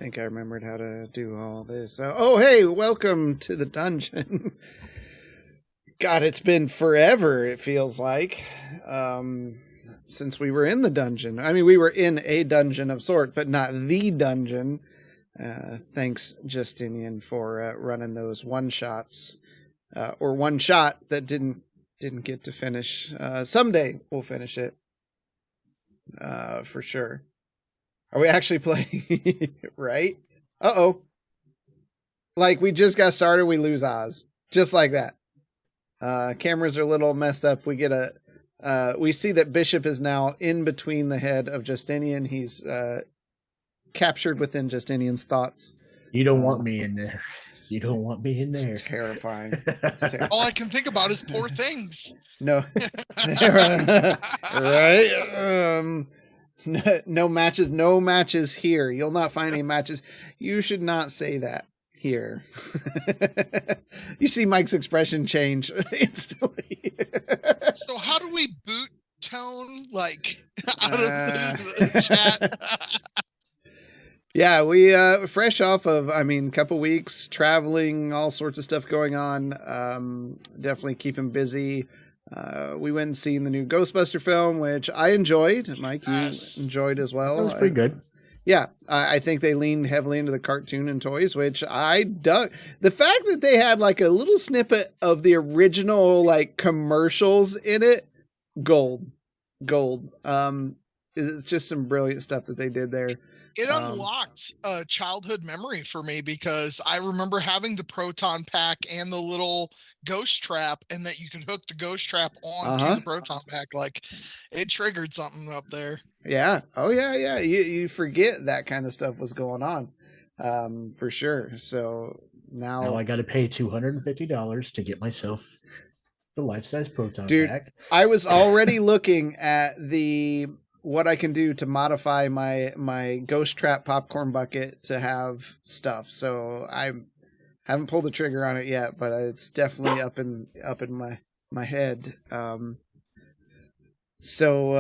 think I remembered how to do all this. Oh, hey, welcome to the dungeon. God, it's been forever, it feels like, since we were in the dungeon. I mean, we were in a dungeon of sort, but not the dungeon. Thanks, Justinian, for running those one-shots, or one shot that didn't get to finish. Someday we'll finish it, for sure. Are we actually playing? Right? Uh-oh. Like, we just got started, we lose Oz. Just like that. Cameras are a little messed up. We get we see that Bishop is now in between the head of Justinian. He's captured within Justinian's thoughts. You don't want me in there. You don't want me in there. It's terrifying. It's terrifying. All I can think about is poor things. No. Right? No matches here. You'll not find any matches. You should not say that here. You see Mike's expression change instantly. So how do we boot Tone out of the chat? Yeah, we fresh off of, couple weeks traveling, all sorts of stuff going on. Definitely keep him busy. We went and seen the new Ghostbuster film, which I enjoyed. Mike, you enjoyed as well. That was pretty good. Yeah, I think they leaned heavily into the cartoon and toys, which I dug. The fact that they had a little snippet of the original commercials in it, gold. It's just some brilliant stuff that they did there. It unlocked a childhood memory for me because I remember having the proton pack and the little ghost trap, and that you could hook the ghost trap onto the proton pack. It triggered something up there. Yeah. Oh yeah. You forget that kind of stuff was going on, for sure. So now I got to pay $250 to get myself the life-size proton pack. I was already looking at what I can do to modify my ghost trap popcorn bucket to have stuff. So I haven't pulled the trigger on it yet, but it's definitely up in my head. So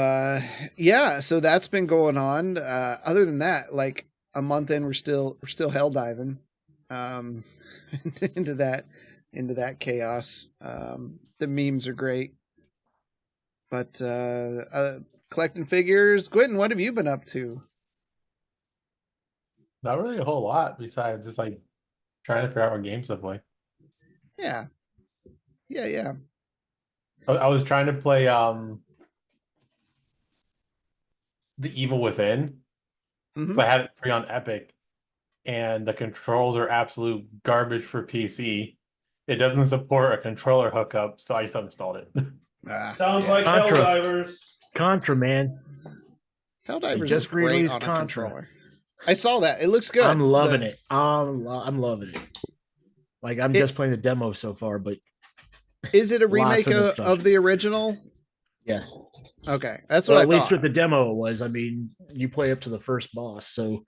that's been going on. Other than that, a month in, we're still hell diving into that chaos. The memes are great, but collecting figures. Quentin, what have you been up to? Not really a whole lot besides just trying to figure out what games to play. Yeah. I was trying to play The Evil Within. Mm-hmm. So I had it free on Epic, and the controls are absolute garbage for PC. It doesn't support a controller hookup, so I just uninstalled it. Sounds like Helldivers. Contra, man. Helldivers just released on Contra. Controller. I saw that. It looks good. I'm loving it. I'm loving it. I'm just playing the demo so far, but is it a remake of the original? Yes. Okay, that's what I thought. At least with the demo it was. You play up to the first boss, so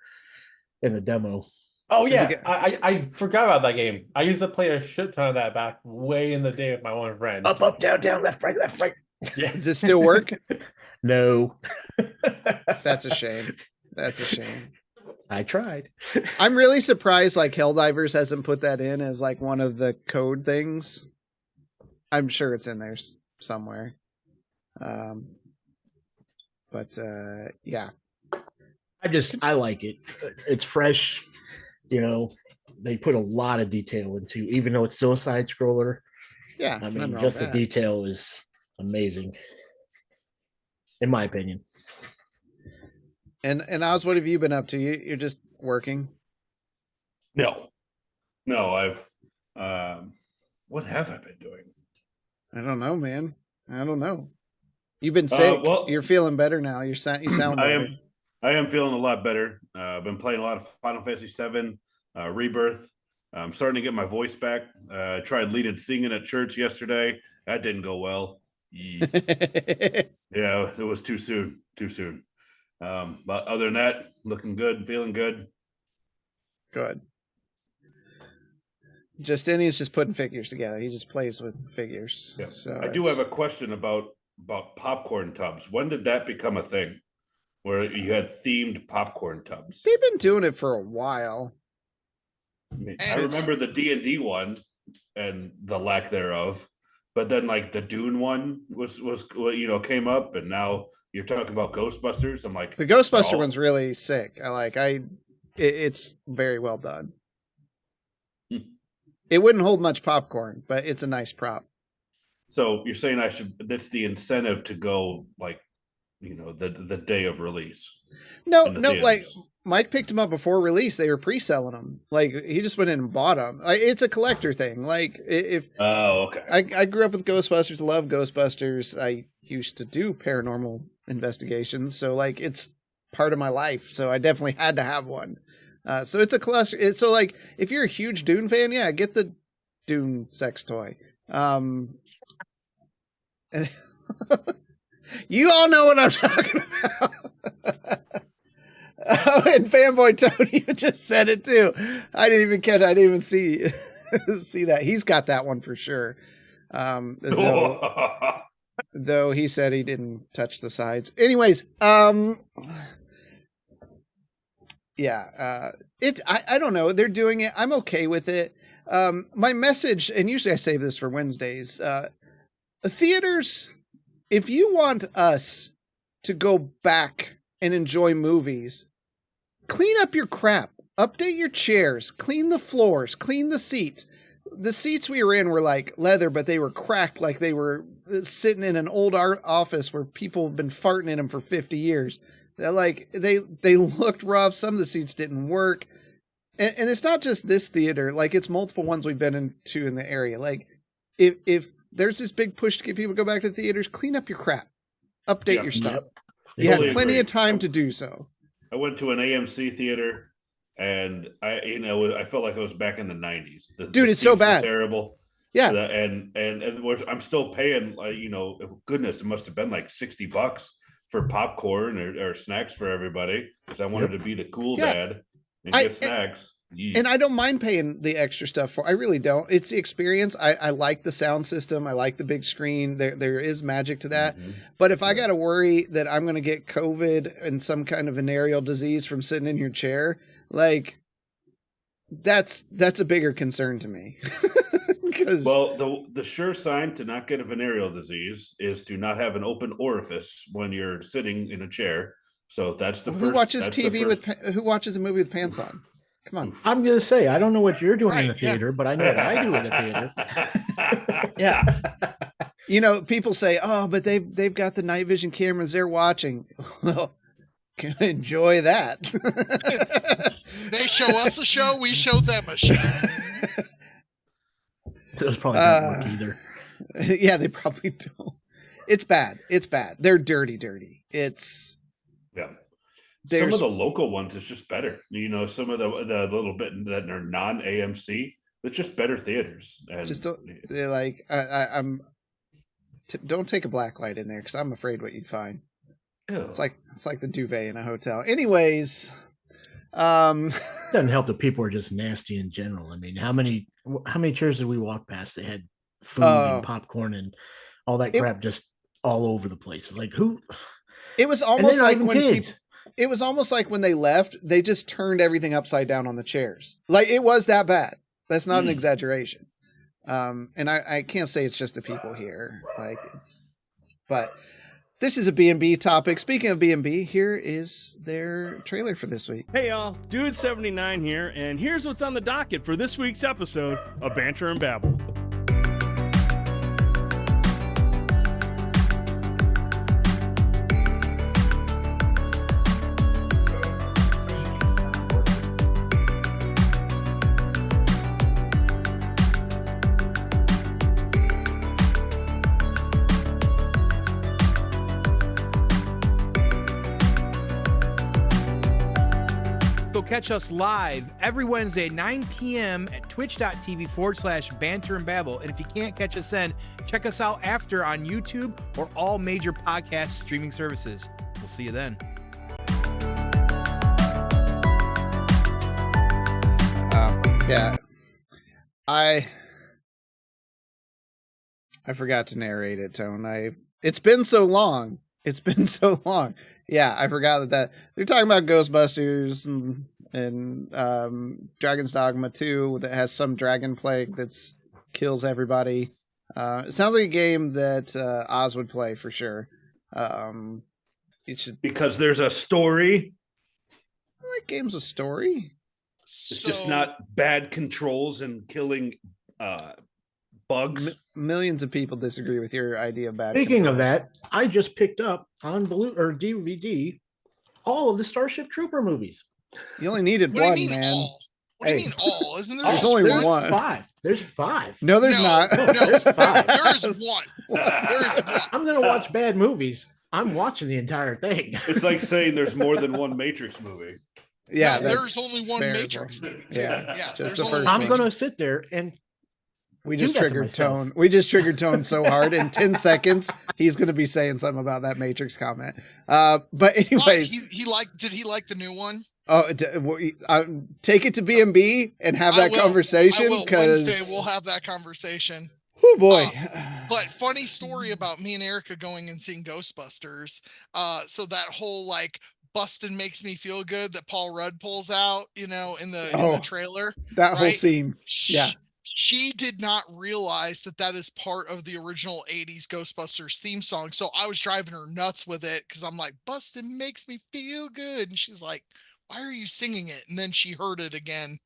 in the demo. Oh yeah, I forgot about that game. I used to play a shit ton of that back way in the day with my one friend. Up, down, left, right. Yeah. Does it still work? No. That's a shame. I tried. I'm really surprised Helldivers hasn't put that in as one of the code things. I'm sure it's in there somewhere. Yeah. I like it. It's fresh. They put a lot of detail into, even though it's still a side scroller. Yeah. Just the detail is amazing, in my opinion. And Oz, what have you been up to? You're just working? No, I've what have I been doing? I don't know, man. I don't know. You've been sick. You're feeling better now. You sound better. I am feeling a lot better. I've been playing a lot of Final Fantasy VII, Rebirth. I'm starting to get my voice back. I tried leading singing at church yesterday. That didn't go well. Yeah, it was too soon. But other than that, looking good, feeling good. Good. Justinian's just putting figures together. He just plays with figures. Yeah. So I do have a question about popcorn tubs. When did that become a thing? where you had themed popcorn tubs. They've been doing it for a while. I remember the D&D one and the lack thereof, but then like the Dune one was came up, and now you're talking about Ghostbusters. I'm like, the Ghostbuster one's really sick. It's very well done. It wouldn't hold much popcorn, but it's a nice prop. So you're saying that's the incentive to go like, the day of release. No, like Mike picked them up before release. They were pre-selling them. Like he just went in and bought them. It's a collector thing. Like okay. I grew up with Ghostbusters. Love Ghostbusters. I used to do paranormal investigations, so like it's part of my life. So I definitely had to have one. So it's a cluster. So like if you're a huge Dune fan, yeah, get the Dune sex toy. You all know what I'm talking about. Oh, and Fanboy Tony just said it too. I didn't even see that. He's got that one for sure. Though he said he didn't touch the sides. Anyways, yeah, I don't know. They're doing it. I'm okay with it. My message, and usually I save this for Wednesdays, theaters, if you want us to go back and enjoy movies, clean up your crap, update your chairs, clean the floors, clean the seats. The seats we were in were like leather, but they were cracked, like they were sitting in an old art office where people have been farting in them for 50 years. They looked rough. Some of the seats didn't work. And it's not just this theater, like it's multiple ones we've been into in the area. Like if there's this big push to get people to go back to the theaters, clean up your crap, update your stuff. You had plenty of time to do so. I went to an AMC theater, and I felt like I was back in the 90s. Dude, it's so bad. Terrible. Yeah. And I'm still paying, goodness, it must have been like $60 for popcorn or snacks for everybody, because I wanted to be the cool dad and get snacks. And I don't mind paying the extra stuff I really don't. It's the experience. I like the sound system. I like the big screen. There is magic to that. Mm-hmm. But if I got to worry that I'm going to get COVID and some kind of venereal disease from sitting in your chair, like that's a bigger concern to me. Well, the sure sign to not get a venereal disease is to not have an open orifice when you're sitting in a chair. So that's the first. Who watches a movie with pants on? Come on. I'm going to say, I don't know what you're doing in the theater, but I know what I do in the theater. Yeah. People say, oh, but they've got the night vision cameras. They're watching. Well, can enjoy that. They show us a show. We show them a show. Those probably don't work either. Yeah, they probably don't. It's bad. It's bad. They're dirty. It's... Yeah. Some of the local ones is just better. Some of the little bit that are non-AMC, it's just better theaters. And just don't. They're like, don't take a black light in there, because I'm afraid what you'd find. Ew. It's like the duvet in a hotel. Anyways, doesn't help that people are just nasty in general. I mean, how many chairs did we walk past that had food and popcorn and all that crap just all over the place? It's like, who? It was almost like when kids. It was almost like when they left, they just turned everything upside down on the chairs. Like, it was that bad. That's not an exaggeration. And I can't say it's just the people here. But this is a B&B topic. Speaking of B&B, here is their trailer for this week. Hey y'all, Dude79 here, and here's what's on the docket for this week's episode of Banter and Babble. Catch us live every Wednesday, 9 p.m. at twitch.tv/banter and babble. And if you can't catch us then, check us out after on YouTube or all major podcast streaming services. We'll see you then. Yeah. I forgot to narrate it, Tone. It's been so long. Yeah, I forgot that they're talking about Ghostbusters and Dragon's Dogma 2 that has some dragon plague that's kills everybody. It sounds like a game that Oz would play for sure. You should, because there's a story. I like games with story. It's just not bad controls and killing bugs. Millions of people disagree with your idea of bad. Speaking controls. of that, I just picked up on DVD all of the Starship Trooper movies. You only needed What one, do you mean man. all? What do you mean all? Isn't there There's just only one? one. Five. There's five. No, there's not. No, There's five. there is one. There is one. I'm gonna watch bad movies. I'm watching the entire thing. It's like saying there's more than one Matrix movie. Yeah, there's that's only one fair as Matrix well. movie. Too. Yeah, Yeah, just there's the only first one. one. I'm gonna sit there and We do just that to triggered myself. Tone. We just triggered Tone so hard. In 10 seconds, he's going to be saying something about that Matrix comment. But anyways, He liked. Did he like the new one? take it to B&B and have that conversation. I will. Because Wednesday we'll have that conversation. Oh boy! But funny story about me and Erica going and seeing Ghostbusters. So that whole like Bustin' makes me feel good that Paul Rudd pulls out, in the trailer. That whole right? scene. Yeah. She did not realize that is part of the original 80s Ghostbusters theme song. So I was driving her nuts with it because I'm like, Bustin' makes me feel good. And she's like, why are you singing it? And then she heard it again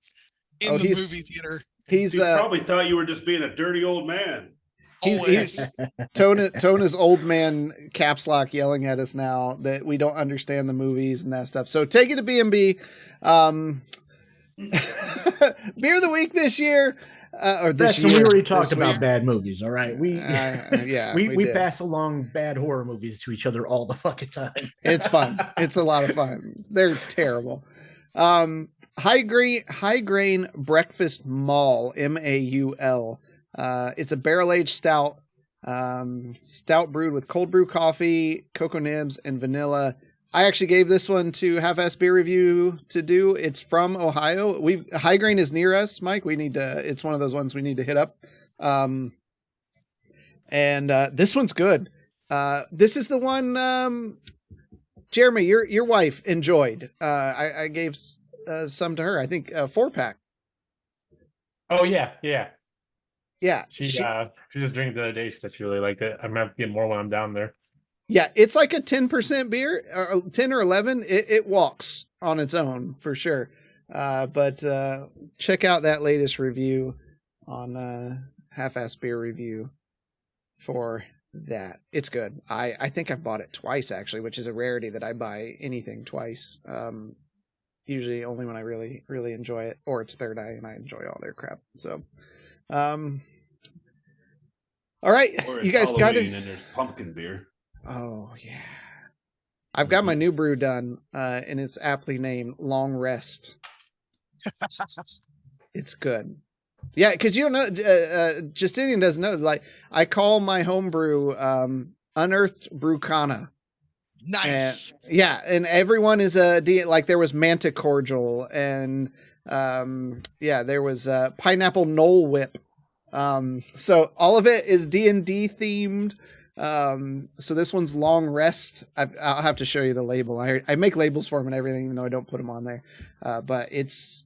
in the movie theater. He probably thought you were just being a dirty old man. Always. Tone is old man caps lock yelling at us now that we don't understand the movies and that stuff. So take it to B&B. Beer of the week this year. Or this year. We already talked about bad movies. All right. We we pass along bad horror movies to each other all the fucking time. It's fun. It's a lot of fun. They're terrible. High grain breakfast mall, MAUL. It's a barrel aged stout. Stout brewed with cold brew coffee, cocoa nibs, and vanilla. I actually gave this one to Half-Ass Beer Review to do. It's from Ohio. High Grain is near us, Mike. It's one of those ones we need to hit up. And this one's good. This is the one, Jeremy, your wife enjoyed. I gave some to her. I think a 4-pack. Oh yeah. Yeah. She just drank it the other day. She said she really liked it. I'm gonna get more when I'm down there. Yeah, it's like a 10% beer, or 10 or 11. It walks on its own for sure. But check out that latest review on Half-Ass Beer Review for that. It's good. I think I've bought it twice actually, which is a rarity that I buy anything twice. Usually only when I really, really enjoy it, or it's Third Eye and I enjoy all their crap. So, all right, you guys got it. And there's pumpkin beer. Oh yeah, I've got my new brew done, and it's aptly named Long Rest. It's good. Yeah, because you don't know, Justinian doesn't know. Like, I call my home brew Unearthed Brewcana. Nice. And everyone is like there was Manta Cordial, and there was Pineapple Knoll Whip. So all of it is D&D themed. So this one's Long Rest. I'll have to show you the label. I make labels for them and everything, even though I don't put them on there. But it's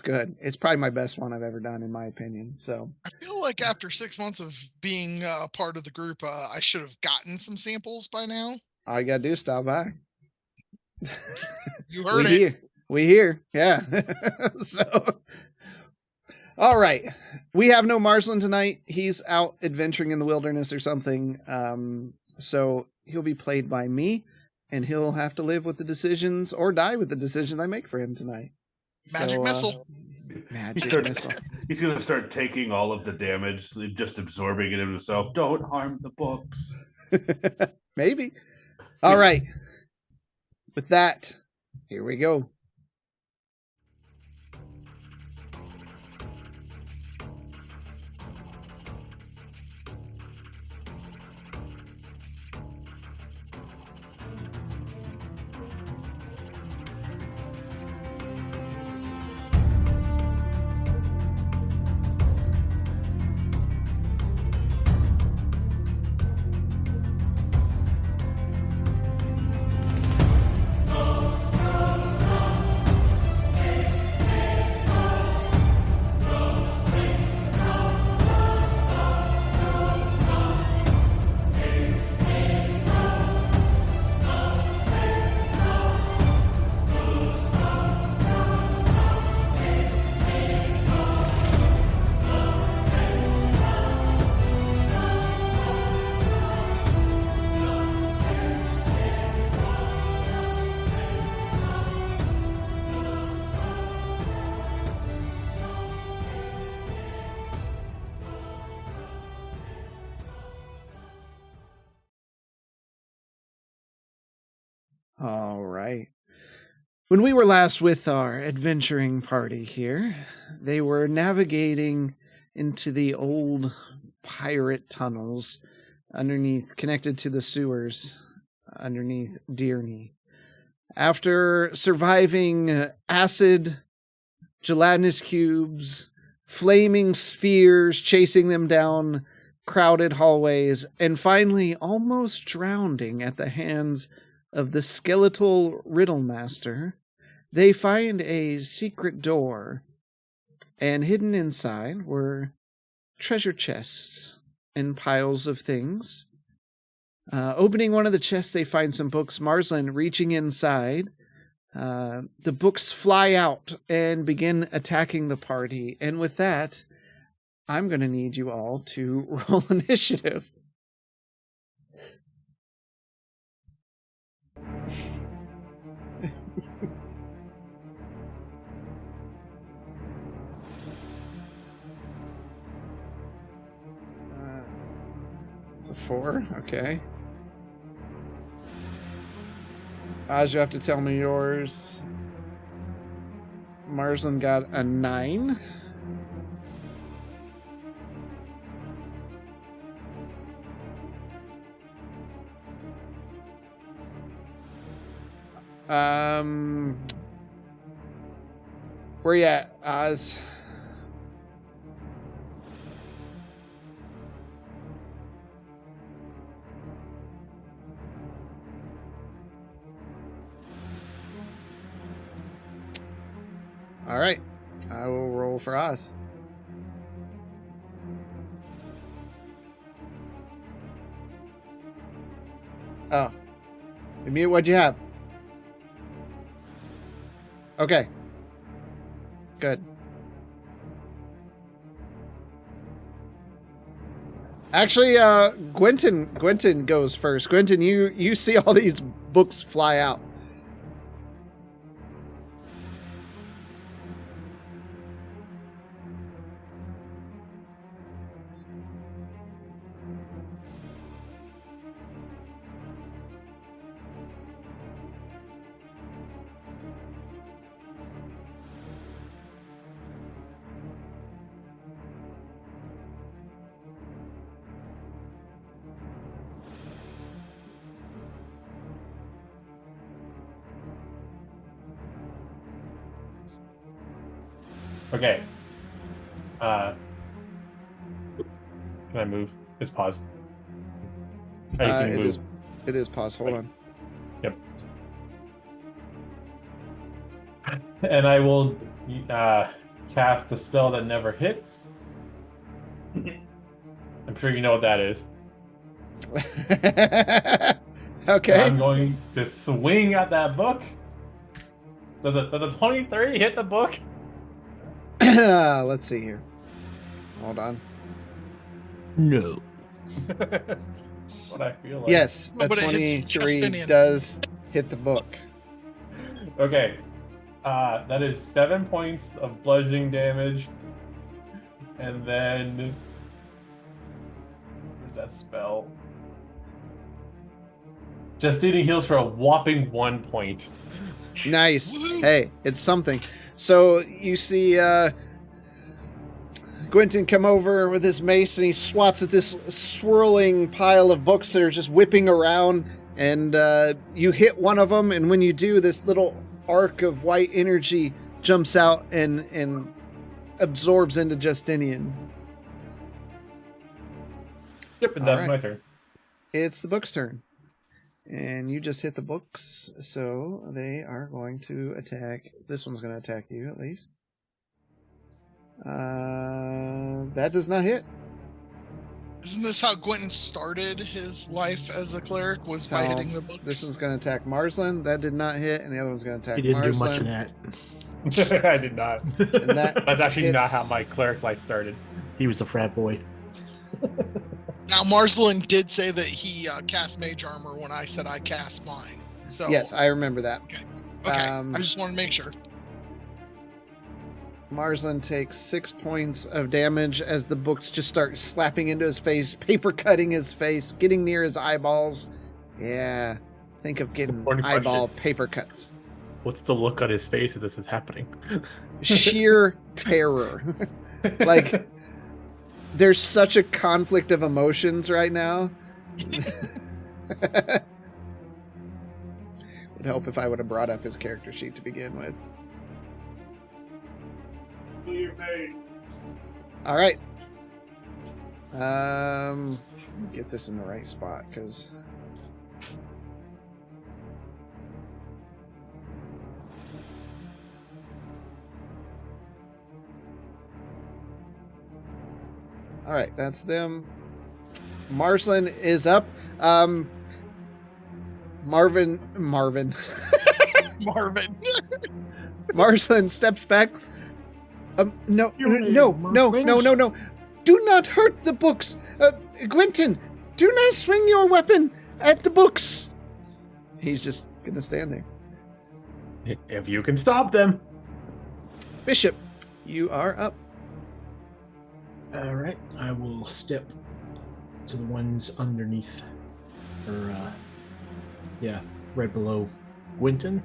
good. It's probably my best one I've ever done, in my opinion. So I feel like after 6 months of being part of the group, I should have gotten some samples by now. all you gotta do is stop by. You heard it. We here. Yeah. So, all right. We have no Marsland tonight. He's out adventuring in the wilderness or something. So he'll be played by me, and he'll have to live with the decisions or die with the decisions I make for him tonight. Magic missile. Magic missile. He's going to start taking all of the damage, just absorbing it in himself. Don't harm the books. Maybe. All right. With that, here we go. All right. When we were last with our adventuring party here, they were navigating into the old pirate tunnels connected to the sewers underneath Dearney. After surviving acid, gelatinous cubes, flaming spheres chasing them down crowded hallways, and finally almost drowning at the hands of the skeletal riddle master, they find a secret door, and hidden inside were treasure chests and piles of things. Opening one of the chests, they find some books. Marsland reaching inside. The books fly out and begin attacking the party. And with that, I'm going to need you all to roll initiative. It's a 4, okay. Oz, you have to tell me yours. Marsland got a 9. Where you at, Oz? All right, I will roll for Oz. Oh, mute. What'd you have? Okay, good. Actually, Gwenton goes first. Gwenton, you see all these books fly out. Okay. Can I move? It's paused. It is paused. Hold on. Yep. And I will cast a spell that never hits. I'm sure you know what that is. Okay. I'm going to swing at that book. Does a 23 hit the book? Let's see here. Hold on. No. What I feel like. Yes, a But it hits 23 Justinian. does hit the book. Okay. That is 7 points of bludgeoning damage. And then... where's that spell? Justinian heals for a whopping 1 point. Nice. Woo-hoo. Hey, it's something. So you see Gwenton come over with his mace and he swats at this swirling pile of books that are just whipping around, and you hit one of them, and when you do, this little arc of white energy jumps out and absorbs into Justinian. Yep, and All that's right. my turn. It's the book's turn. And you just hit the books, so they are going to attack. This one's going to attack you, at least. That does not hit. Isn't this how Quentin started his life as a cleric? Was by So, hitting the books? This one's going to attack Marsland. That did not hit, and the other one's going to attack He didn't do Marsland. much of that. I did not. And That's actually not hits. how my cleric life started. He was the frat boy. Now Marsland did say that he cast mage armor when I said I cast mine. So Yes, I remember that. okay. I I just want to make sure. Marsland takes 6 points of damage as the books just start slapping into his face, paper cutting his face, getting near his eyeballs. Yeah. Think of getting Important eyeball question. paper cuts. What's the look on his face as this is happening? Sheer terror. Like, there's such a conflict of emotions right now. Would help if I would have brought up his character sheet to begin with. All right. Get this in the right spot, because all right, that's them. Marsland is up. Marvin. Marvin. Marsland steps back. No. Do not hurt the books. Quentin, do not swing your weapon at the books. He's just gonna stand there. If you can stop them. Bishop, you are up. All right, I will step to the ones underneath, or right below Gwynton.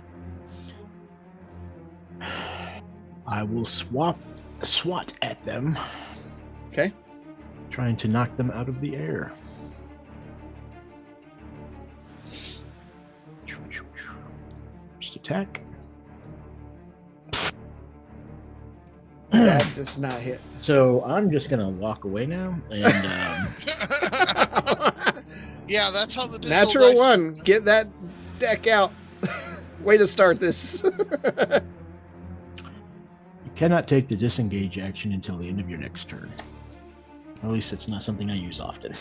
I will swat at them. Okay. Trying to knock them out of the air. First attack. That does not hit. So I'm just gonna walk away now, and yeah, that's how the digital natural dice... one. Get that deck out. Way to start this. you cannot take the disengage action until the end of your next turn. At least it's not something I use often.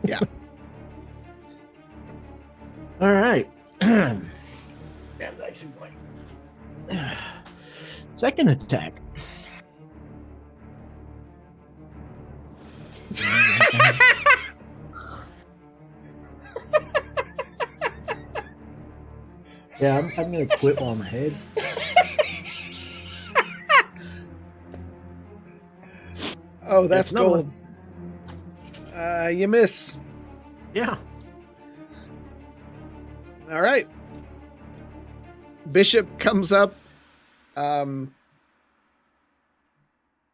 Yeah. All right. Damn, nice and white. Second attack. Yeah, I'm gonna quit while I'm ahead. Oh, that's gold. You miss. Yeah. All right. Bishop comes up.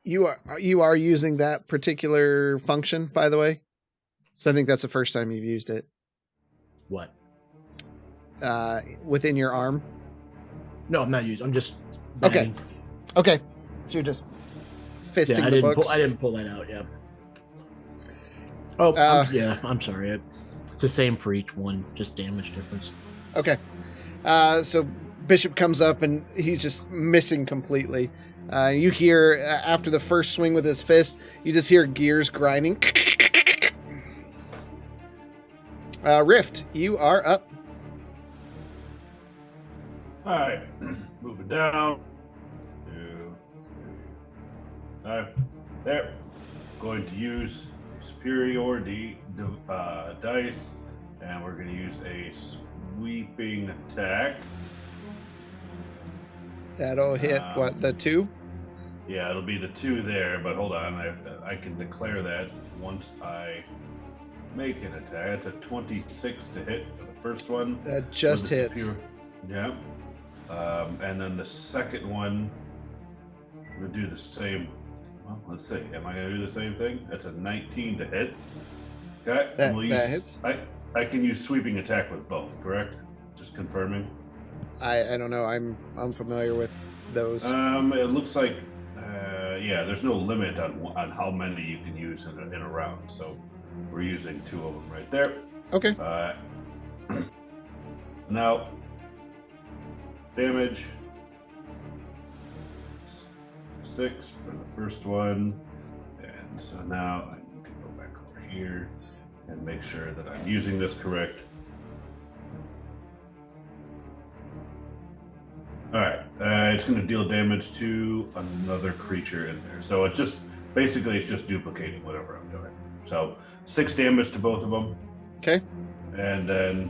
You are using that particular function, by the way. So I think that's the first time you've used it. What? Within your arm. No, I'm not using. I'm just. Okay. Banging. Okay. So you're just fisting I the didn't books. I didn't pull that out. Yeah. Oh, I'm sorry. It's the same for each one, just damage difference. Okay. So Bishop comes up and he's just missing completely. You hear, after the first swing with his fist, you just hear gears grinding. Rift, you are up. All right, moving down. 2, 3, 5. There. Going to use superiority dice, and we're going to use a sweeping attack. That'll hit, the 2? Yeah, it'll be the 2 there, but hold on. I can declare that once I make an attack. It's a 26 to hit for the first one. That just hits. Yeah. And then the second one, we'll do the same. Well, let's see. Am I going to do the same thing? That's a 19 to hit. Okay. That hits. I can use sweeping attack with both, correct? Just confirming. I don't know. I'm unfamiliar with those. It looks like, there's no limit on how many you can use in a round. So we're using 2 of them right there. Okay. Now, damage 6 for the first one, and so now I need to go back over here and make sure that I'm using this correct. All right, it's going to deal damage to another creature in there. So it's just duplicating whatever I'm doing. So 6 damage to both of them. Okay. And then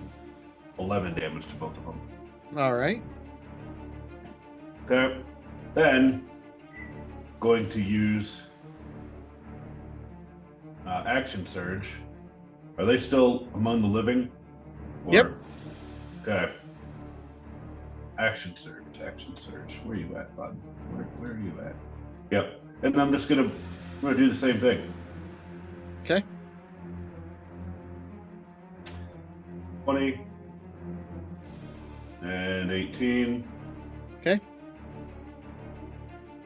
11 damage to both of them. All right. Okay. Then going to use action surge. Are they still among the living? Yep. Okay. Action surge. Where are you at, bud? Where are you at? Yep. And I'm gonna do the same thing. Okay. 20 and 18. Okay.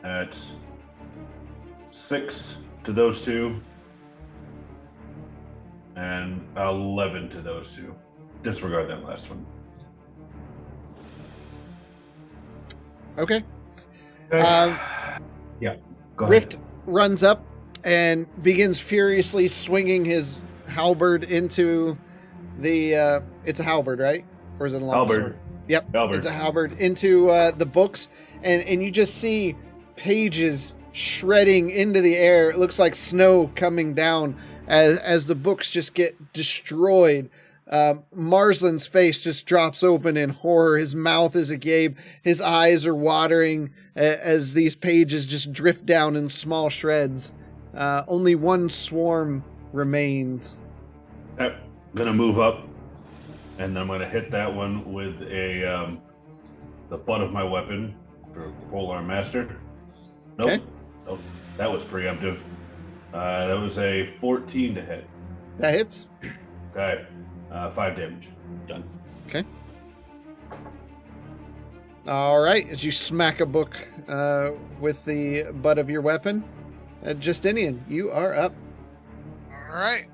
That's 6 to those two. And 11 to those two. Disregard that last one. Okay. Yeah. Go ahead. Rift runs up and begins furiously swinging his halberd into the. It's a halberd, right? Or is it a long sword? Yep. Halberd. It's a halberd into the books, and you just see pages shredding into the air. It looks like snow coming down as the books just get destroyed. Marsland's face just drops open in horror. His mouth is agape. His eyes are watering as these pages just drift down in small shreds. Only one swarm remains. I'm gonna move up, and I'm gonna hit that one with the butt of my weapon for Polearm Master. Nope. Okay. Nope. That was preemptive. That was a 14 to hit. That hits. Okay. 5 damage. Done. Okay. All right. As you smack a book with the butt of your weapon, Justinian, you are up. All right.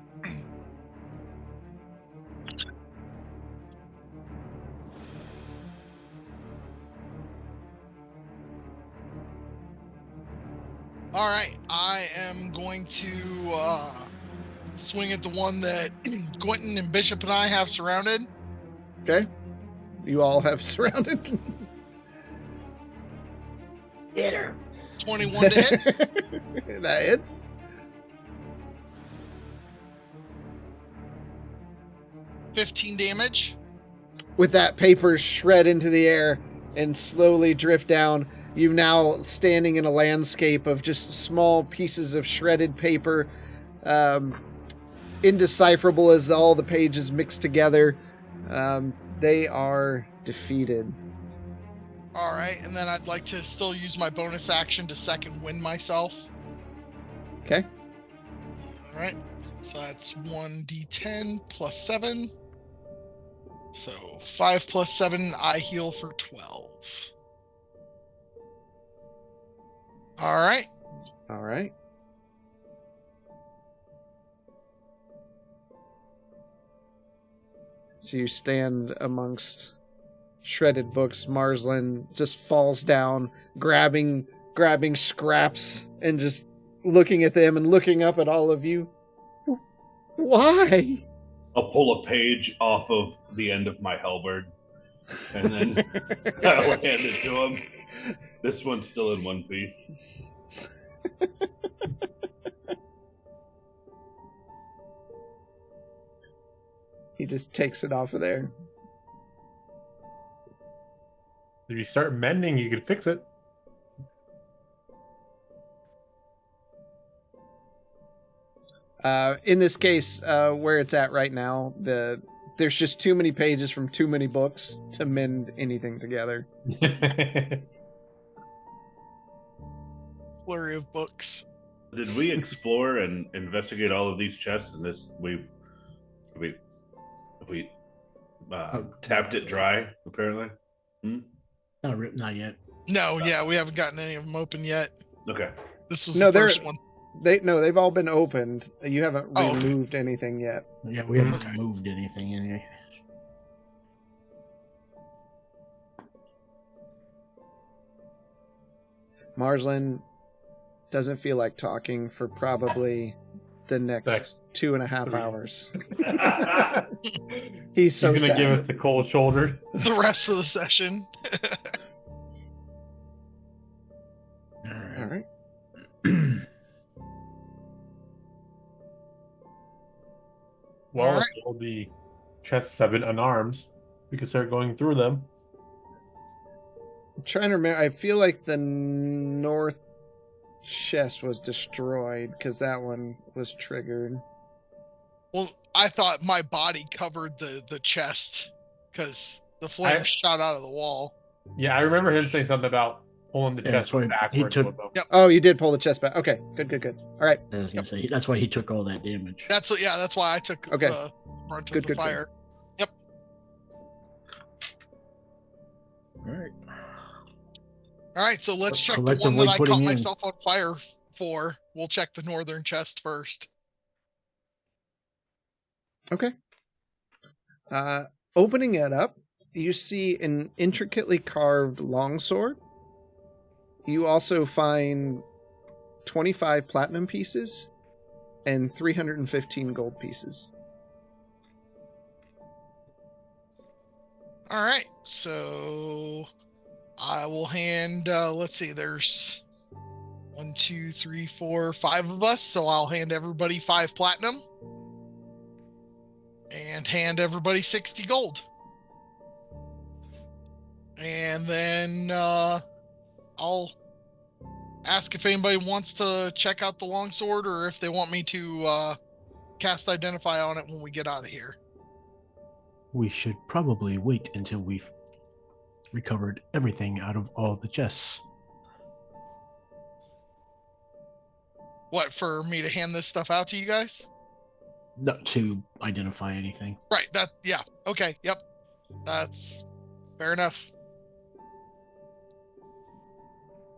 All right. I am going to swing at the one that Quentin and Bishop and I have surrounded. Okay. You all have surrounded. Hit her. 21 to hit. That hits. $15 damage. With that paper shred into the air and slowly drift down, you're now standing in a landscape of just small pieces of shredded paper, indecipherable as all the pages mixed together. They are defeated. All right, and then I'd like to still use my bonus action to second wind myself. Okay. All right, so that's 1d10 plus 7. So 5 plus 7, I heal for 12. All right. All right. So you stand amongst shredded books. Marsland just falls down, grabbing scraps and just looking at them and looking up at all of you. Why? I'll pull a page off of the end of my halberd, and then I'll hand it to him. This one's still in one piece. He just takes it off of there. If you start mending, you could fix it. In this case, where it's at right now, there's just too many pages from too many books to mend anything together. Flurry of books. Did we explore and investigate all of these chests? And this we tapped it dry. Apparently, Not yet. No, yeah, we haven't gotten any of them open yet. Okay. This was the first one. They've all been opened. You haven't Oh, removed anything yet. Yeah, we haven't Okay. moved anything in here. Marsland doesn't feel like talking for probably the next 2.5 hours. He's so He's gonna sad. give us the cold shoulder. The rest of the session. All right. Well, Alright. if all the chests have been unarmed, we can start going through them. I'm trying to remember. I feel like the north chest was destroyed because that one was triggered. Well, I thought my body covered the chest because The flame shot out of the wall. Yeah, I remember him saying something about pulling the chest backwards. Yep. Oh, you did pull the chest back. Okay, good. All right. I was gonna say that's why he took all that damage. That's why I took the brunt of the fire. Yep. All right, so let's check the one that I caught myself on fire for. We'll check the northern chest first. Okay. Opening it up, you see an intricately carved longsword. You also find 25 platinum pieces and 315 gold pieces. All right, so I will hand, let's see, there's 1, 2, 3, 4, 5 of us, so I'll hand everybody 5 platinum and hand everybody 60 gold. And then I'll ask if anybody wants to check out the longsword or if they want me to cast Identify on it when we get out of here. We should probably wait until we've recovered everything out of all the chests. What, for me to hand this stuff out to you guys? Not to identify anything. Right, okay, yep. That's fair enough.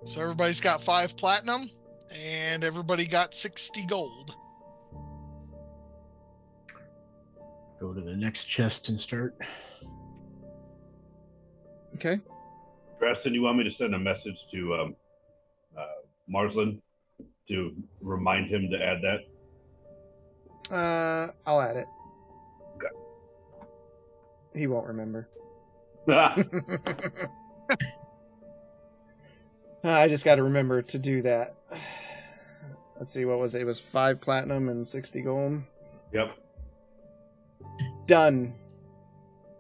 So everybody's got 5 platinum, and everybody got 60 gold. Go to the next chest and start. Okay. Preston, you want me to send a message to Marsland to remind him to add that? I'll add it. Okay. He won't remember. I just got to remember to do that. Let's see, what was it? It was 5 platinum and 60 gold. Yep. Done.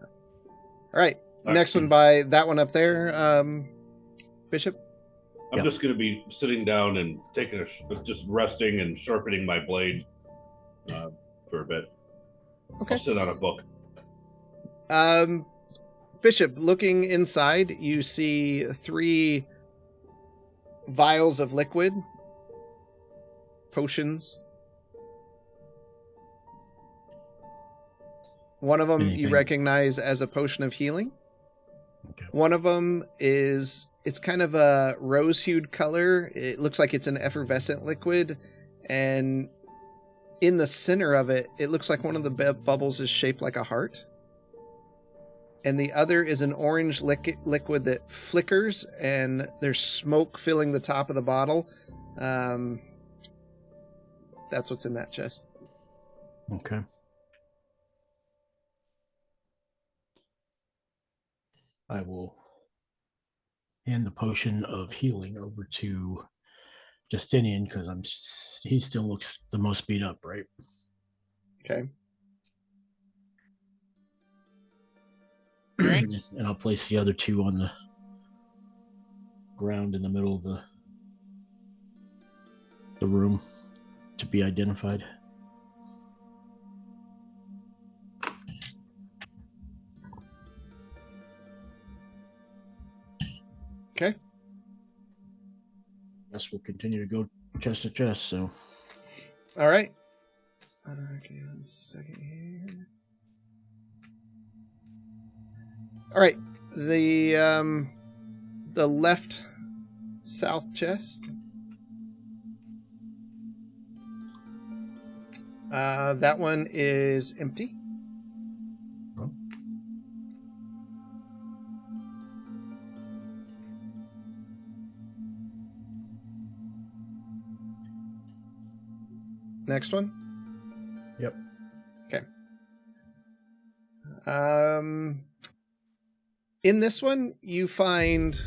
All right. Next one by that one up there, Bishop. I'm just going to be sitting down and taking just resting and sharpening my blade for a bit. Okay. I'll sit on a book. Bishop, looking inside, you see 3 vials of liquid, potions. One of them you recognize as a potion of healing. Okay. One of them it's kind of a rose-hued color. It looks like it's an effervescent liquid, and in the center of it, it looks like one of the bubbles is shaped like a heart. And the other is an orange liquid that flickers, and there's smoke filling the top of the bottle. That's what's in that chest. Okay. I will hand the potion of healing over to Justinian because he still looks the most beat up, right? Okay. Right. And I'll place the other 2 on the ground in the middle of the room to be identified. Okay. Guess we'll continue to go chest to chest, so. All right. Okay, 1 second here. All right. The left south chest. That one is empty. Oh. Next one? Yep. Okay. In this one, you find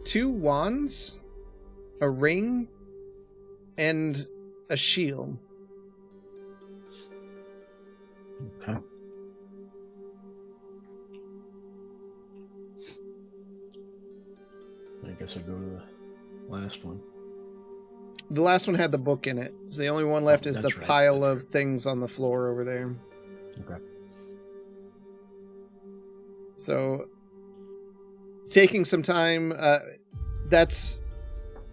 2 wands, a ring, and a shield. Okay. I guess I'll go to the last one. The last one had the book in it. So the only one left is the pile of things on the floor over there. Okay. So, taking some time, is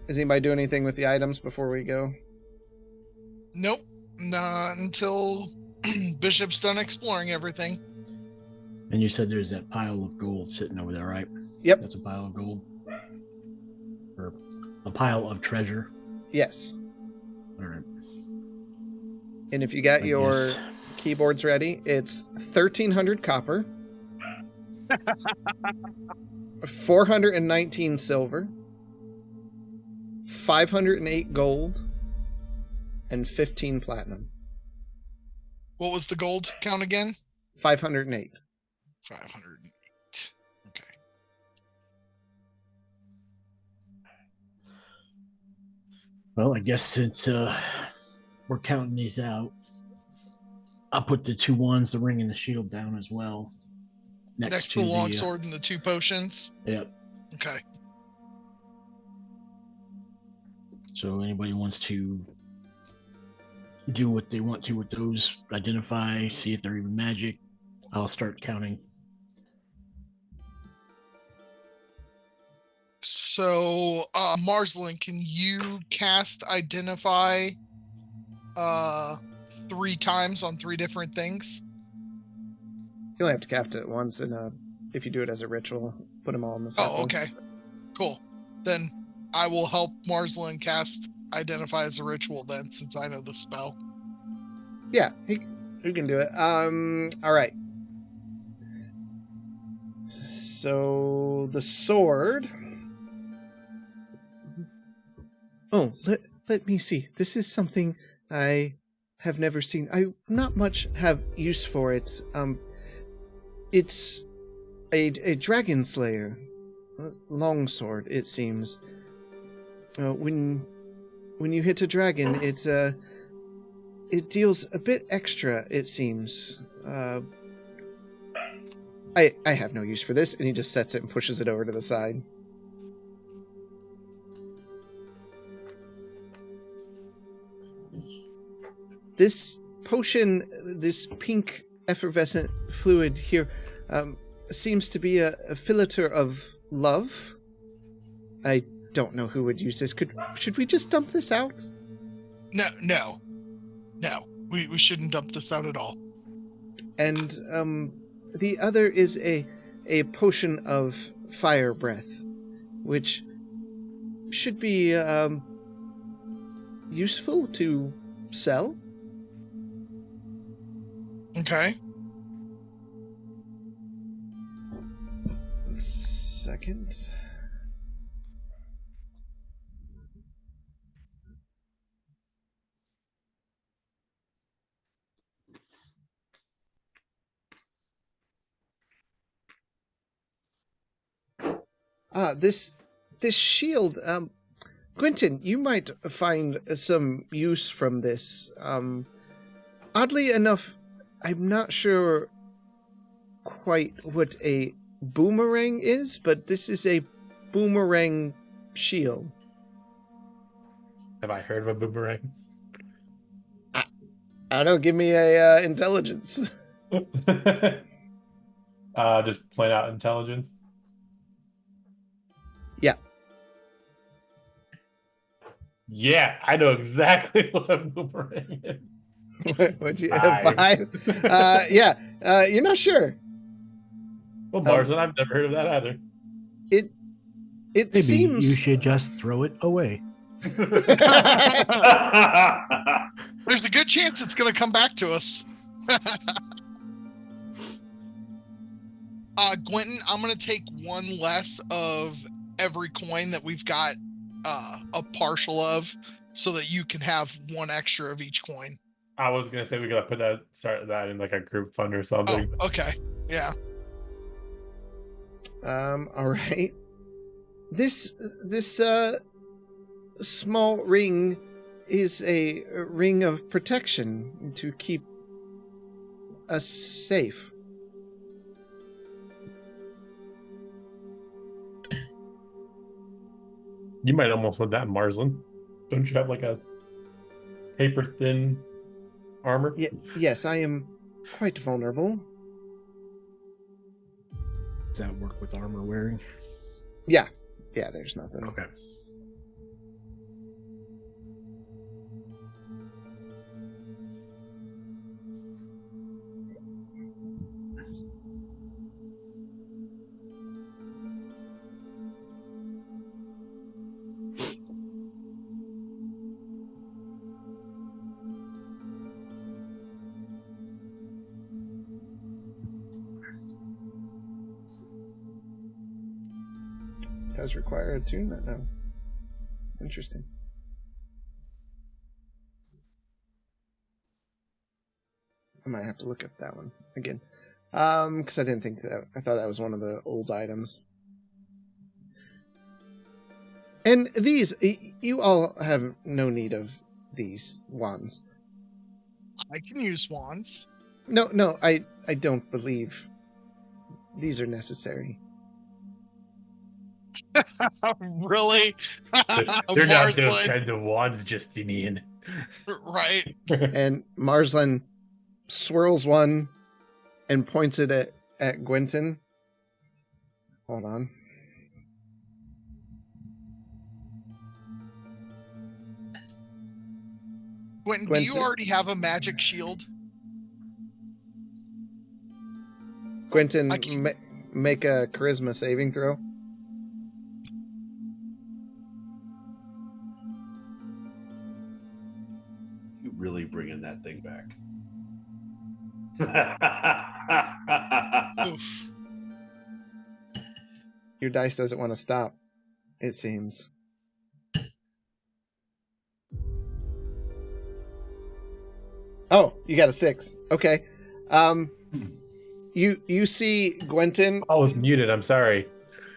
anybody doing anything with the items before we go? Nope. Not until Bishop's done exploring everything. And you said there's that pile of gold sitting over there, right? Yep. That's a pile of gold. Or a pile of treasure. Yes. All right. And if you got your keyboards ready, it's 1,300 copper, 419 silver, 508 gold, and 15 platinum. What was the gold count again? 508. 508. Okay. Well, I guess since we're counting these out, I'll put the 2 wands, the ring, and the shield down as well. Next to the longsword and the 2 potions? Yep. Okay. So anybody wants to do what they want to with those, identify, see if they're even magic, I'll start counting. So, Marslin, can you cast Identify 3 times on 3 different things? You only have to cast it once, and if you do it as a ritual, put them all in the circle. Oh, okay. Cool. Then I will help Marslin cast Identify as a ritual then, since I know the spell. Yeah, he can do it. All right. So the sword. Oh, let me see. This is something I have never seen. I not much have use for it. It's a dragon slayer, longsword. It seems. When you hit a dragon, it deals a bit extra. It seems. I have no use for this, and he just sets it and pushes it over to the side. This potion, this pink effervescent fluid here, seems to be a filator of love. I don't know who would use this. Should we just dump this out? No. We shouldn't dump this out at all. And the other is a potion of fire breath, which should be useful to sell. Okay. Second. This shield, Quentin, you might find some use from this. Oddly enough, I'm not sure quite what a boomerang is, but this is a boomerang shield. Have I heard of a boomerang? I don't know, give me a intelligence. Just plain out intelligence. Yeah. Yeah, I know exactly what a boomerang is. What'd you have? 5? Yeah. You're not sure. Well, Marsden, I've never heard of that either. It Maybe seems you should just throw it away. There's a good chance it's going to come back to us. Gwenton, I'm going to take 1 less of every coin that we've got a partial of, so that you can have 1 extra of each coin. I was gonna say we gotta start that in like a group fund or something. Oh, okay. Yeah. All right. This small ring is a ring of protection to keep us safe. You might almost want that, Marsland. Don't you have like a paper thin armor? Yes, I am quite vulnerable. Does that work with armor wearing? Yeah. Yeah, there's nothing. Okay. Does require attunement now. Interesting. I might have to look up that one again. Because I didn't think that. I thought that was one of the old items. And these, you all have no need of these wands. I can use wands. No, I don't believe these are necessary. Really? They're not those Marsland, kinds of wands, Justinian. right? And Marsland swirls one and points it at Gwenton. Hold on. Quentin, do you already have a magic shield? Gwenton, make a charisma saving throw. You really bringing that thing back? Oof. Your dice doesn't want to stop, it seems. Oh, you got a 6. Okay. You see Gwenton. I was muted. I'm sorry.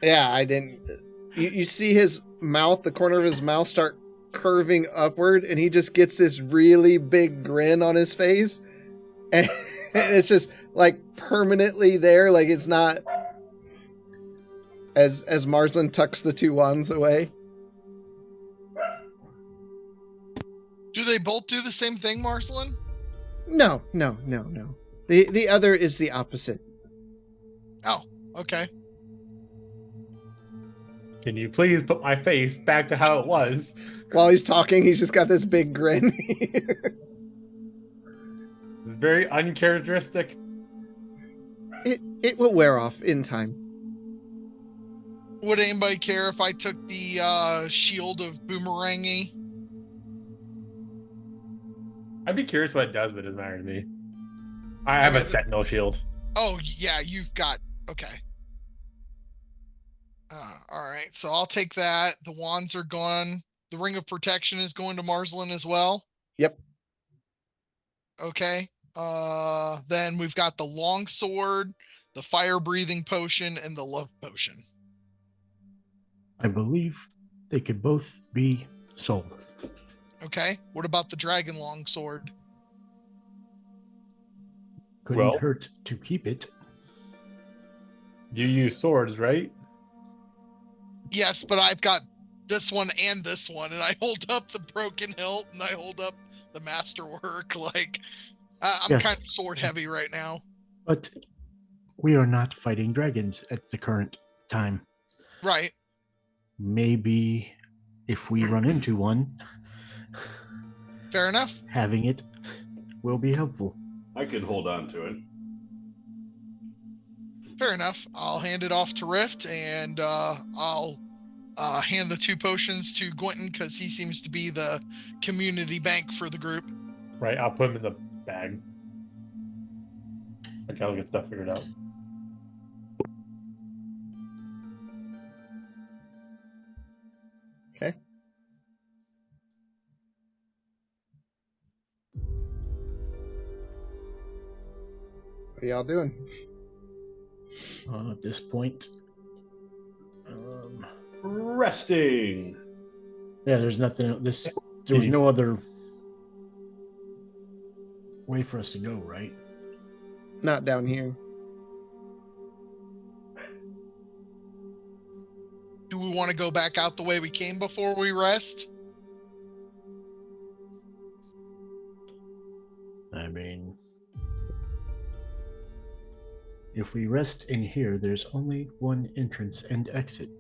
Yeah, I didn't. You see his mouth, the corner of his mouth start curving upward, and he just gets this really big grin on his face. And it's just like permanently there. Like it's not as Marsland tucks the 2 wands away. Do they both do the same thing, Marsland? No. The other is the opposite. Oh, okay. Can you please put my face back to how it was? While he's talking, he's just got this big grin. It's very uncharacteristic. It will wear off in time. Would anybody care if I took the shield of Boomerangy? I'd be curious what it does, but it doesn't matter to me. I have a sentinel shield. Oh, yeah, you've got... Okay. All right, so I'll take that. The wands are gone. The ring of protection is going to Marsland as well. Yep. Okay. Then we've got the long sword, the fire breathing potion, and the love potion. I believe they could both be sold. Okay. What about the dragon long sword? Couldn't hurt to keep it. You use swords, right? Yes, but I've got this one and this one, and I hold up the broken hilt and I hold up the masterwork. Like, I'm kind of sword heavy right now. But we are not fighting dragons at the current time. Right. Maybe if we run into one, fair enough. Having it will be helpful. I can hold on to it. Fair enough. I'll hand it off to Rift, and I'll hand the 2 potions to Gwenton because he seems to be the community bank for the group. Right, I'll put him in the bag. Okay, I'll get stuff figured out. Okay. What are y'all doing? At this point, resting. Yeah, there's nothing. There was no other way for us to go, right? Not down here. Do we want to go back out the way we came before we rest? I mean, If we rest in here, there's only one entrance and exit.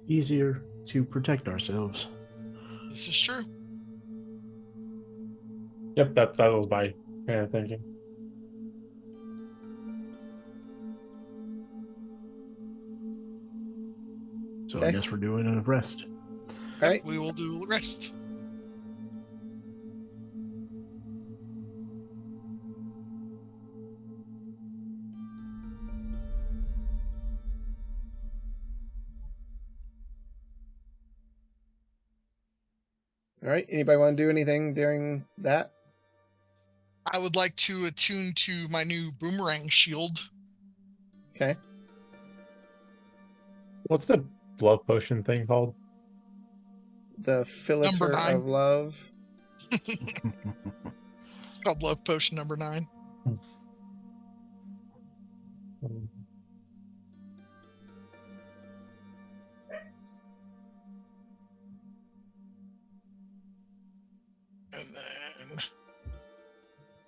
Easier to protect ourselves. This is true. Yep, that was my kind of thinking. So Okay. I guess we're doing a rest. All right. We will do rest. All right. Anybody want to do anything during that? I would like to attune to my new boomerang shield. Okay. What's the love potion thing called? The Philiter of Love. It's called Love Potion number 9. And then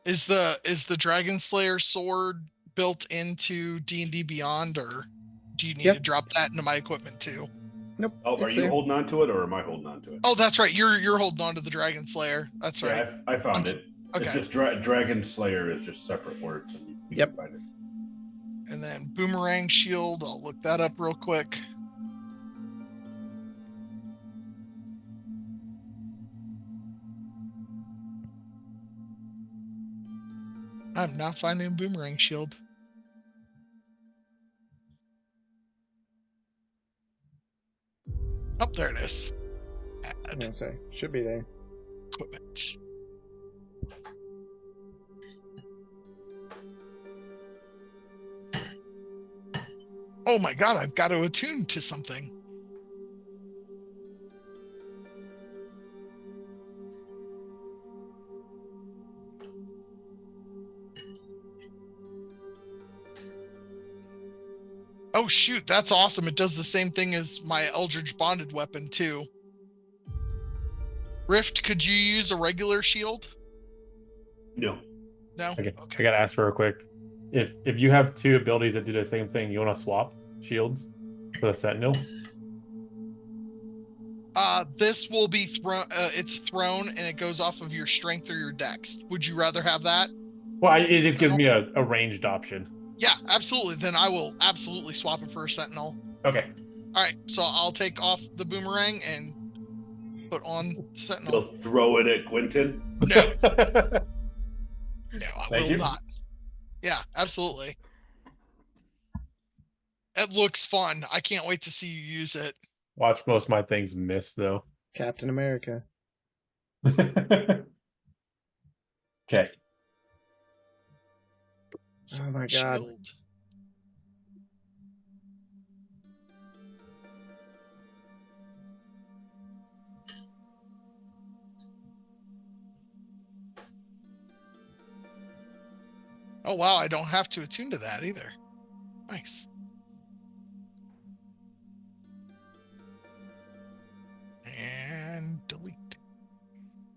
is the Dragon Slayer sword built into D&D Beyond, or do you need to drop that into my equipment too? Nope. Oh, are you holding on to it, or am I holding on to it? Oh, that's right. You're holding on to the Dragon Slayer. That's right. Yeah, I found it. Okay. It's just Dragon Slayer is just separate words, and you can find it. And then Boomerang Shield. I'll look that up real quick. I'm not finding Boomerang Shield. Oh, there it is. I'm gonna say should be there. Equipment. Oh my god, I've got to attune to something. Oh shoot, that's awesome. It does the same thing as my Eldritch Bonded weapon too. Rift, could you use a regular shield? No. No? Okay. I gotta ask real quick. If you have 2 abilities that do the same thing, you want to swap shields for the Sentinel? This will be thrown. It's thrown and it goes off of your strength or your dex. Would you rather have that? Well, it just gives me a ranged option. Yeah, absolutely. Then I will absolutely swap it for a Sentinel. Okay. All right, so I'll take off the boomerang and put on Sentinel. You'll throw it at Quentin? No. No, I Thank will you. not. Yeah, absolutely. It looks fun. I can't wait to see you use it. Watch most of my things miss, though. Captain America. Okay. Oh my god. Shield. Oh wow, I don't have to attune to that either. Nice. And delete.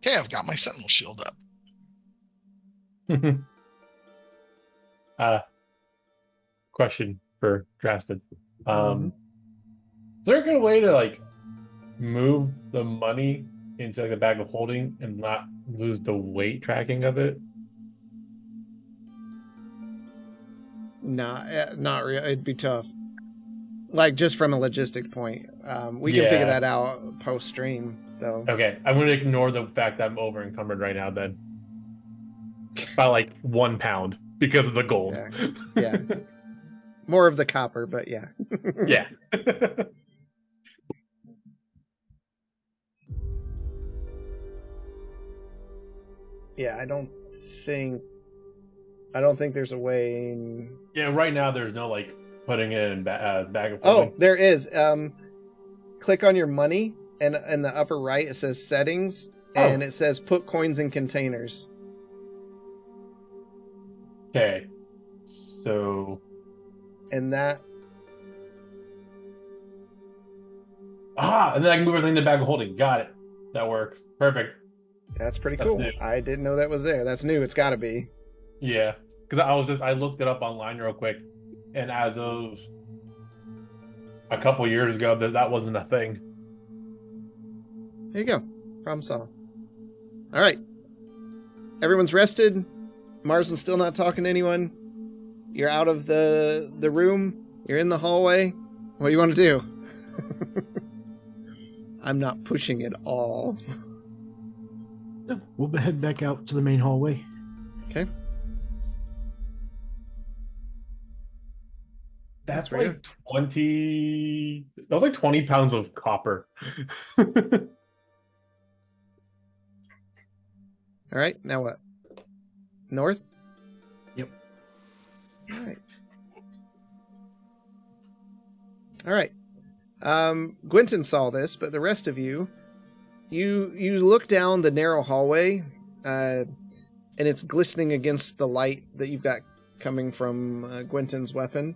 Okay, I've got my Sentinel shield up. Question for Drasted. Is there a good way to like move the money into like a bag of holding and not lose the weight tracking of it? Nah, not real. It'd be tough. Like just from a logistic point, we can figure that out post stream though. Okay, I'm going to ignore the fact that I'm over encumbered right now then. By like 1 pound because of the gold. Yeah. More of the copper, but yeah. Yeah. Yeah, I don't think there's a way. Yeah, right now there's no like putting it in bag of Oh, holding. there is. Click on your money, and in the upper right it says settings, and it says put coins in containers. Okay, so And that. and then I can move everything in the bag of holding. Got it. That works. Perfect. That's pretty cool. New. I didn't know that was there. That's new. It's got to be. Yeah, because I looked it up online real quick, And as of a couple years ago, that wasn't a thing. There you go. Problem solved. All right. Everyone's rested. Marsden's still not talking to anyone. You're out of the room. You're in the hallway. What do you want to do? I'm not pushing at all. We'll head back out to the main hallway. Okay. That's like 20. That was like 20 pounds of copper. All right. Now what? North? Yep. All right. All right. Gwynton saw this, but the rest of you look down the narrow hallway, and it's glistening against the light that you've got coming from Gwynton's weapon.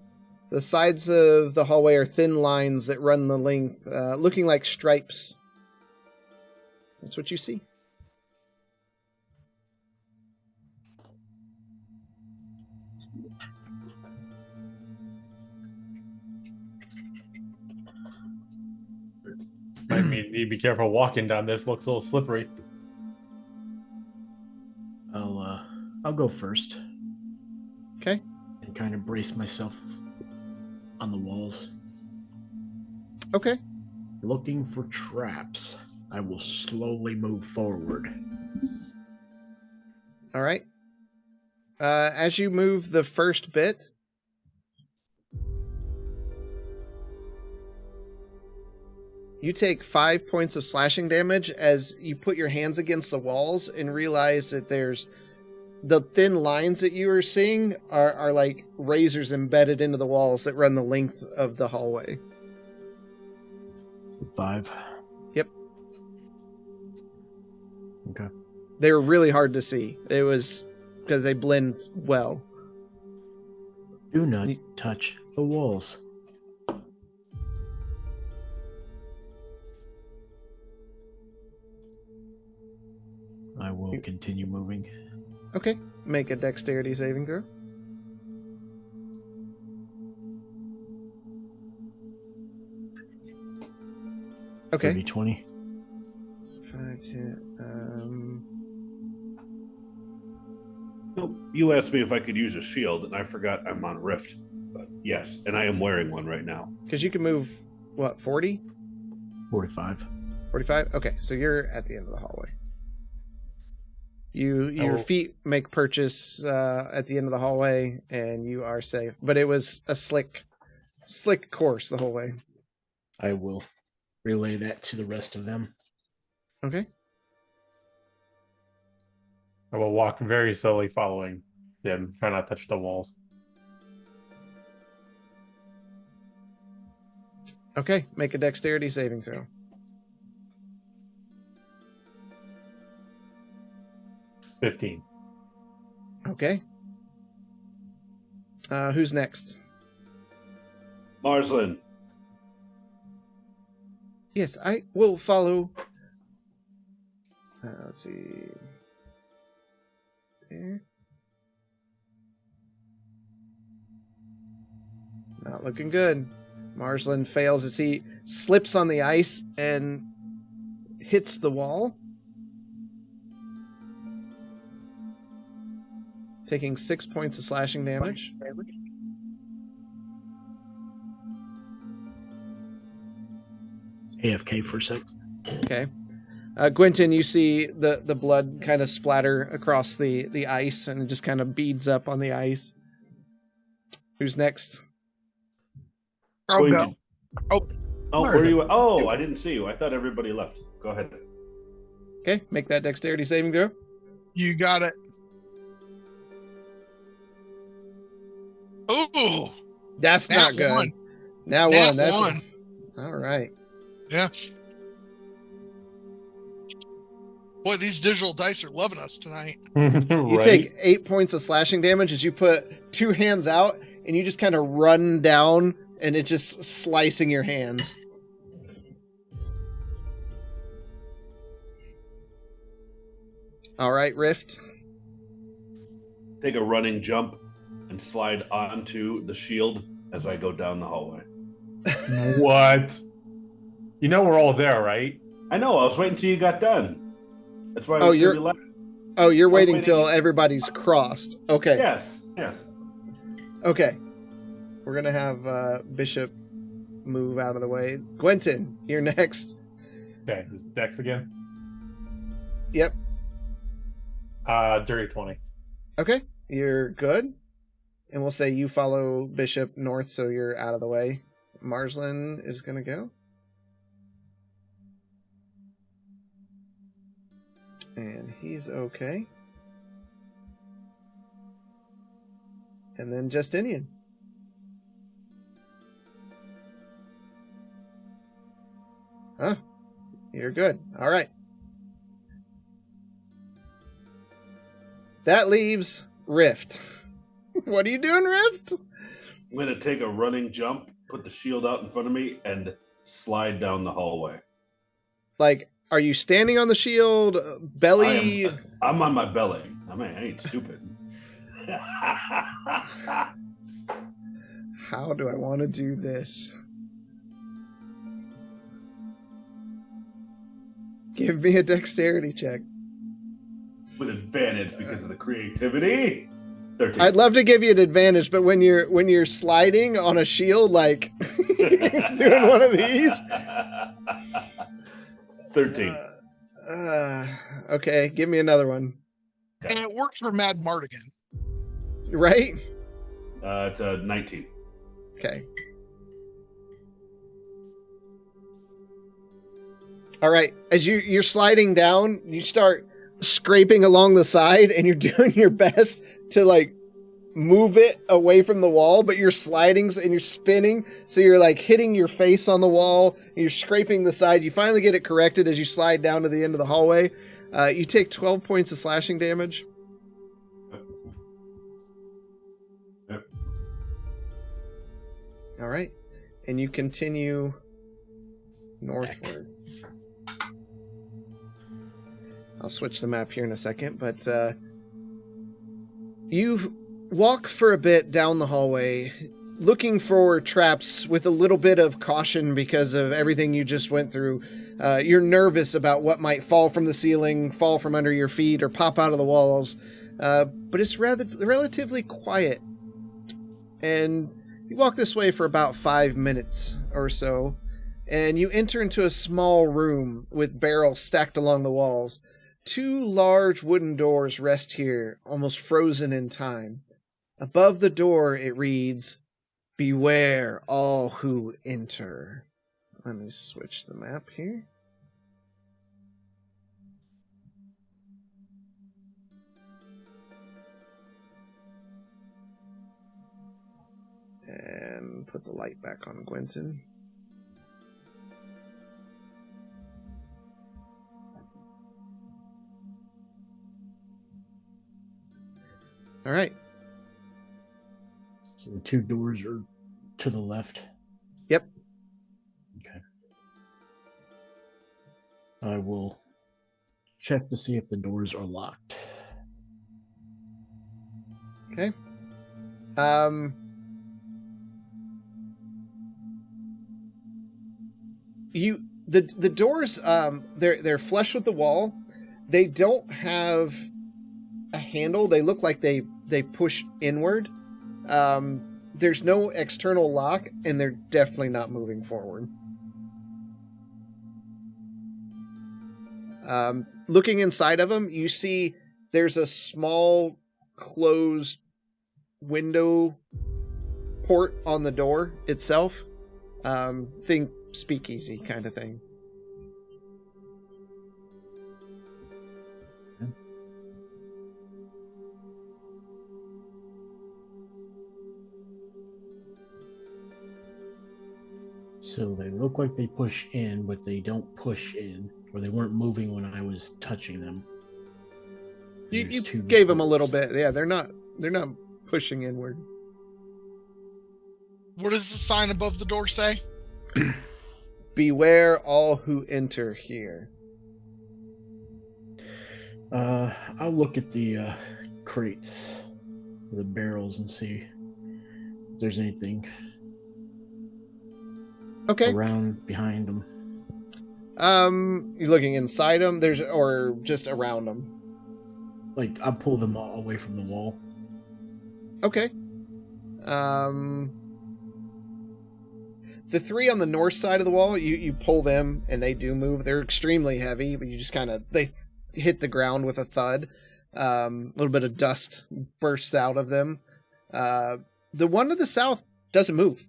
The sides of the hallway are thin lines that run the length, looking like stripes. That's what you see. I mean, you be careful walking down this. Looks a little slippery. I'll go first. Okay. And kind of brace myself on the walls. Okay. Looking for traps. I will slowly move forward. All right. As you move the first bit, you take 5 points of slashing damage as you put your hands against the walls and realize that there's the thin lines that you are seeing are like razors embedded into the walls that run the length of the hallway. 5. Yep. Okay. They were really hard to see. It was because they blend well. Do not touch the walls. I will continue moving. Okay. Make a dexterity saving throw. Okay. Maybe 20. 5, 10, No, you asked me if I could use a shield, and I forgot I'm on Rift. But yes, and I am wearing one right now. because you can move, what, 40? 45. 45? Okay, so you're at the end of the hallway. Your feet make purchase at the end of the hallway, and you are safe. But it was a slick course the whole way. I will relay that to the rest of them. Okay. I will walk very slowly following them. Try not to touch the walls. Okay, make a dexterity saving throw. $15. Okay. Who's next? Marsland. Yes, I will follow. Let's see. There. Not looking good. Marsland fails as he slips on the ice and hits the wall, taking 6 points of slashing damage. AFK for a sec. Okay. Gwynton, you see the blood kind of splatter across the ice, and it just kind of beads up on the ice. Who's next? I'll go. Oh, where are you? Oh, I didn't see you. I thought everybody left. Go ahead. Okay, make that dexterity saving throw. You got it. Ooh, That's not good. One. Now Nat one. That's one. All right. Yeah. Boy, these digital dice are loving us tonight. You take 8 points of slashing damage as you put two hands out and you just kind of run down and it's just slicing your hands. All right, Rift. Take a running jump and slide onto the shield as I go down the hallway. What? You know we're all there, right? I know. I was waiting until you got done. That's why I was going to be left. Oh, you're waiting till everybody's crossed. Okay. Yes. Okay. We're going to have Bishop move out of the way. Gwenton, you're next. Okay, is Dex again? Yep. Dirty 20. Okay, you're good. And we'll say you follow Bishop north, so you're out of the way. Marslin is going to go. And he's okay. And then Justinian. Huh? You're good. All right. That leaves Rift. What are you doing, Rift? I'm going to take a running jump, put the shield out in front of me, and slide down the hallway. Like, are you standing on the shield? Belly? I'm on my belly. I mean, I ain't stupid. How do I want to do this? Give me a dexterity check. With advantage because of the creativity. 13. I'd love to give you an advantage, but when you're sliding on a shield, like doing one of these. 13. Okay, give me another one. And it worked for Mad Mardigan. Right? It's a 19. Okay. All right. As you're sliding down, you start scraping along the side, and you're doing your best to like move it away from the wall, but you're sliding and you're spinning, so you're like hitting your face on the wall, and you're scraping the side. You finally get it corrected as you slide down to the end of the hallway. You take 12 points of slashing damage. Yep. All right. And you continue northward. I'll switch the map here in a second, but you walk for a bit down the hallway, looking for traps with a little bit of caution because of everything you just went through. You're nervous about what might fall from the ceiling, fall from under your feet, or pop out of the walls, but it's relatively quiet. And you walk this way for about 5 minutes or so, and you enter into a small room with barrels stacked along the walls. 2 large wooden doors rest here, almost frozen in time. Above the door, it reads, "Beware all who enter." Let me switch the map here. And put the light back on Gwenton. All right. So the 2 doors are to the left. Yep. Okay. I will check to see if the doors are locked. Okay. The doors they're flush with the wall. They don't have a handle. They look like they push inward. There's no external lock, and they're definitely not moving forward. Looking inside of them, you see there's a small closed window port on the door itself. Think speakeasy kind of thing. So they look like they push in, but they don't push in, or they weren't moving when I was touching them. You gave them a little bit. Yeah, they're not pushing inward. What does the sign above the door say? Beware all who enter here. I'll look at the crates. the barrels and see if there's anything around behind them. You're looking inside them, or just around them? Like, I'll pull them all away from the wall. Okay. The three on the north side of the wall, you pull them and they do move. They're extremely heavy, but you just they hit the ground with a thud. A little bit of dust bursts out of them. The one to the south doesn't move.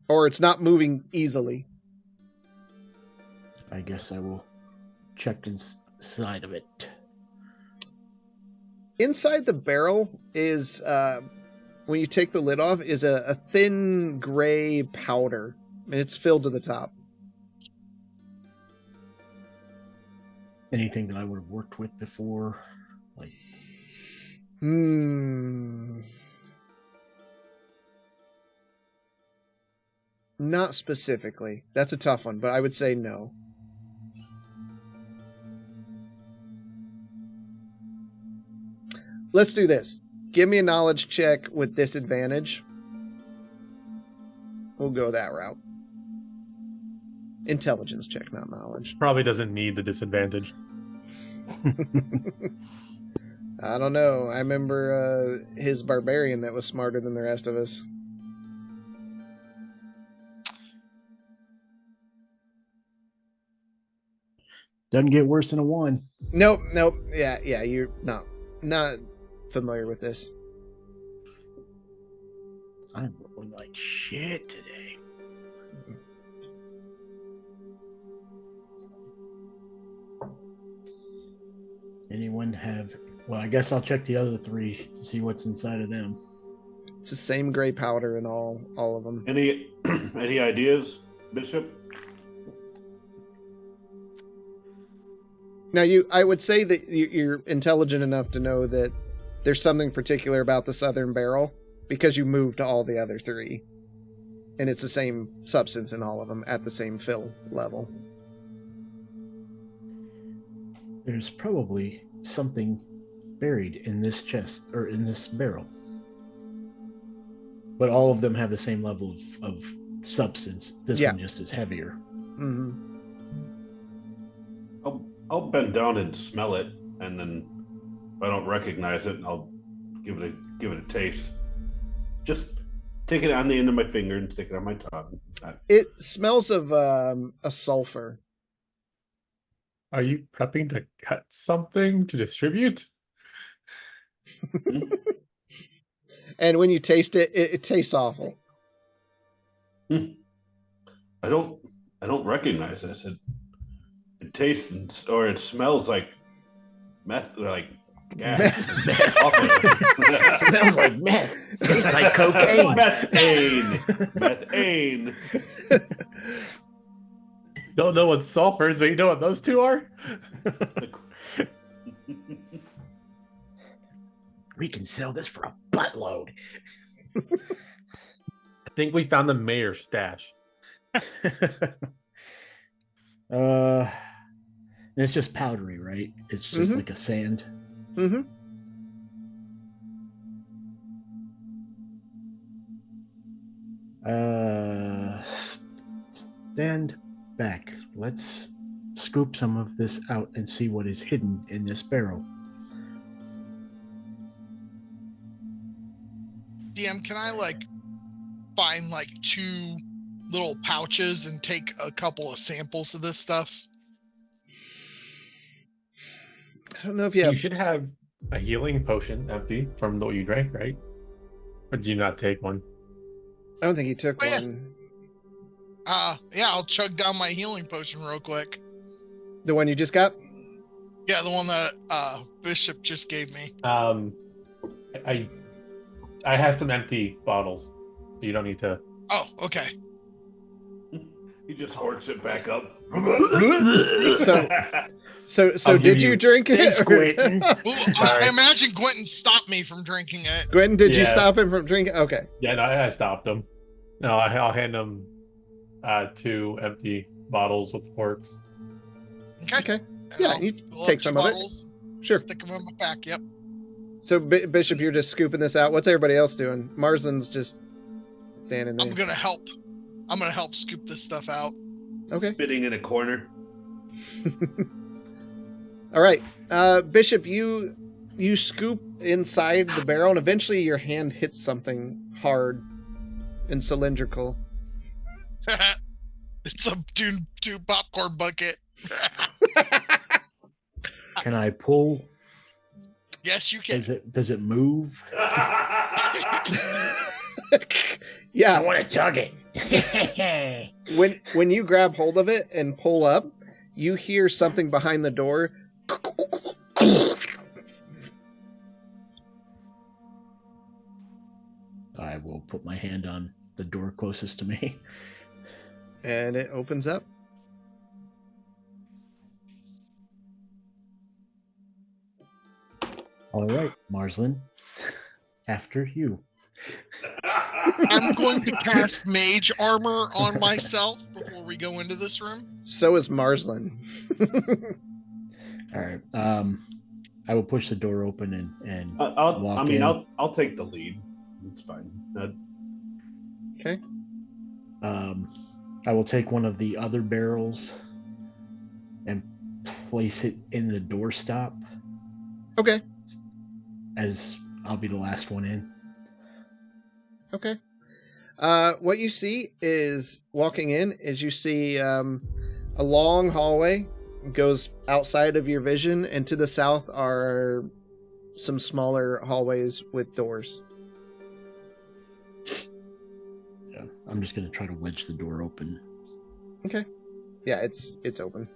Or it's not moving easily. I guess I will check inside of it. Inside the barrel is, when you take the lid off, is a thin gray powder. And it's filled to the top. Anything that I would have worked with before? Like, not specifically. That's a tough one, but I would say no. Let's do this. Give me a knowledge check with disadvantage. We'll go that route. Intelligence check, not knowledge. Probably doesn't need the disadvantage. I don't know. I remember his barbarian that was smarter than the rest of us. Doesn't get worse than a 1. Nope. Yeah, you're not familiar with this. I'm rolling like shit today. Anyone have... Well, I guess I'll check the other 3 to see what's inside of them. It's the same gray powder in all of them. Any ideas, Bishop? Now, I would say that you're intelligent enough to know that there's something particular about the southern barrel because you moved to all the other 3. And it's the same substance in all of them at the same fill level. There's probably something buried in this chest, or in this barrel. But all of them have the same level of substance. This one just is heavier. Mm-hmm. I'll bend down and smell it, and then if I don't recognize it, I'll give it a taste. Just take it on the end of my finger and stick it on my tongue. It smells of a sulfur. Are you prepping to cut something to distribute? And when you taste it, it tastes awful. I don't recognize this. It tastes or it smells like meth, like gas. Meth. Smells like meth. Tastes like cocaine. Methane. Don't know what sulfur is, but you know what those 2 are? We can sell this for a buttload. I think we found the mayor's stash. And it's just powdery, right? It's just like a sand. Mm-hmm. Stand back. Let's scoop some of this out and see what is hidden in this barrel. DM, can I find 2 little pouches and take a couple of samples of this stuff? I don't know if you have... You should have a healing potion empty from what you drank, right? Or did you not take one? I don't think he took one. Yeah, I'll chug down my healing potion real quick. The one you just got? Yeah, the one that Bishop just gave me. I have some empty bottles. So you don't need to... Oh, okay. He just hoards it back up. So did you drink it? Quentin. I imagine Quentin stopped me from drinking it. Quentin, did you stop him from drinking? Okay. Yeah, no, I stopped him. No, I'll hand him 2 empty bottles with forks. Okay. Yeah, you take some of it. Sure. Stick them in my pack, yep. So Bishop, you're just scooping this out. What's everybody else doing? Marsland's just standing there. I'm gonna help scoop this stuff out. Okay. Spitting in a corner. All right, Bishop, you scoop inside the barrel, and eventually your hand hits something hard and cylindrical. It's a Dune popcorn bucket. Can I pull? Yes, you can. Does it move? Yeah. I want to tug it. When you grab hold of it and pull up, you hear something behind the door. I will put my hand on the door closest to me. And it opens up. All right, Marsland. After you. I'm going to cast mage armor on myself before we go into this room. So is Marsland. All right. I will push the door open and walk in. I'll take the lead. It's fine. Okay. I will take one of the other barrels and place it in the doorstop. Okay. As I'll be the last one in. Okay. What you see is walking in is you see a long hallway goes outside of your vision, and to the south are some smaller hallways with doors. Yeah, I'm just gonna try to wedge the door open. Okay. Yeah, it's open.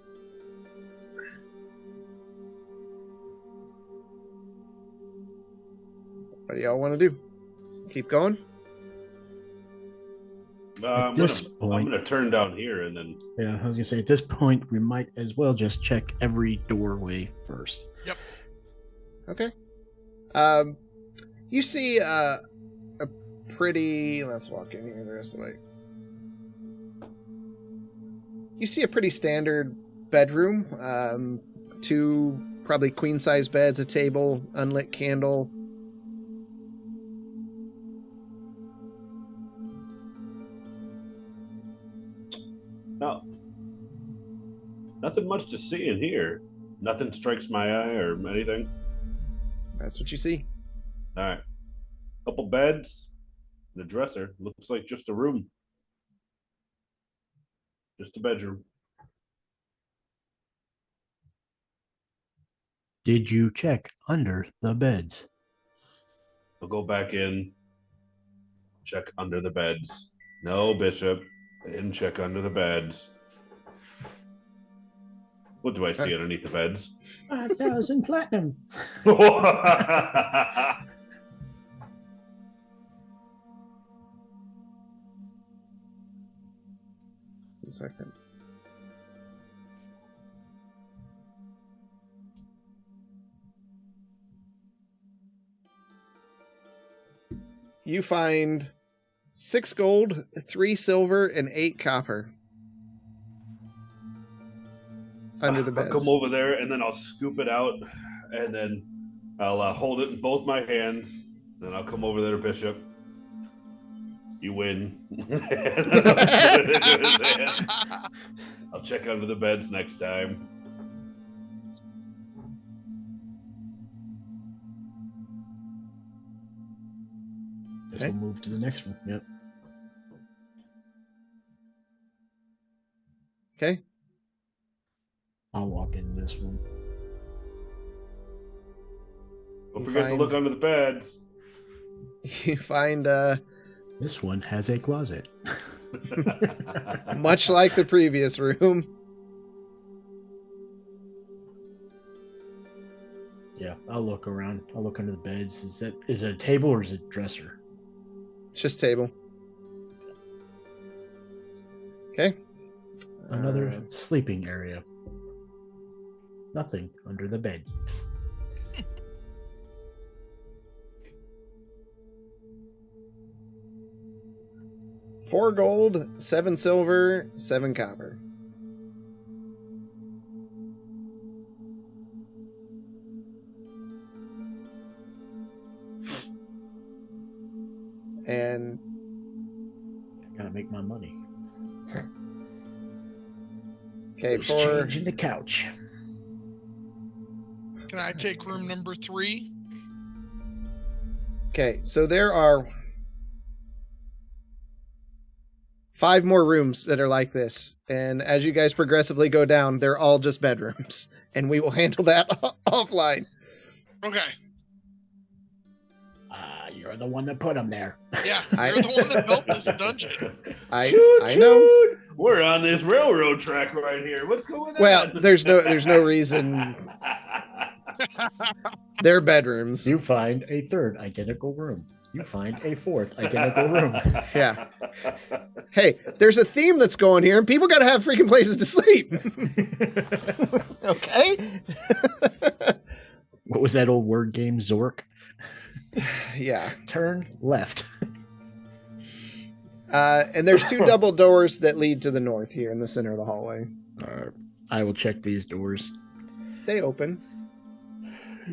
What do y'all want to do? Keep going? I'm going to turn down here and then... Yeah, I was going to say, at this point, we might as well just check every doorway first. Yep. Okay. You see a pretty... Let's walk in here the rest of the way. You see a pretty standard bedroom. 2 probably queen-size beds, a table, unlit candle. No. Nothing much to see in here. Nothing strikes my eye or anything. That's what you see. All right. Couple beds and a dresser. Looks like just a room. Just a bedroom. Did you check under the beds? I'll go back in. Check under the beds. No, Bishop. I didn't check under the beds. What do I see underneath the beds? 5,000 platinum. A second. You find 6 gold, 3 silver, and 8 copper under the beds. I'll come over there and then I'll scoop it out and then I'll hold it in both my hands. Then I'll come over there, Bishop. You win. I'll check under the beds next time. Guess we'll move to the next one. Yep. Okay. I'll walk in this one. Don't forget to look under the beds. You find this one has a closet. much like the previous room. Yeah, I'll look around. I'll look under the beds. Is it a table or is it a dresser? It's just table. Okay. Another sleeping area. Nothing under the bed. $4 gold, 7 silver, 7 copper. And I gotta make my money. okay, There's for change in the couch. Can I take room number 3? okay, so there are 5 more rooms that are like this, and as you guys progressively go down, they're all just bedrooms, and we will handle that offline. Okay. You're the one that put them there. Yeah, you're the one that built this dungeon. I know. We're on this railroad track right here. What's going on? Well, there's no reason. They're bedrooms. You find a third identical room. You find a fourth identical room. Yeah. Hey, there's a theme that's going here, and people got to have freaking places to sleep. Okay. What was that old word game, Zork? Yeah. Turn left. And there's 2 double doors that lead to the north here in the center of the hallway. I will check these doors. They open.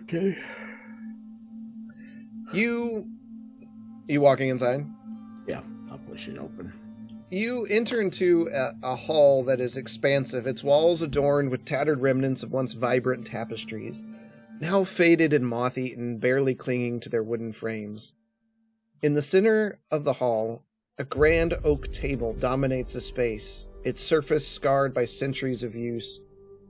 Okay. You walking inside? Yeah, I'll push it open. You enter into a hall that is expansive, its walls adorned with tattered remnants of once vibrant tapestries, now faded and moth-eaten, barely clinging to their wooden frames. In the center of the hall, a grand oak table dominates the space, its surface scarred by centuries of use.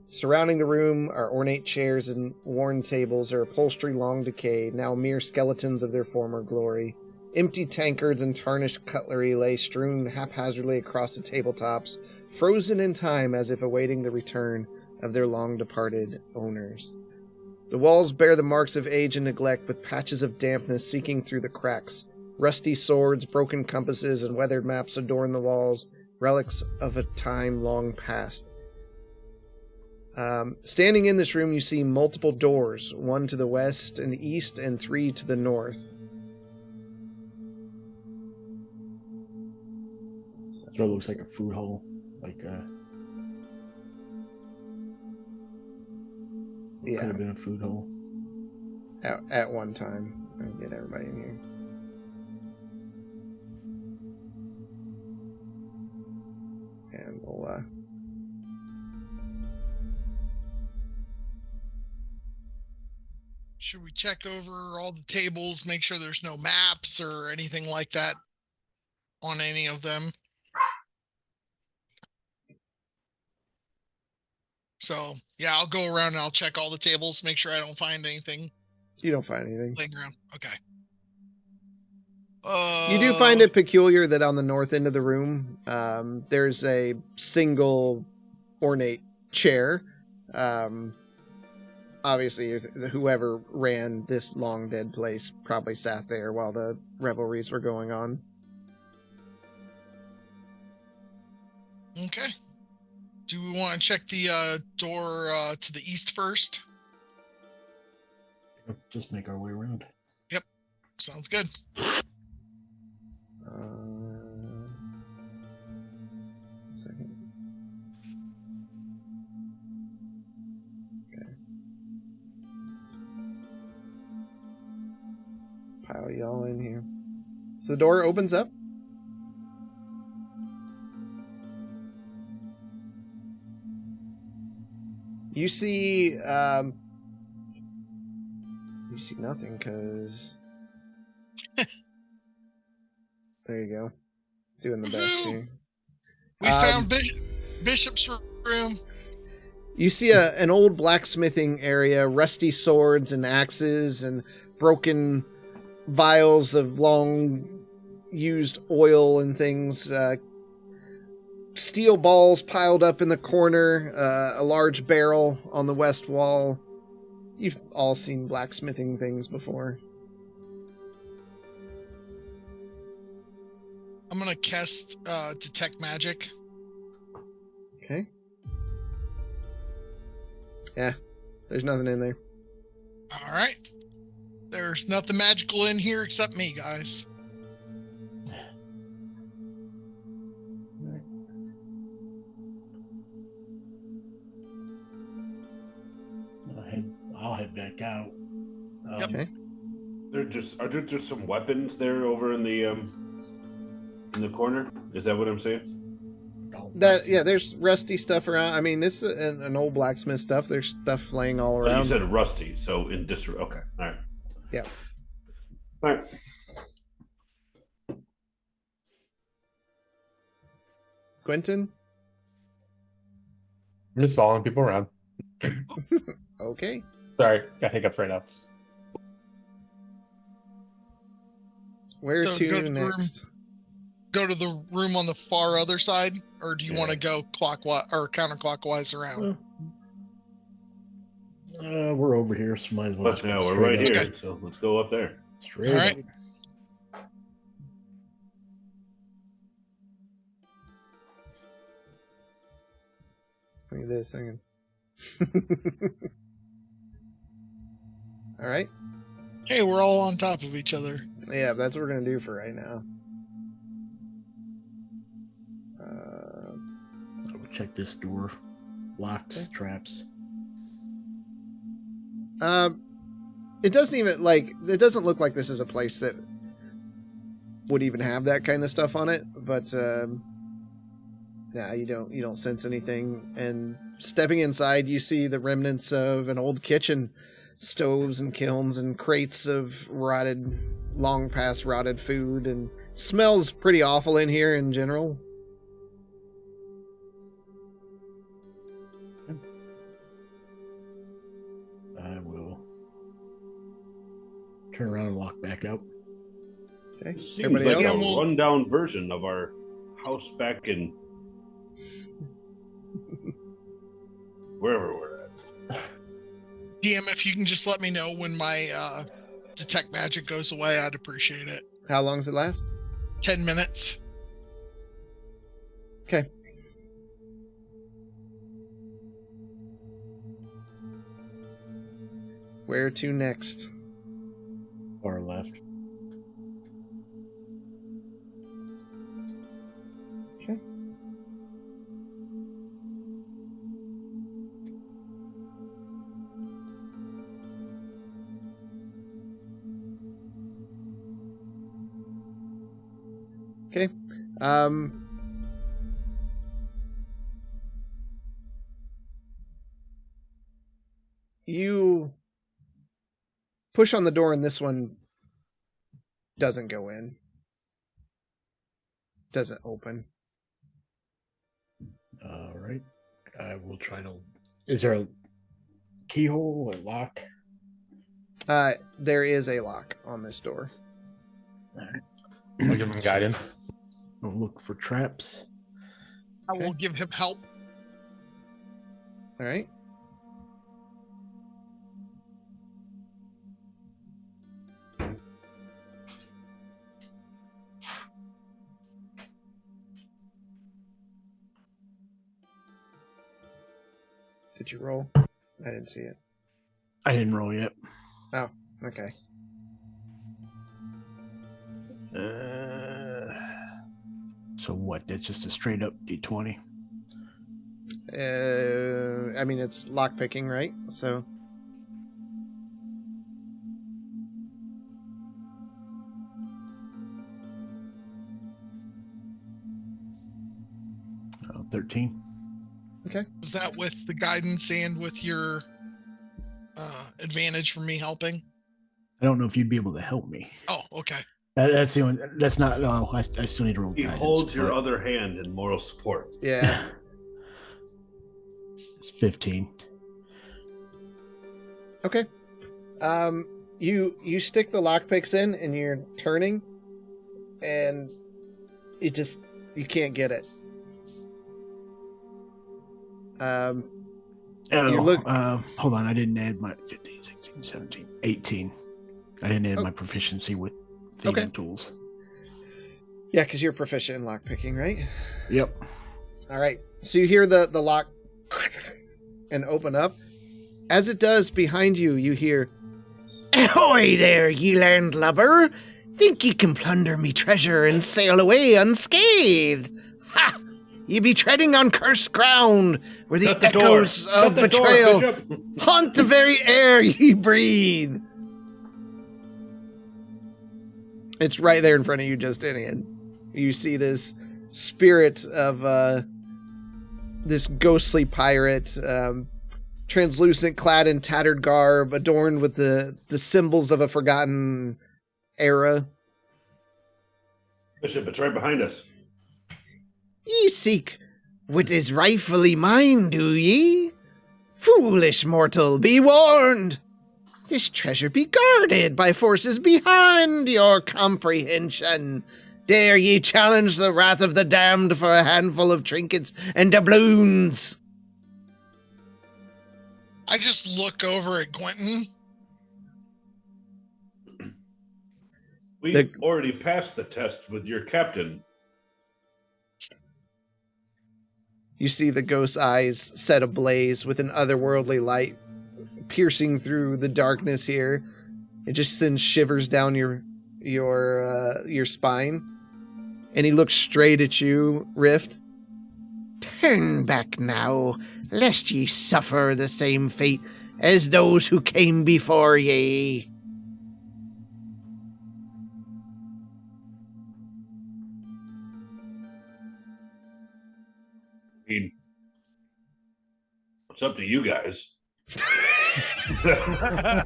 Surrounding the room are ornate chairs and worn tables, their upholstery long decayed, now mere skeletons of their former glory. Empty tankards and tarnished cutlery lay strewn haphazardly across the tabletops, frozen in time as if awaiting the return of their long-departed owners. The walls bear the marks of age and neglect, with patches of dampness seeking through the cracks. Rusty swords, broken compasses, and weathered maps adorn the walls, relics of a time long past. Standing in this room, you see multiple doors, 1 to the west and east, and 3 to the north. So it looks like a food hall, Yeah, could have been a food hall. at one time. I'll get everybody in here. And we'll Should we check over all the tables, make sure there's no maps or anything like that on any of them? So, yeah, I'll go around and I'll check all the tables, make sure I don't find anything. You don't find anything. Laying around. Okay. You do find it peculiar that on the north end of the room, there's a single ornate chair. Obviously, whoever ran this long dead place probably sat there while the revelries were going on. Okay. Do we want to check the door to the east first? Just make our way around. Yep. Sounds good. Second. Okay. Pile y'all in here. So the door opens up. You see nothing, because there you go. Doing the best here. We found Bishop's room. You see an old blacksmithing area, rusty swords and axes and broken vials of long used oil and things. Steel balls piled up in the corner, a large barrel on the west wall. You've all seen blacksmithing things before. I'm going to cast Detect Magic. Okay. Yeah, there's nothing in there. All right. There's nothing magical in here except me, guys. I'll head back out. Okay. Are there just some weapons there over in the corner? Is that what I'm saying? There's rusty stuff around. I mean, this is an old blacksmith stuff. There's stuff laying all around. You said rusty, so in disarray. Okay, all right. Yeah. All right. Quentin? I'm just following people around. Okay. Sorry, got hiccups right now. Where to next? Go to the room on the far other side, or do you want to go clockwise or counterclockwise around? We're over here, so might as well. But no, we're right here, okay. So let's go up there. Straight all right. Up. Look at this singing. All right. Hey, we're all on top of each other. Yeah, that's what we're gonna do for right now. I'll check this door. Locks, traps. It doesn't even it doesn't look like this is a place that would even have that kind of stuff on it, but yeah, you don't sense anything. And stepping inside, you see the remnants of an old kitchen, stoves and kilns and crates of long past rotted food, and smells pretty awful in here in general. I will turn around and walk back out. Okay. Seems like a rundown version of our house back in wherever we're at. DM, if you can just let me know when my detect magic goes away, I'd appreciate it. How long does it last? 10 minutes. Okay. Where to next? Far left. Okay. Okay. You push on the door and this one doesn't go in. Doesn't open. All right. I will try to... Is there a keyhole or lock? There is a lock on this door. All right. I'll give him guidance. I'll look for traps. I will give him help. All right. Did you roll? I didn't see it. I didn't roll yet. Oh, okay. So what? That's just a straight up D20. I mean, it's lockpicking, right? So. Oh, 13. Okay. Was that with the guidance and with your advantage for me helping? I don't know if you'd be able to help me. Oh, okay. That's the only. That's not. No, I still need to roll. He guidance, holds your other hand in moral support. Yeah. It's 15. Okay. You stick the lockpicks in and you're turning, and you can't get it. Hold on. I didn't add my 15, 16, 17, 18. I didn't add my proficiency with thieving tools. Yeah, because you're proficient in lockpicking, right? Yep. All right. So you hear the lock and open up. As it does, behind you, you hear, "Ahoy there, ye landlubber! Think ye can plunder me treasure and sail away unscathed? Ha! Ye be treading on cursed ground, where the echoes of betrayal haunt the very air ye breathe." It's right there in front of you, Justinian. You see this spirit of this ghostly pirate, translucent, clad in tattered garb, adorned with the symbols of a forgotten era. Bishop, it's right behind us. Ye seek what is rightfully mine, do ye? Foolish mortal, be warned! This treasure be guarded by forces behind your comprehension. Dare ye challenge the wrath of the damned for a handful of trinkets and doubloons? I just look over at Quentin. We already passed the test with your captain. You see the ghost's eyes set ablaze with an otherworldly light piercing through the darkness here. It just sends shivers down your spine. And he looks straight at you, Rift. Turn back now, lest ye suffer the same fate as those who came before ye. I mean, it's up to you guys. I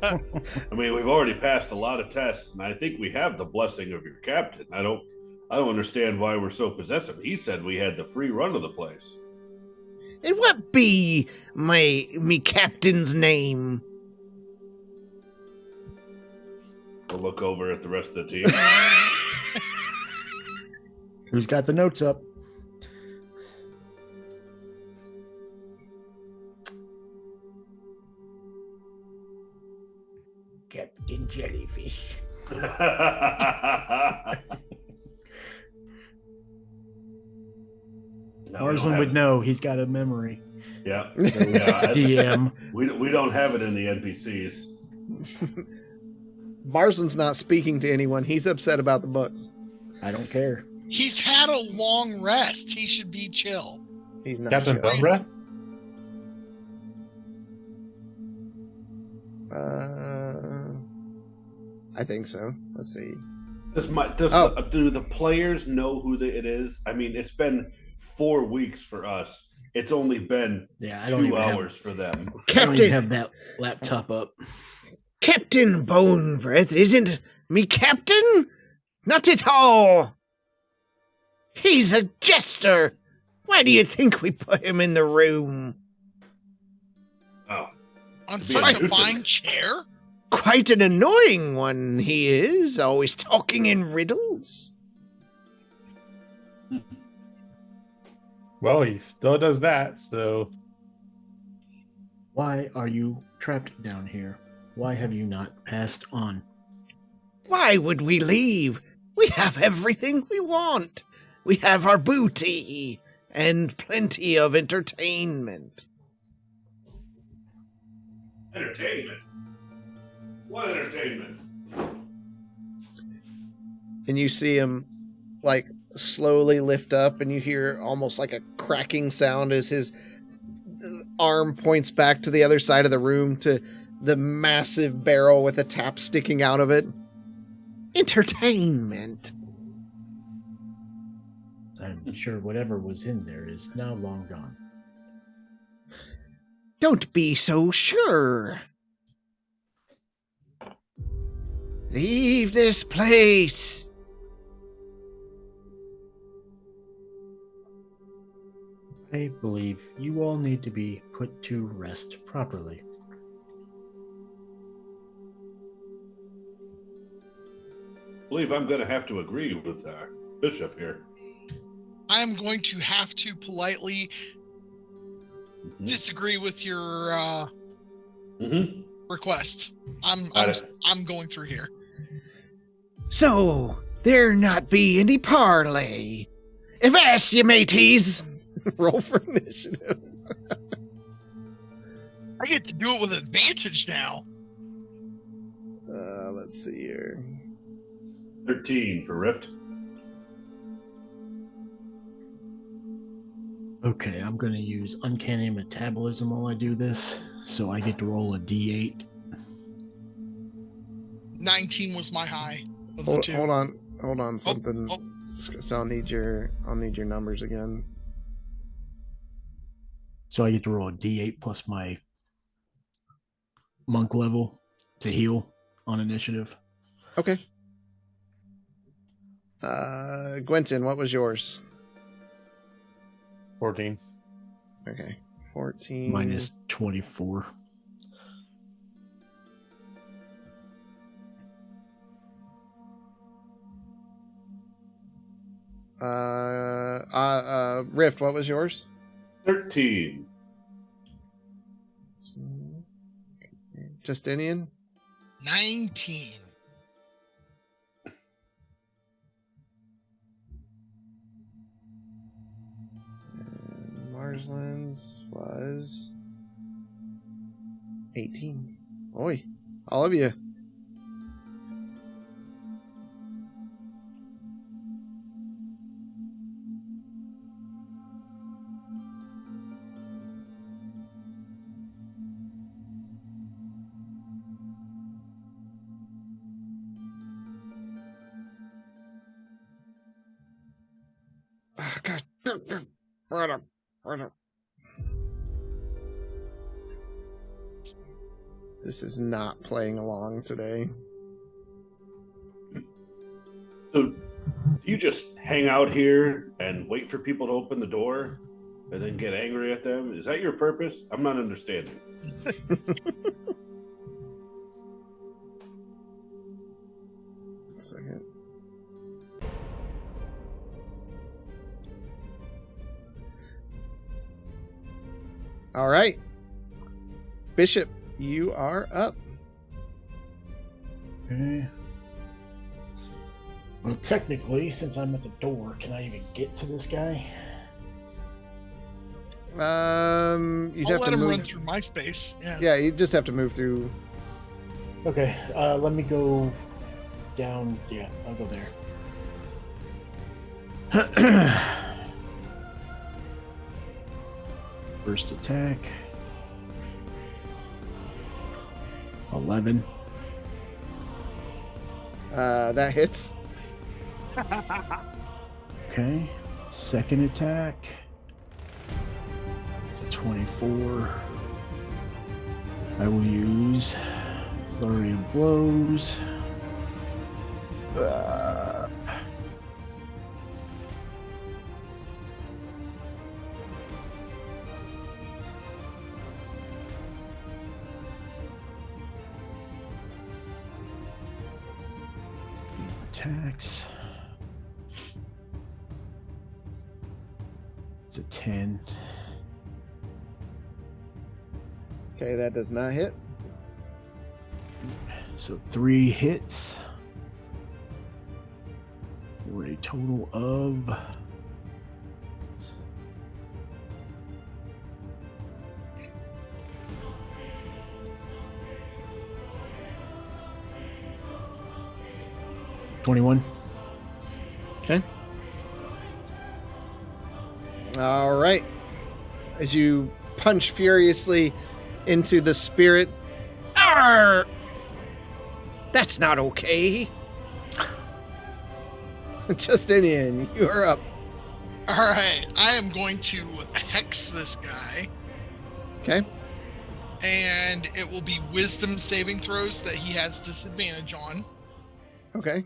mean, we've already passed a lot of tests, and I think we have the blessing of your captain. I don't understand why we're so possessive. He said we had the free run of the place. And what be me captain's name? We'll look over at the rest of the team. Who's got the notes up? Captain Jellyfish. Marsland would know. He's got a memory. Yeah. So, DM. We don't have it in the NPCs. Marsland's not speaking to anyone. He's upset about the books. I don't care. He's had a long rest. He should be chill. He's not Captain chill. Bone Breath? I think so. Let's see. Do the players know who it is? I mean, it's been 4 weeks for us. It's only been 2 hours for them. I don't even have that laptop up. Captain Bone Breath isn't me captain? Not at all. He's a jester. Why do you think we put him in the room? Oh. On such a fine chair? Quite an annoying one he is, always talking in riddles. Well, he still does that, so... Why are you trapped down here? Why have you not passed on? Why would we leave? We have everything we want. We have our booty and plenty of entertainment. Entertainment? What entertainment? And you see him, like, slowly lift up, and you hear almost like a cracking sound as his arm points back to the other side of the room to the massive barrel with a tap sticking out of it. Entertainment. I'm sure whatever was in there is now long gone. Don't be so sure. Leave this place. I believe you all need to be put to rest properly. I believe I'm going to have to agree with our bishop here. I am going to have to politely disagree with your request. I'm going through here. So, there not be any parley. Avast, ye mateys! Roll for initiative. I get to do it with advantage now. Let's see here. 13 for Rift. Okay, I'm going to use Uncanny Metabolism while I do this, so I get to roll a d8. 19 was my high of the two. Hold on. hold on, something. So I'll need your numbers again. So I get to roll a D8 plus my monk level to heal on initiative. Okay. Gwenton, what was yours? 14. Okay. 14. Minus 24. Rift, what was yours? 13. Justinian? 19. And Marsland's was 18. Oi, all of you. Oh, gosh. Right up. This is not playing along today. So, do you just hang out here and wait for people to open the door and then get angry at them? Is that your purpose? I'm not understanding. A second. All right. Bishop, you are up. Okay. Well, technically, since I'm at the door, can I even get to this guy? You'd I'll have let to him move. run through my space. Yeah. Yeah, you just have to move through. Okay, let me go down. Yeah, I'll go there. First attack. 11. That hits. Okay. Second attack. It's a 24. I will use Flurry of Blows. Attacks. It's a 10. Okay, that does not hit. So 3 hits. For a total of 21. Okay. All right. As you punch furiously into the spirit. Arr! That's not okay. Justinian, you are up. All right. I am going to hex this guy. Okay. And it will be wisdom saving throws that he has disadvantage on. Okay.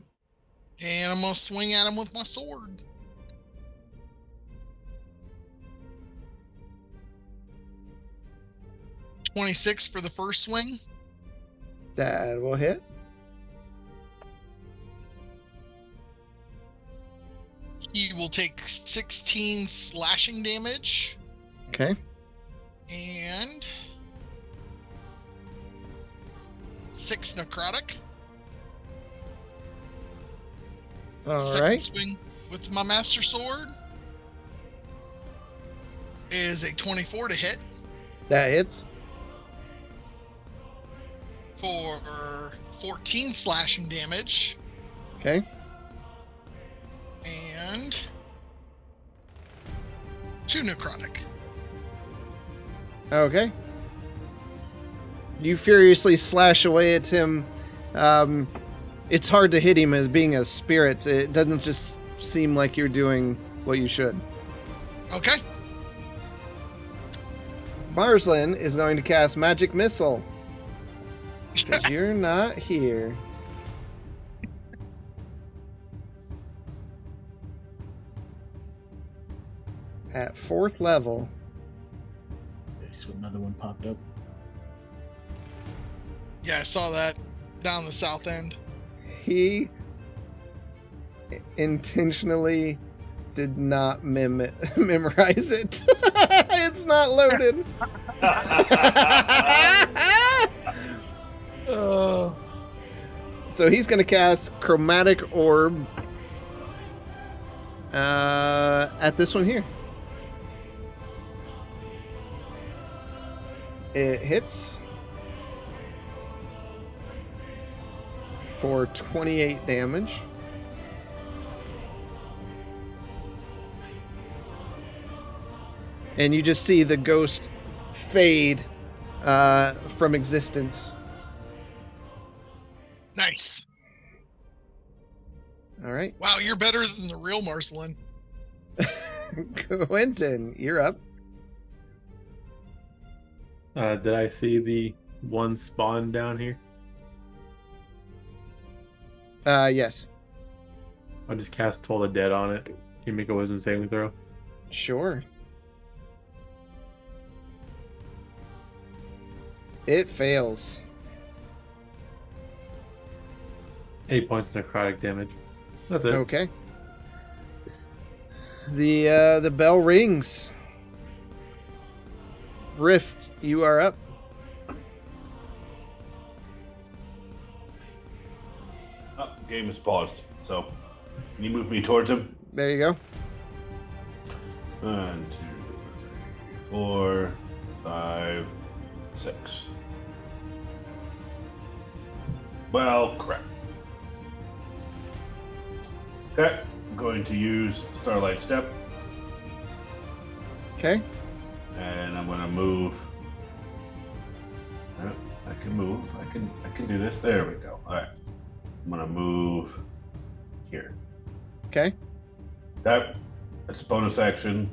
And I'm going to swing at him with my sword. $26 for the first swing. That will hit. He will take 16 slashing damage. Okay. And 6 necrotic. All Second right. swing with my master sword is a 24 to hit That hits. for 14 slashing damage Okay. and 2 necrotic. Okay. You furiously slash away at him, it's hard to hit him as being a spirit. It doesn't just seem like you're doing what you should. Okay. Marslin is going to cast Magic Missile. Because you're not here. At 4th level. So another one popped up. Yeah, I saw that down the south end. He intentionally did not memorize it. It's not loaded. So he's going to cast Chromatic Orb at this one here. It hits for 28 damage. And you just see the ghost fade from existence. Nice. All right. Wow, you're better than the real Marcelin. Quentin, you're up. Did I see the one spawn down here? Yes. I'll just cast Toll the Dead on it. Can you make a wisdom saving throw? Sure. It fails. 8 points of necrotic damage. That's it. Okay. The bell rings. Rift, you are up. Oh, game is paused. So, can you move me towards him? There you go. 1, 2, 3, 4, 5, 6. Well, crap. Okay, I'm going to use Starlight Step. Okay. And I'm going to move. I can move. I can do this. There we go. All right. I'm going to move here. Okay. That's a bonus action.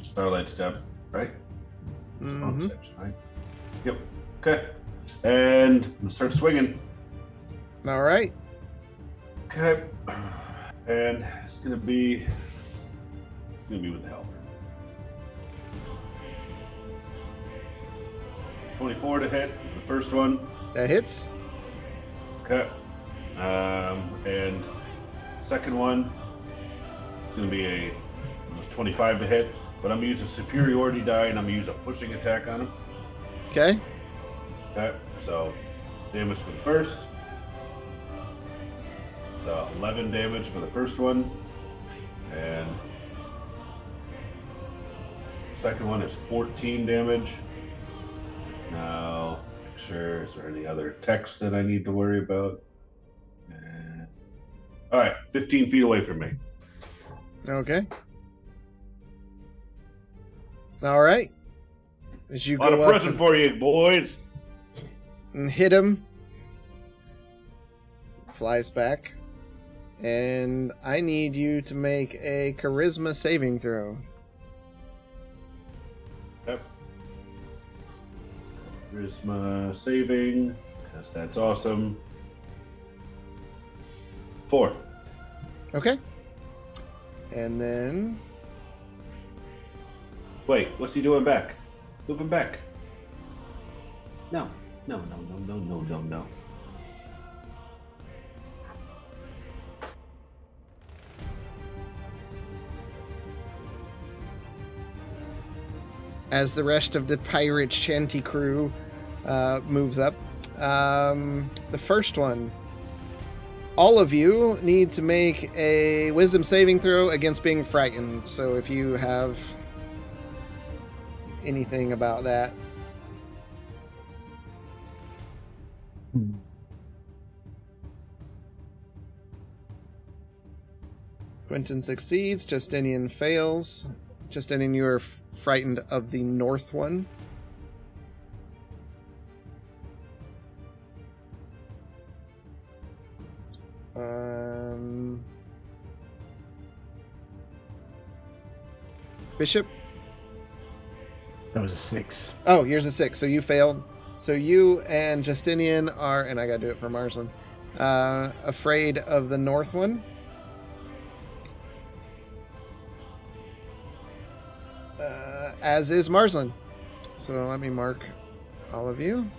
Starlight Step, right? Mm-hmm. Bonus action, right? Yep. Okay. And I'm going to start swinging. All right. Okay. And it's going to be with the help. 24 to hit, the first one. That hits. Okay. And second one is going to be a 25 to hit, but I'm going to use a superiority die and I'm going to use a pushing attack on him. Okay. Okay, so damage for the first. So 11 damage for the first one. And the second one is 14 damage. Now, make sure, is there any other text that I need to worry about? All right, 15 feet away from me. Okay. All right. As you Got go a up present for you, boys. and hit him, flies back, and I need you to make a charisma saving throw. Yep. Charisma saving, because that's awesome. 4. Okay. And then Wait, what's he doing back? Move him back. No. as the rest of the pirate shanty crew moves up, the first one, all of you need to make a wisdom saving throw against being frightened. So if you have anything about that. Quentin succeeds, Justinian fails. Justinian, you are frightened of the north one. Bishop? That was a 6. Oh, here's a 6. So you failed. So you and Justinian are, and I gotta do it for Marsland, afraid of the north one. As is Marsland. So let me mark all of you.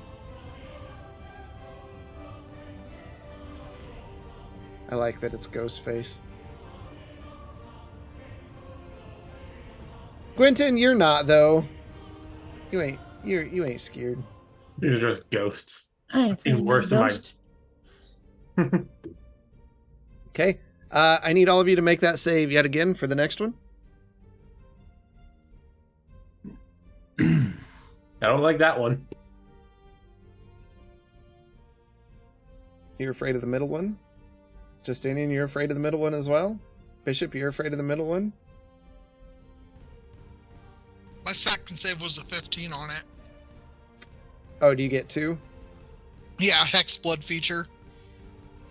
I like that it's Ghostface. Quentin, you're not though. You ain't scared. These are just ghosts. I'm worse than my. Okay. I need all of you to make that save yet again for the next one. I don't like that one. You're afraid of the middle one? Justinian, you're afraid of the middle one as well? Bishop, you're afraid of the middle one? My second save was a 15 on it. Oh, do you get 2? Yeah, Hex Blood feature.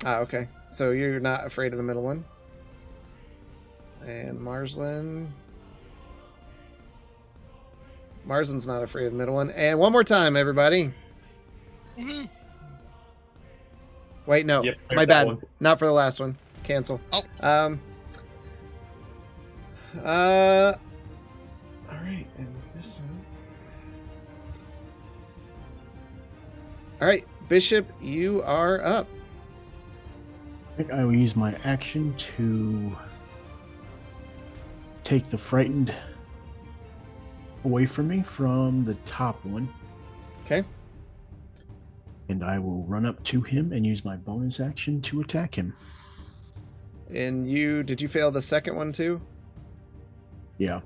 Ah, okay. So you're not afraid of the middle one. And Marsland's not afraid of the middle one. And one more time, everybody. Woo-hoo. Wait, no. Yep, my bad. one. Not for the last one. Cancel. Oh. All right, and this one. All right, Bishop, you are up. I think I will use my action to take the frightened away from me from the top one. Okay. And I will run up to him and use my bonus action to attack him. And did you fail the second one too? Yeah.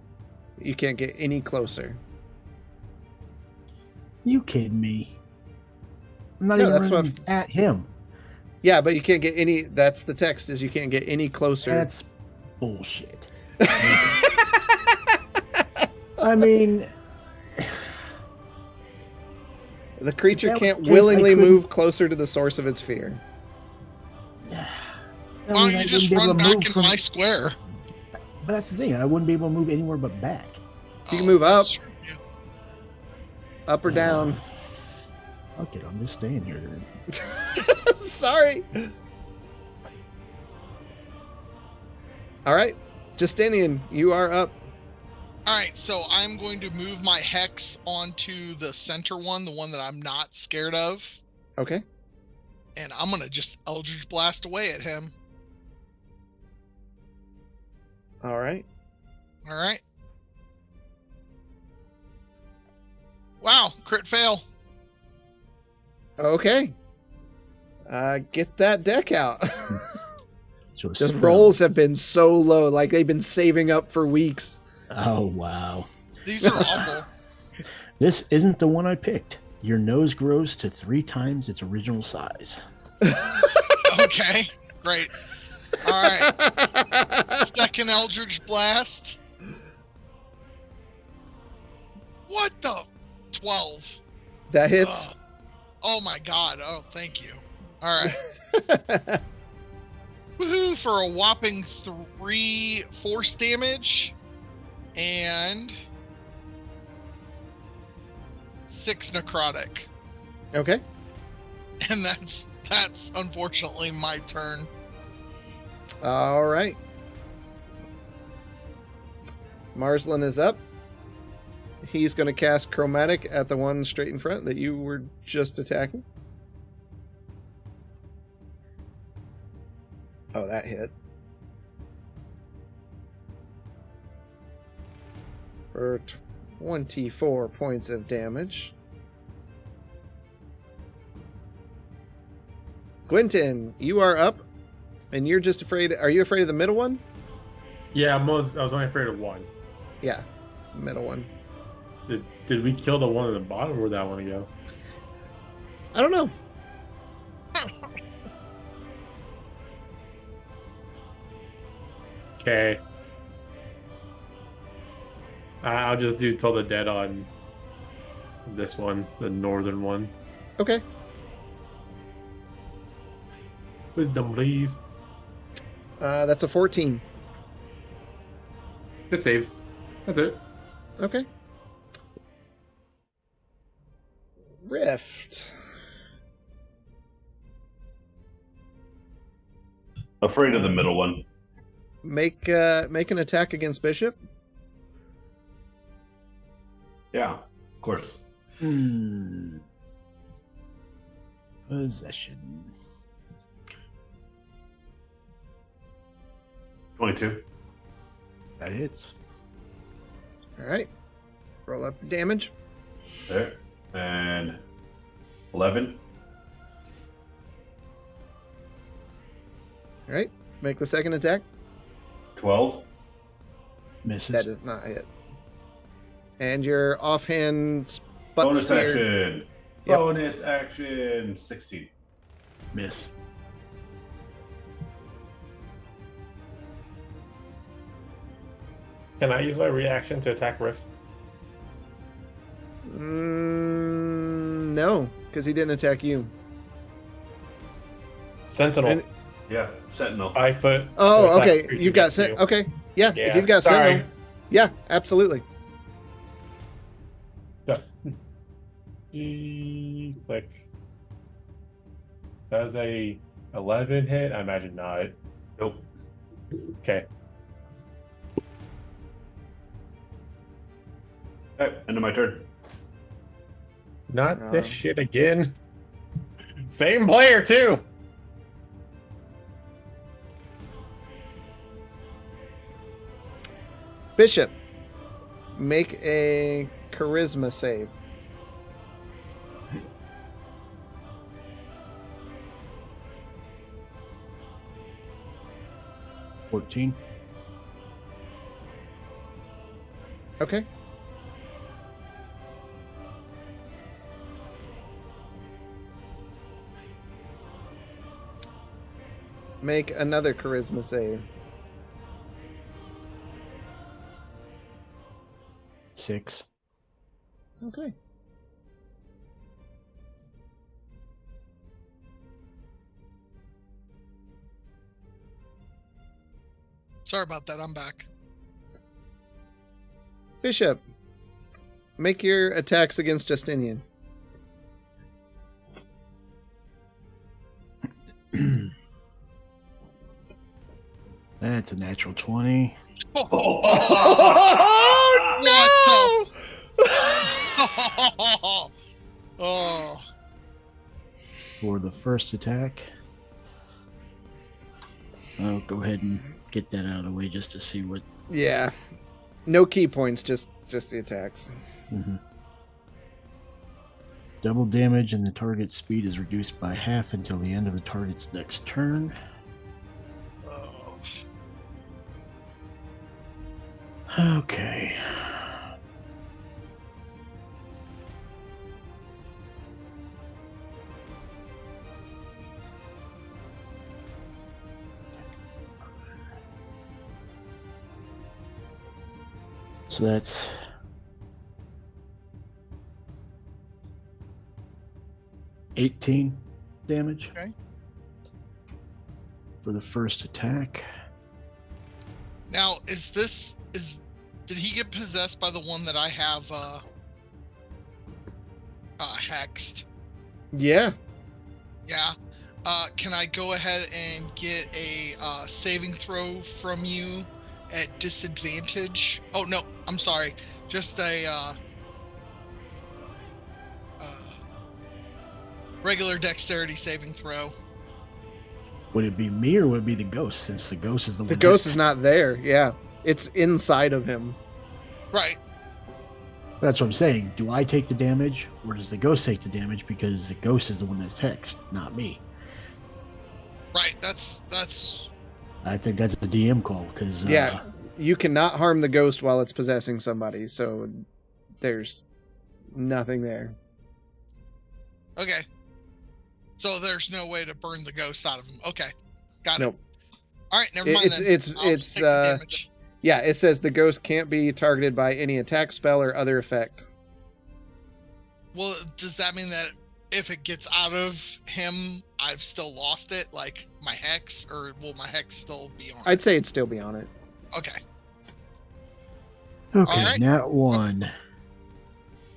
You can't get any closer. You kidding me? I'm not No, even that's running at him. Yeah, but you can't get any. That's the text, is you can't get any closer. That's bullshit. I mean, the creature That was can't the case, willingly I couldn't- move closer to the source of its fear. Why don't you just run back into my square? But that's the thing. I wouldn't be able to move anywhere but back. You can move up, that's true, yeah. up or down. Okay, I'm just staying here then. Sorry. All right, Justinian, you are up. All right, so I'm going to move my hex onto the center one, the one that I'm not scared of, Okay. and I'm going to just Eldritch Blast away at him. All right. All right. Wow, crit fail. Okay. Get that deck out. So Those rolls have been so low, like they've been saving up for weeks. Oh, wow. These are awful. This isn't the one I picked. Your nose grows to 3 times its original size. Okay, great. All right. Second Eldritch Blast. What the? 12. That hits. Ugh. Oh my god. Oh, thank you. All right. Woohoo for a whopping 3 force damage and 6 necrotic. Okay. And that's unfortunately my turn. All right. Marsland is up. He's going to cast Chromatic at the one straight in front that you were just attacking. Oh, that hit. For 24 points of damage. Quentin, you are up, and you're just afraid. Are you afraid of the middle one? Yeah, I was only afraid of one. Yeah, middle one. Did we kill the one at the bottom, or where'd that one go? I don't know. Okay. I'll just do Toll the Dead on this one, the northern one. Okay. Wisdom, please. That's a 14. It saves. That's it. Okay. Rift. Afraid of the middle one. Make an attack against Bishop. Yeah, of course. Possession. 22. That hits. All right. Roll up damage. There. And 11. All right. Make the second attack. 12. Misses. That does not hit. And your offhand butt Bonus spear. action. Yep. Bonus action. 16. Miss. Can I use my reaction to attack Rift? No, because he didn't attack you. Sentinel. And- Yeah, Sentinel. 5 foot. Oh, attack okay. creature You've got against you. okay. Yeah, if Yeah, you've got sorry. Sentinel. Yeah, absolutely. Click. Does a 11 hit? I imagine not. Nope. Okay. Okay, end of my turn. Not this shit again. Same player too. Bishop, make a charisma save. $14. Okay. Make another charisma save. 6. Okay. Sorry about that. I'm back. Bishop, make your attacks against Justinian. That's a natural 20. Oh, no! Oh. For the first attack. I'll go ahead and get that out of the way just to see what. Yeah. No key points, just the attacks. Mm-hmm. Double damage and the target's speed is reduced by half until the end of the target's next turn. Okay. So that's 18 damage. Okay. For the first attack. Now, did he get possessed by the one that I have hexed? Yeah. Yeah. Can I go ahead and get a saving throw from you at disadvantage? Oh no, I'm sorry. Just a regular dexterity saving throw. Would it be me or would it be the ghost? Since the ghost is the one. The ghost is not there. Yeah. It's inside of him. Right. That's what I'm saying. Do I take the damage or does the ghost take the damage? Because the ghost is the one that's hexed, not me. Right. That's. I think that's a DM call because Yeah. You cannot harm the ghost while it's possessing somebody, so there's nothing there. Okay. So there's no way to burn the ghost out of him. Okay. Got Nope. it. All right, never mind. It's yeah, it says the ghost can't be targeted by any attack spell or other effect. Well, does that mean that if it gets out of him, I've still lost it, like my hex, or will my hex still be on? I'd say it'd still be on it. Okay. Okay, right. nat 1.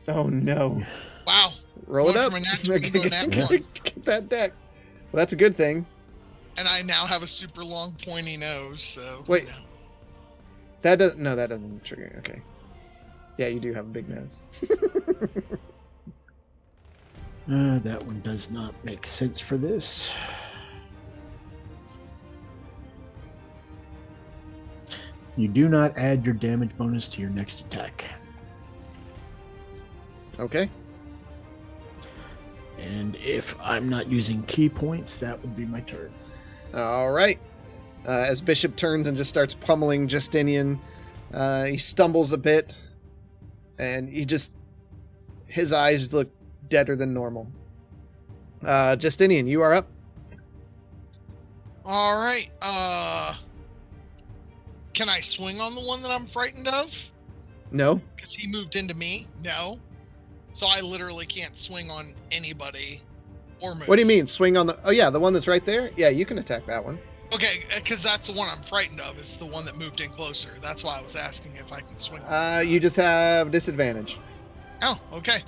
Oh no! Wow. Roll it Went up. from a nat 20 to a nat 1. Get that deck. Well, that's a good thing. And I now have a super long pointy nose. So wait, you know. that doesn't trigger. Okay. Yeah, you do have a big nose. That one does not make sense for this. You do not add your damage bonus to your next attack. Okay. And if I'm not using key points, that would be my turn. All right. As Bishop turns and just starts pummeling Justinian, he stumbles a bit, and his eyes look deader than normal. Justinian, you are up. All right. Can I swing on the one that I'm frightened of? No. Because he moved into me? No. So I literally can't swing on anybody or move. What do you mean, swing on the... Oh, yeah, the one that's right there? Yeah, you can attack that one. Okay, because that's the one I'm frightened of. Is the one that moved in closer. That's why I was asking if I can swing on. You just have disadvantage. Oh, okay.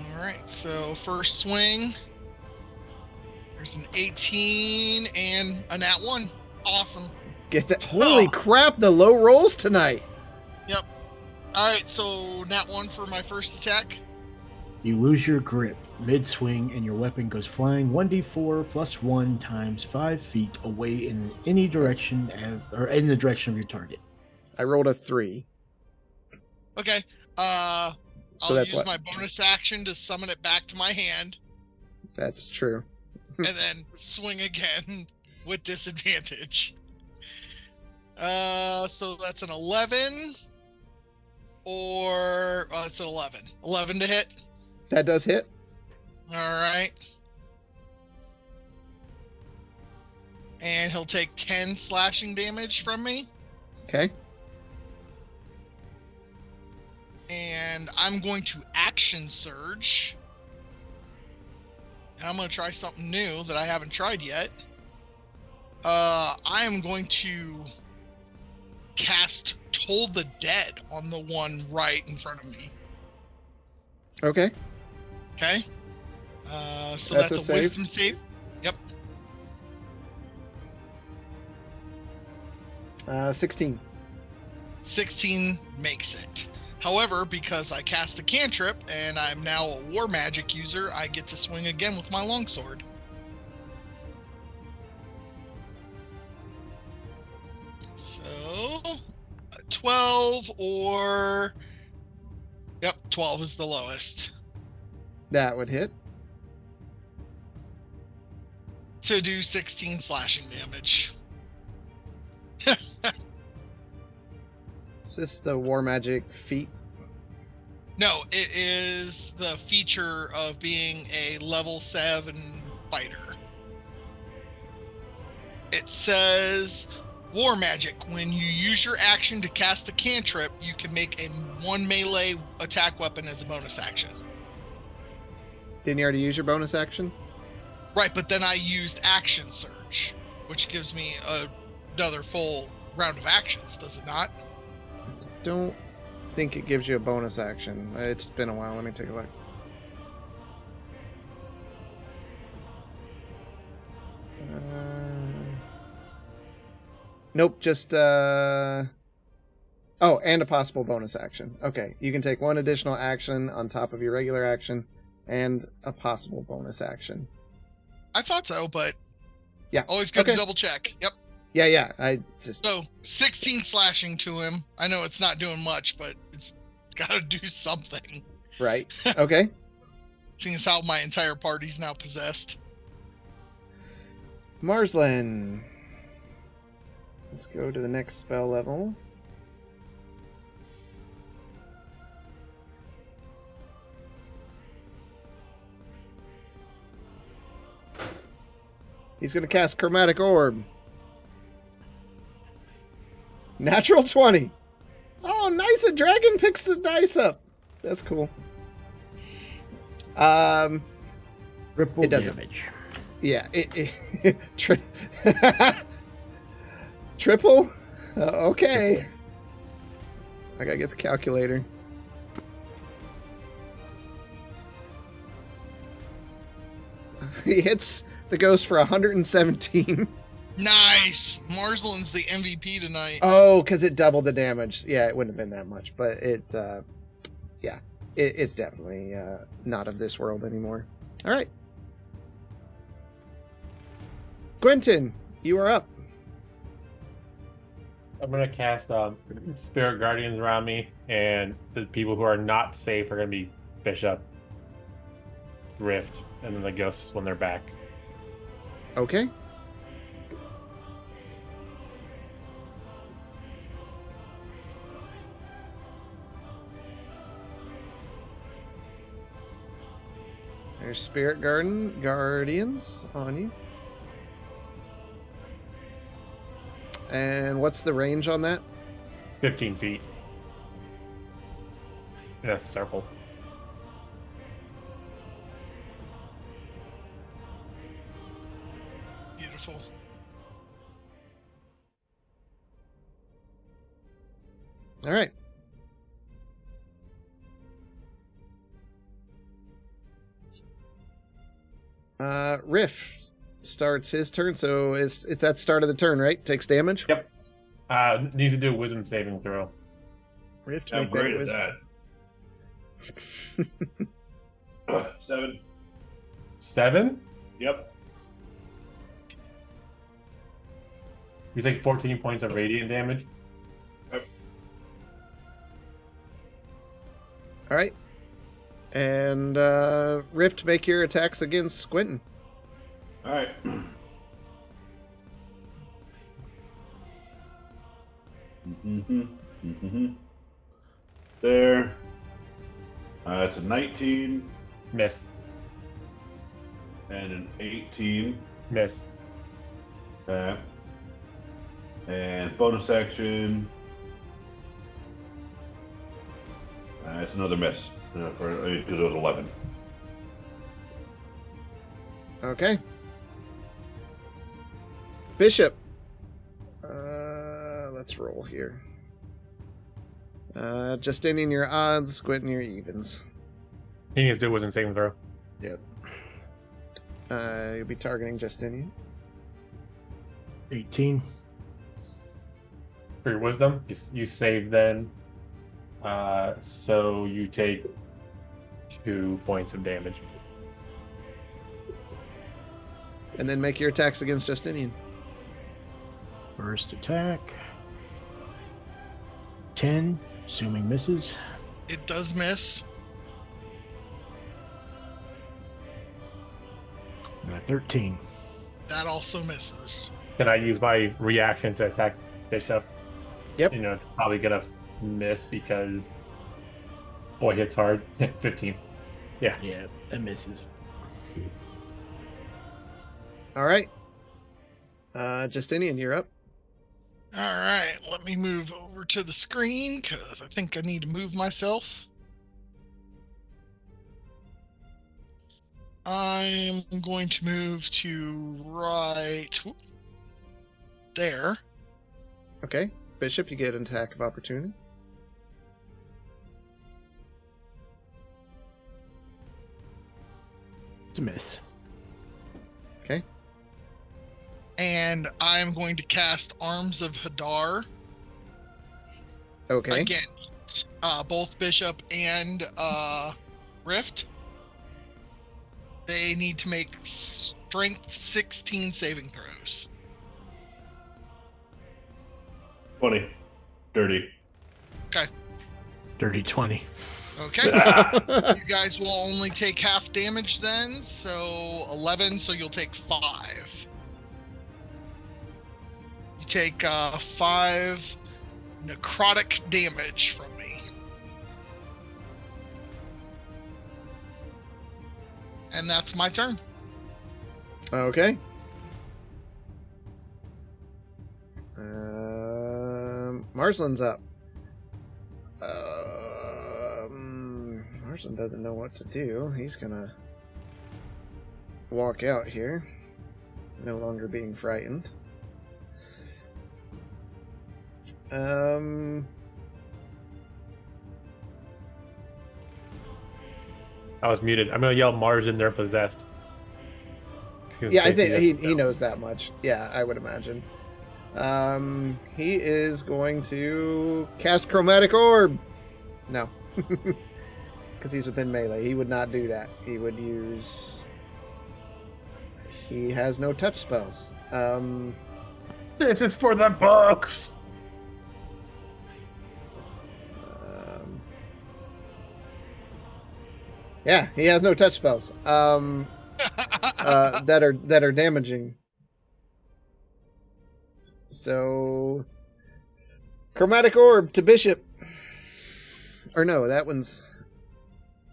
All right, so first swing. There's an 18 and a nat 1. Awesome. Get that. Holy crap, the low rolls tonight. Yep. All right, so nat 1 for my first attack. You lose your grip mid-swing and your weapon goes flying 1d4 plus 1 times 5 feet away in any direction or in the direction of your target. I rolled a 3. Okay. So I'll that's use what? my bonus action to summon it back to my hand. That's true. And then swing again with disadvantage. So that's an 11 or it's an 11. 11 to hit. That does hit. All right. And he'll take 10 slashing damage from me. Okay. And I'm going to action surge. And I'm going to try something new that I haven't tried yet. I am going to cast Toll the Dead on the one right in front of me. Okay. Okay. So That's that's a a save? wisdom save. Yep. 16. 16 makes it. However, because I cast a cantrip and I'm now a war magic user, I get to swing again with my longsword. So, 12 or... Yep, 12 is the lowest. That would hit. To do 16 slashing damage. Is this the war magic feat? No, it is the feature of being a level 7 fighter. It says, War Magic. When you use your action to cast a cantrip, you can make a 1 melee attack weapon as a bonus action. Didn't you already use your bonus action? Right, but then I used Action Surge, which gives me another full round of actions, does it not? Don't think it gives you a bonus action. It's been a while. Let me take a look. Nope, just oh, and a possible bonus action. Okay, you can take one additional action on top of your regular action and a possible bonus action. I thought so, but yeah, always good okay. to double check. Yep. Yeah, I just... So, 16 slashing to him. I know it's not doing much, but it's got to do something. Right. Okay. Seeing as how my entire party's now possessed. Marsland. Let's go to the next spell level. He's going to cast Chromatic Orb. Natural 20. Oh, nice. A dragon picks the dice up. That's cool. Triple it doesn't. damage. Yeah. Triple? Okay. I gotta get the calculator. He hits the ghost for 117. Nice. Marsland's the MVP tonight. Oh, because it doubled the damage. Yeah, it wouldn't have been that much, but it's definitely not of this world anymore. All right. Quentin, you are up. I'm going to cast Spirit Guardians around me, and the people who are not safe are going to be Bishop, Rift, and then the ghosts when they're back. Okay. There's Spirit Guardians on you. And what's the range on that? 15 feet. In a circle. Beautiful. All right. Rift starts his turn, so it's at the start of the turn, right? Takes damage? Yep. Needs to do a wisdom saving throw. Rift, I'm make great that at wisdom. that. 7. 7? Yep. You take 14 points of radiant damage. Yep. All right. And Rift, make your attacks against Quentin. All right. There. It's a 19 Miss. and an 18. Miss. And bonus action. It's another miss because it was 11. Okay. Bishop. Let's roll here. Justinian, your odds. Quentin, your evens. He needs to do a wisdom saving throw. Yep. You'll be targeting Justinian. 18. For your wisdom, you save then. So you take 2 points of damage. And then make your attacks against Justinian. First attack. 10, assuming misses. It does miss. And a 13. That also misses. Can I use my reaction to attack Bishop? Yep. You know, it's probably gonna miss because boy hits hard. 15. Yeah. Yeah, that misses. All right. Justinian, you're up. All right, let me move over to the screen because I think I need to move myself. I'm going to move to right there. Okay. Bishop, you get an attack of opportunity. To miss. Okay. And I'm going to cast Arms of Hadar Okay. against both Bishop and Rift. They need to make strength 16 saving throws. 20. Dirty. Okay. Dirty 20. Okay. You guys will only take half damage then, so 11, so you'll take 5. You take 5 necrotic damage from me. And that's my turn. Okay. Marsland's up. Marsland doesn't know what to do. He's gonna walk out here, no longer being frightened. I was muted. I'm gonna yell Mars in there possessed. Yeah, I think he knows that much. Yeah, I would imagine. He is going to cast Chromatic Orb. No. Because he's within melee. He would not do that. He would use... He has no touch spells. This is for the books! Yeah, he has no touch spells. That are damaging. So... Chromatic Orb to Bishop. Or no, that one's...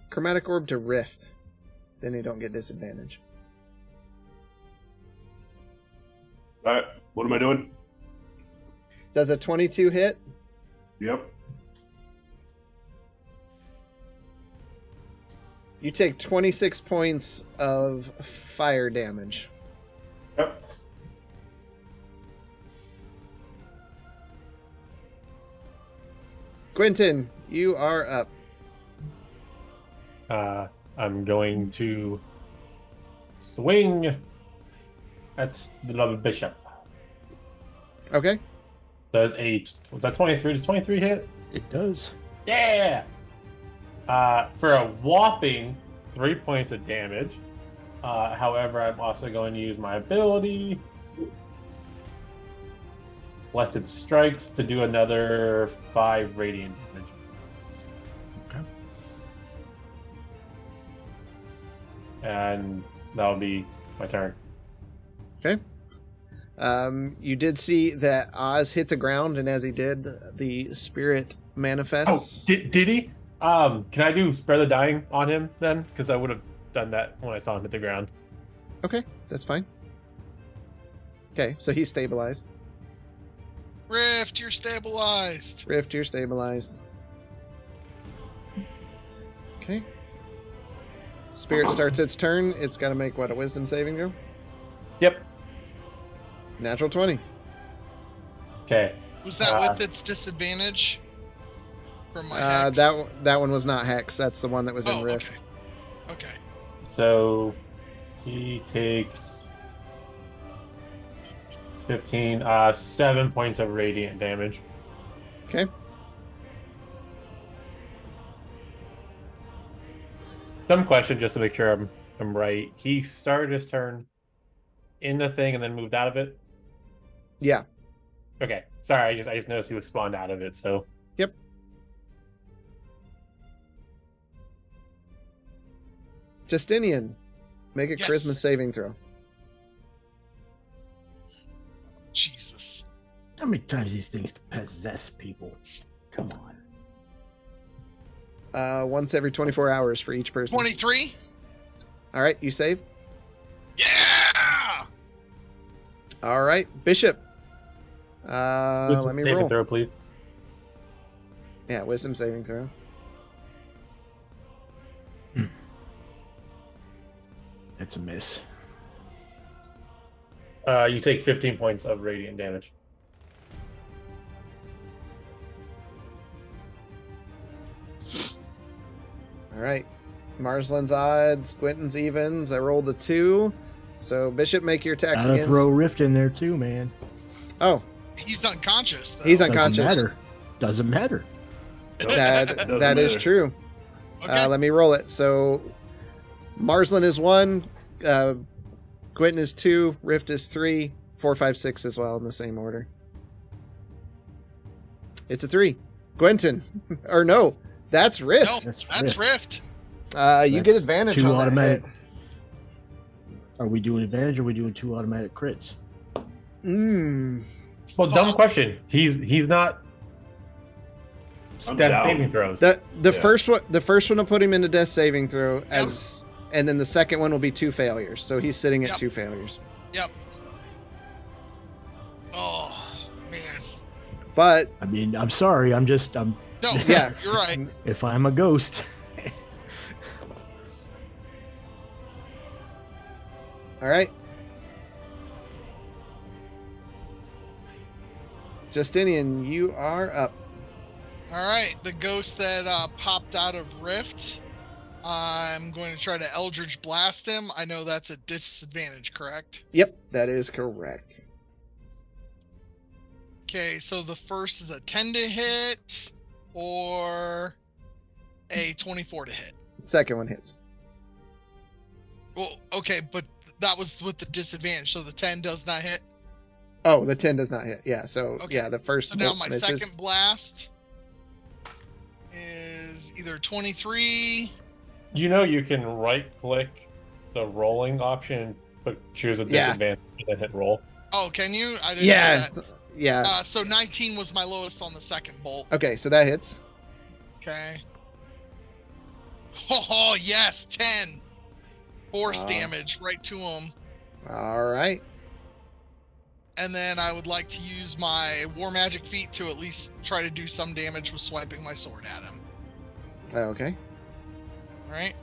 Chromatic Orb to Rift. Then you don't get disadvantage. Alright, what am I doing? Does a 22 hit? Yep. You take 26 points of fire damage. Yep. Quentin, you are up. I'm going to swing at the lovely bishop. Okay. Was that 23? Does 23 hit? It does. Yeah! For a whopping 3 points of damage. However, I'm also going to use my ability, Blessed Strikes, to do another 5 radiant damage. Okay. And that'll be my turn. Okay. You did see that Oz hit the ground, and as he did, the spirit manifests. Oh, did he? Can I do Spare the Dying on him then? Because I would have done that when I saw him hit the ground. Okay, that's fine. Okay, so he's stabilized. Rift, you're stabilized. Rift, you're stabilized. Okay. Spirit starts its turn. It's got to make, what, a wisdom saving throw? Yep. Natural 20. Okay. Was that with its disadvantage? From my hex? That one was not hex. That's the one that was in Rift. Okay. So he takes 15, 7 points of radiant damage. Okay. Some question just to make sure I'm right. He started his turn in the thing and then moved out of it? Yeah. Okay. Sorry, I just noticed he was spawned out of it, so. Yep. Justinian, make a charisma saving throw. Jesus. How many times these things possess people? Come on. Once every 24 hours for each person. 23. All right, you save. Yeah. All right, Bishop. Let me roll. Throw, please. Yeah, wisdom saving throw. That's a miss. You take 15 points of radiant damage. All right. Marsland's odds, Quentin's evens. I rolled a 2. So, Bishop, make your attacks Gotta against... throw Rift in there too, man. Oh. He's unconscious, though. He's unconscious. Doesn't matter. That is true. Okay. Let me roll it. So, Marsland is 1. Quentin is 2. Rift is 3. 4, 5, 6 as well in the same order. It's a 3. Quentin. Or no. That's Rift. No, that's Rift. You get advantage 2 on automatic. that hit. Are we doing advantage or are we doing 2 automatic crits? Well, dumb question. He's not death saving throws. The first one will put him into death saving throw and then the second one will be 2 failures. So he's sitting at 2 failures. Yep. Oh man. But I mean, I'm sorry. No, yeah, you're right. If I'm a ghost. All right. Justinian, you are up. All right, the ghost that popped out of Rift. I'm going to try to Eldritch Blast him. I know that's a disadvantage, correct? Yep, that is correct. Okay, so the first is a 10 to hit or a 24 to hit. Second one hits. Well, okay, but that was with the disadvantage, so the 10 does not hit. Oh, the 10 does not hit. Yeah, so Okay. yeah, the first. So now my misses. second blast is either 23. You know, you can right-click the rolling option, but choose a disadvantage and then hit roll. Oh, can you? I didn't know that. Yeah. So 19 was my lowest on the second bolt. Okay, so that hits. Okay. Oh, yes, 10. Force damage right to him. All right. And then I would like to use my War Magic feat to at least try to do some damage with swiping my sword at him. Okay. All right.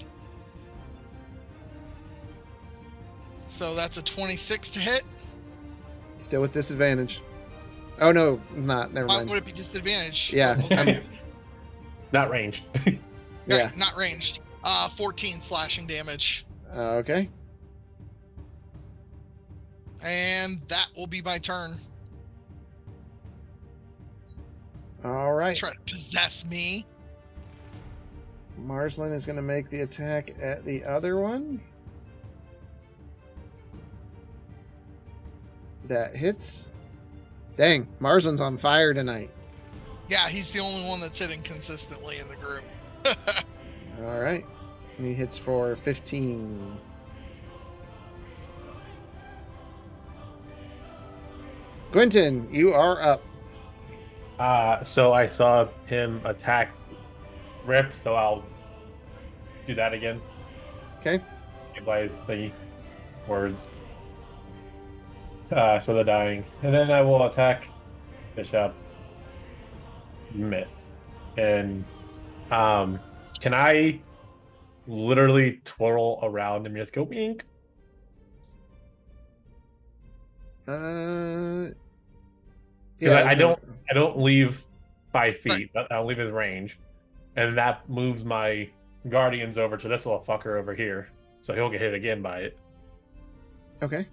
So that's a 26 to hit. Still with disadvantage. Oh, no, not. Never Why mind. would it be disadvantage? Yeah. Oh, okay. Not ranged. Yeah. Right, not ranged. 14 slashing damage. Okay. And that will be my turn. All right. Try to possess me. Marslin is going to make the attack at the other one. That hits. Dang, Marslin's on fire tonight. Yeah, he's the only one that's hitting consistently in the group. All right. And he hits for 15. Quentin, you are up. So I saw him attack Rift, so I'll do that again. Okay. By his thingy words. So they're dying. And then I will attack Bishop. Miss. And can I literally twirl around and just go wink? Yeah, I don't leave 5 feet. Right. I'll leave his range, and that moves my guardians over to this little fucker over here, so he'll get hit again by it. Okay.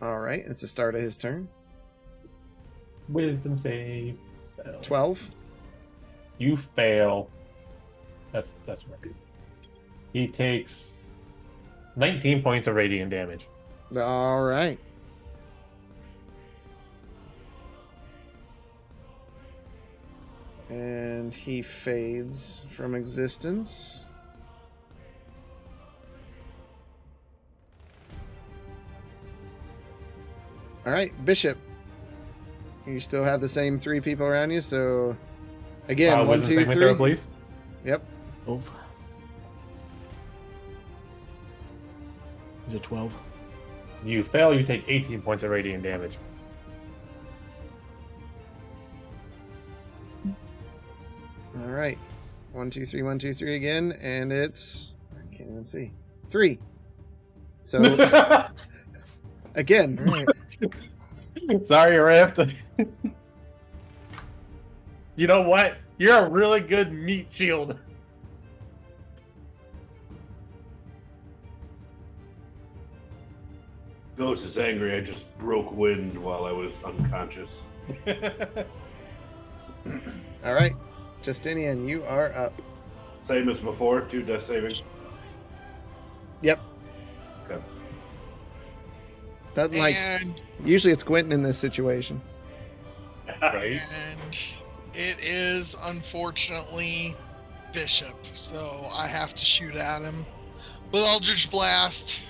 All right, it's the start of his turn. Wisdom save. 12. You fail. That's right. He takes 19 points of radiant damage. All right. And he fades from existence. All right, Bishop. You still have the same 3 people around you, so again, 1, 2, 3. Throw, please. Yep. Oh. Is it 12? You fail, you take 18 points of radiant damage. All right. 1, 2, 3, 1, 2, 3 again, and it's I can't even see. 3. So again. All right. Sorry, Rift. You know what? You're a really good meat shield. Ghost is angry. I just broke wind while I was unconscious. All right. Justinian, you are up. Same as before, 2 death saving. Yep. Okay. That usually it's Quentin in this situation. Right. And it is unfortunately Bishop, so I have to shoot at him with Eldritch Blast.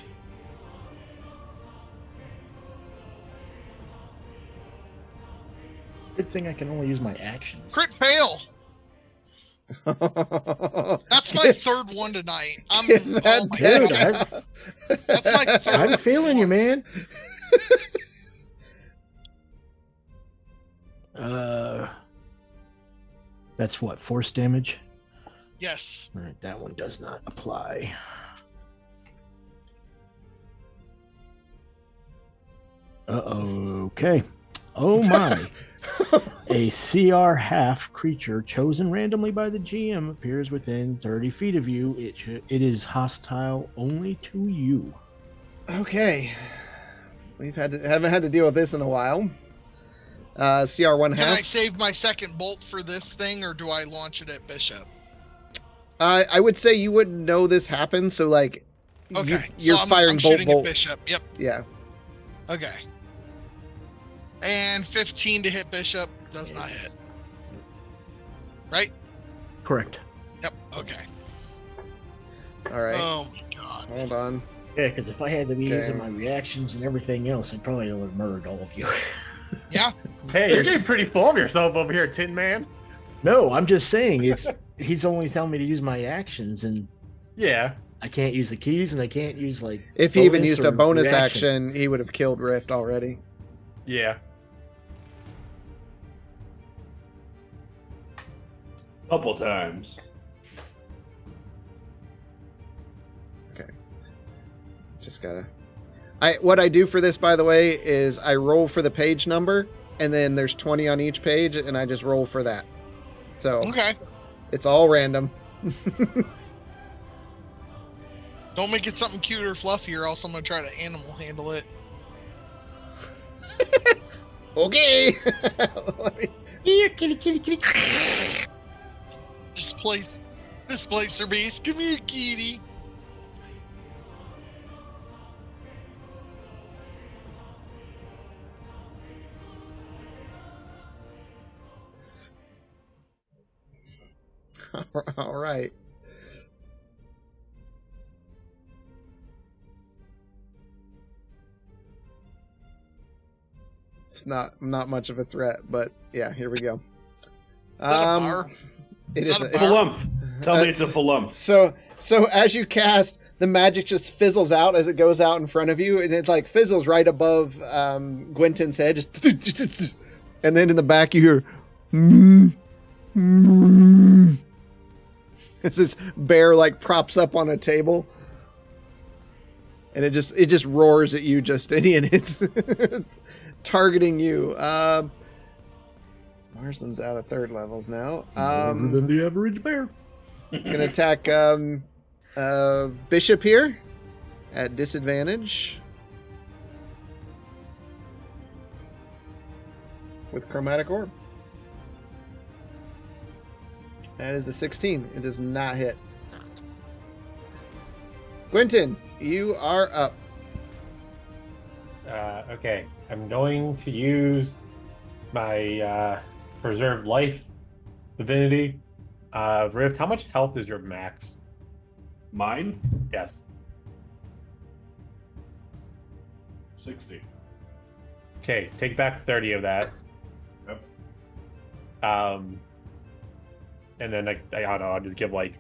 Good thing I can only use my actions. Crit fail. That's my 3rd one tonight. That's my 3rd. I'm feeling you, man. That's what, force damage? Yes. All right, that one does not apply. Okay. Oh my. A CR half creature chosen randomly by the GM appears within 30 feet of you. It is hostile only to you. Okay. Haven't had to deal with this in a while. CR1 half. Can I save my second bolt for this thing, or do I launch it at Bishop? I would say you wouldn't know this happened, so like, okay, you're so firing I'm shooting bolt. at Bishop. Yep. Yeah. Okay. And 15 to hit Bishop does not hit. Right? Correct. Yep. Okay. All right. Oh my god. Hold on. Yeah, because if I had to be using my reactions and everything else, I probably would have murdered all of you. Yeah. Hey, you're getting pretty full of yourself over here, Tin Man. No, I'm just saying he's only telling me to use my actions, and yeah, I can't use the keys, and I can't use like. If he even used a bonus action, he would have killed Rift already. Yeah. Couple times. Okay. Just gotta. What I do for this, by the way, is I roll for the page number, and then there's 20 on each page, and I just roll for that. So okay, it's all random. Don't make it something cute or fluffy, or else I'm gonna try to animal handle it. Okay. Here, kitty. Displacer beast, come here, kitty. All right. It's not much of a threat, but yeah, here we go. It is a flump. Tell me it's a flump. So as you cast, the magic just fizzles out as it goes out in front of you, and it like fizzles right above Gwynton's head, just and then in the back you hear as this bear like props up on a table, and it just roars at you, Justinian. It's targeting you. Marsden's out of third levels now. More than the average bear. Gonna attack Bishop here at disadvantage with Chromatic Orb. That is a 16. It does not hit. Gwynton, you are up. Okay. I'm going to use my preserved life divinity. Rift, how much health is your max? Mine? Yes. 60. Okay, take back 30 of that. Yep. And then I don't know, I'll just give like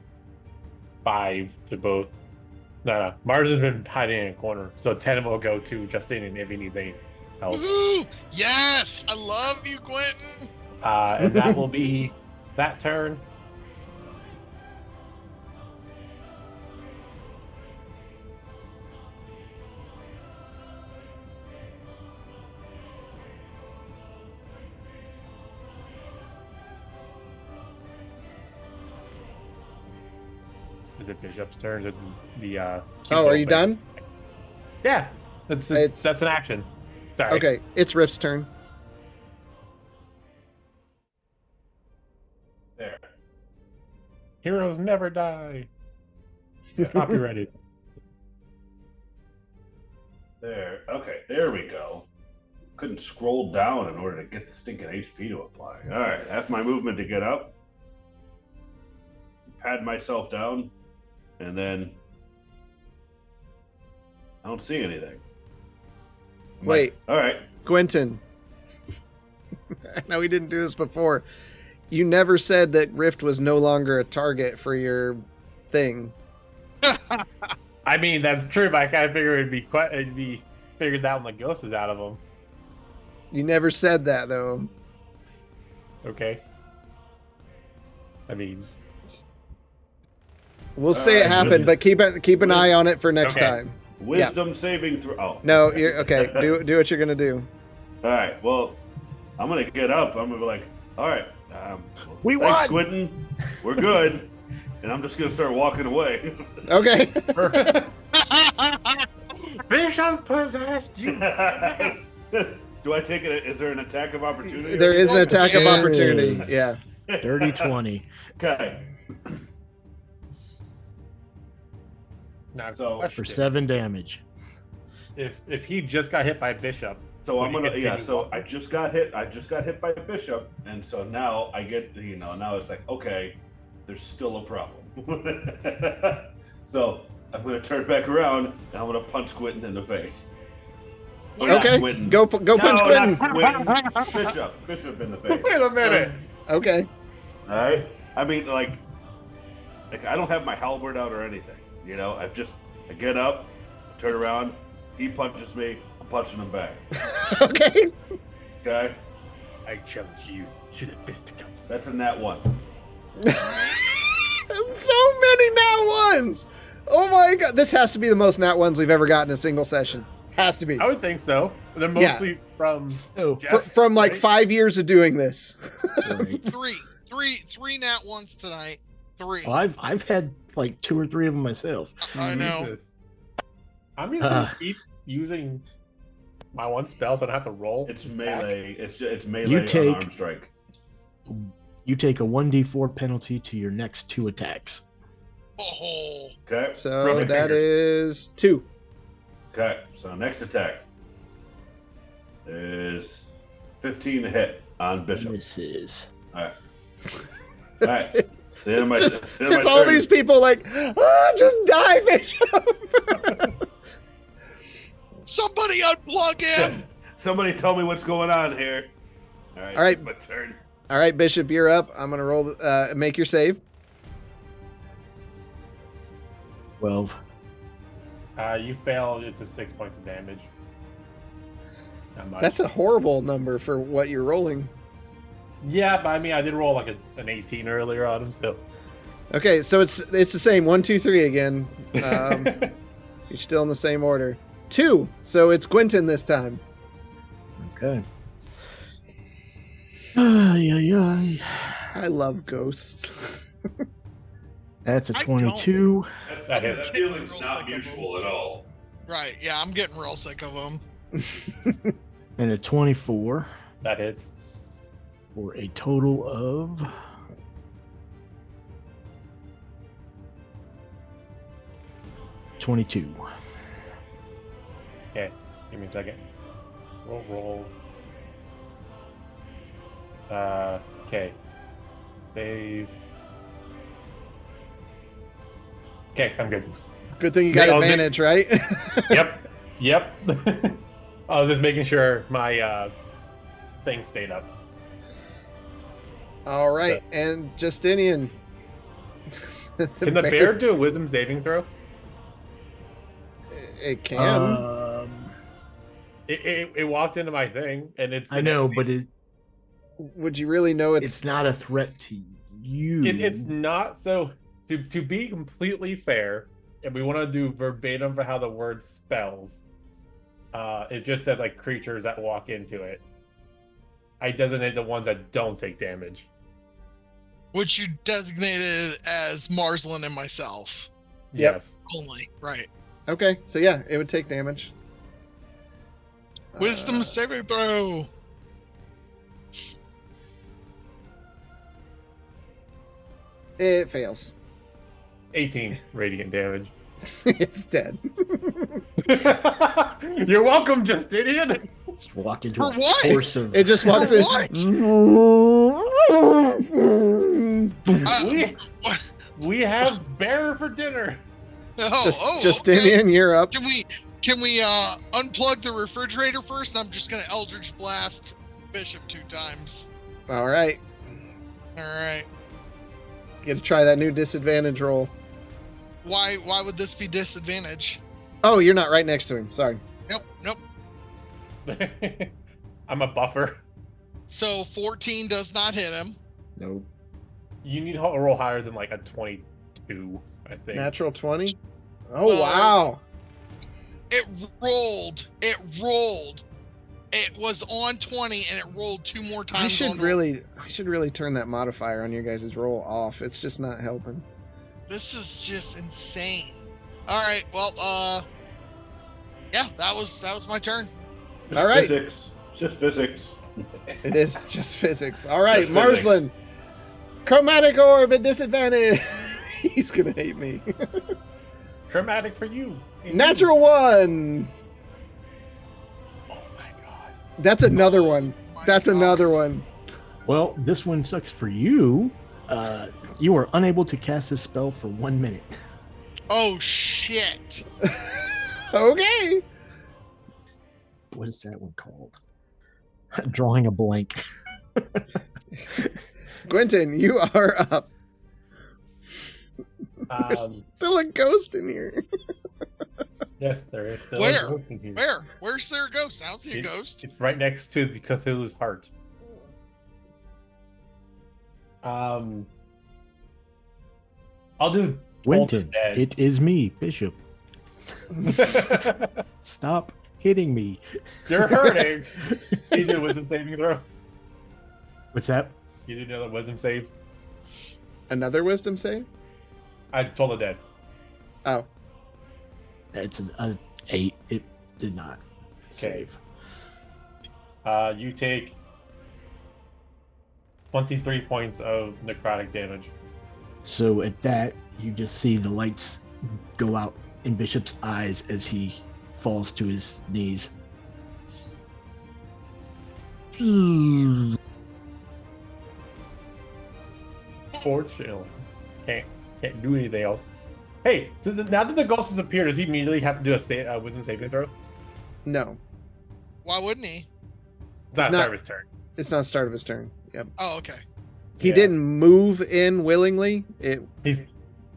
5 to both. No. Mars has been hiding in a corner, so 10 will go to Justinian if he needs any help. Woohoo! Yes! I love you, Quentin! And that will be that turn. Is it Bishop's turn? Are you done? Yeah, that's an action. Sorry. Okay, it's Rift's turn. There. Heroes never die. Copyrighted. There. Okay, there we go. Couldn't scroll down in order to get the stinking HP to apply. All right, that's my movement to get up. Pad myself down, and then I don't see anything. Wait. All right. Gwynton. I know we didn't do this before. You never said that Rift was no longer a target for your thing. I mean, that's true, but I kind of figured it'd be figured out when the ghost is out of them. You never said that, though. Okay. I mean, we'll say it happened, but keep an eye on it for next time. Wisdom saving throw. Oh. No, you're okay. Do what you're gonna do. All right. Well, I'm gonna get up. I'm gonna be like, all right. We thanks, won. Quentin. We're good. And I'm just gonna start walking away. Okay. Bishop possessed you. Do I take it? Is there an attack of opportunity? There is an attack of opportunity. Yeah. Dirty 20. Okay. Now, So, question. For 7 damage. If he just got hit by a bishop, So I'm would he gonna continue So walking? I just got hit by a bishop, and so now I get now it's like, okay, there's still a problem. So I'm gonna turn back around and I'm gonna punch Quentin in the face. Not Okay. Quentin. Go punch Quentin. Not Quentin. Bishop in the face. Wait a minute. Okay. All right. I mean, like I don't have my halberd out or anything. I get up, turn around, he punches me, I'm punching him back. Okay. Okay. I challenge you to the fisticuffs. That's a nat 1. So many nat ones. Oh my god. This has to be the most nat ones we've ever gotten in a single session. Has to be. I would think so. They're mostly from Jeff, From like right? 5 years of doing this. Right. Three nat ones tonight. 3. Well, I've had like 2 or 3 of them myself. I know. Jesus. I'm just gonna keep using my one spell, so I don't have to roll. It's melee. It's melee You take- unarmed strike. You take a 1d4 penalty to your next 2 attacks. Oh, Okay. So Rubbing that fingers. is 2. Okay. So next attack is 15 to hit on Bishop. Misses. All right. All right. It's all these people like, just die, Bishop. somebody unplug him. Somebody tell me what's going on here. All right. My turn. All right, Bishop, you're up. I'm gonna roll. Make your save. 12. You fail. It's a 6 points of damage. Not much. That's a horrible number for what you're rolling. Yeah, but I mean, I did roll like an 18 earlier on him, so. Okay, so it's the same 1, 2, 3 again. You're still in the same order. 2. So it's Quentin this time. Okay. Ay, ay, ay. I love ghosts. That's a I 22. That hits. feeling's Real not sick of mutual at all. Right. Yeah, I'm getting real sick of them. And a 24 That hits. for a total of 22. Okay, give me a second. Roll. Okay. Save. Okay, I'm good. Good thing you got I'll advantage, right? Yep. I was just making sure my thing stayed up. All right, and Justinian. Can the bear do a wisdom saving throw? It can. It walked into my thing, and it's. I know, but Would you really know it's not a threat to you. It's not. So to be completely fair, if we want to do verbatim for how the word spells, it just says like creatures that walk into it. I designate the ones that don't take damage. Which you designated as Marslin and myself. Yep. Yes. Only. Right. Okay, so yeah, it would take damage. Wisdom saving throw. It fails. 18 radiant damage. It's dead. You're welcome, Justinian. Just walk into For a what? force of. It just walks For in. What? We have bear for dinner. Oh, Justinian, okay. you're up. Can we unplug the refrigerator first? I'm just gonna Eldritch Blast Bishop 2 times. All right, All right. you got to try that new disadvantage roll. Why would this be disadvantage? Oh, you're not right next to him. Sorry. Nope. I'm a buffer. So 14 does not hit him. Nope. You need to roll higher than like a 22, I think. Natural 20. Oh, Well, wow. It rolled. It rolled. It was on 20 and it rolled 2 more times. I should really turn that modifier on your guys' roll off. It's just not helping. This is just insane. All right, well, yeah, that was my turn. All right. Physics. It's just physics. It is just physics. All right, Just Marsland. Chromatic orb at disadvantage. He's gonna hate me. Chromatic for you. Natural 1. Oh my god. That's another one. That's another one. Well, this one sucks for you. You are unable to cast this spell for 1 minute. Oh shit. Okay. What is that one called? Drawing a blank. Quentin, you are up. Um, There's still a ghost in here. yes, there is still Where? a ghost in here. Where? Where's there a ghost? I don't see a ghost. It's right next to the Cthulhu's heart. I'll do Quentin, it is me, Bishop. Stop hitting me. You're hurting. You did a wisdom saving throw. What's that? You did another wisdom save. Another wisdom save? I told the dead. Oh. It's an 8. It did not save. You take 23 points of necrotic damage. So at that, you just see the lights go out in Bishop's eyes as he falls to his knees. Fortunately, can't do anything else. Hey, now that the ghost has appeared, does he immediately have to do a wisdom saving throw? No. Why wouldn't he? It's not start of his turn. It's not start of his turn. Yep. Oh, okay. He didn't move in willingly.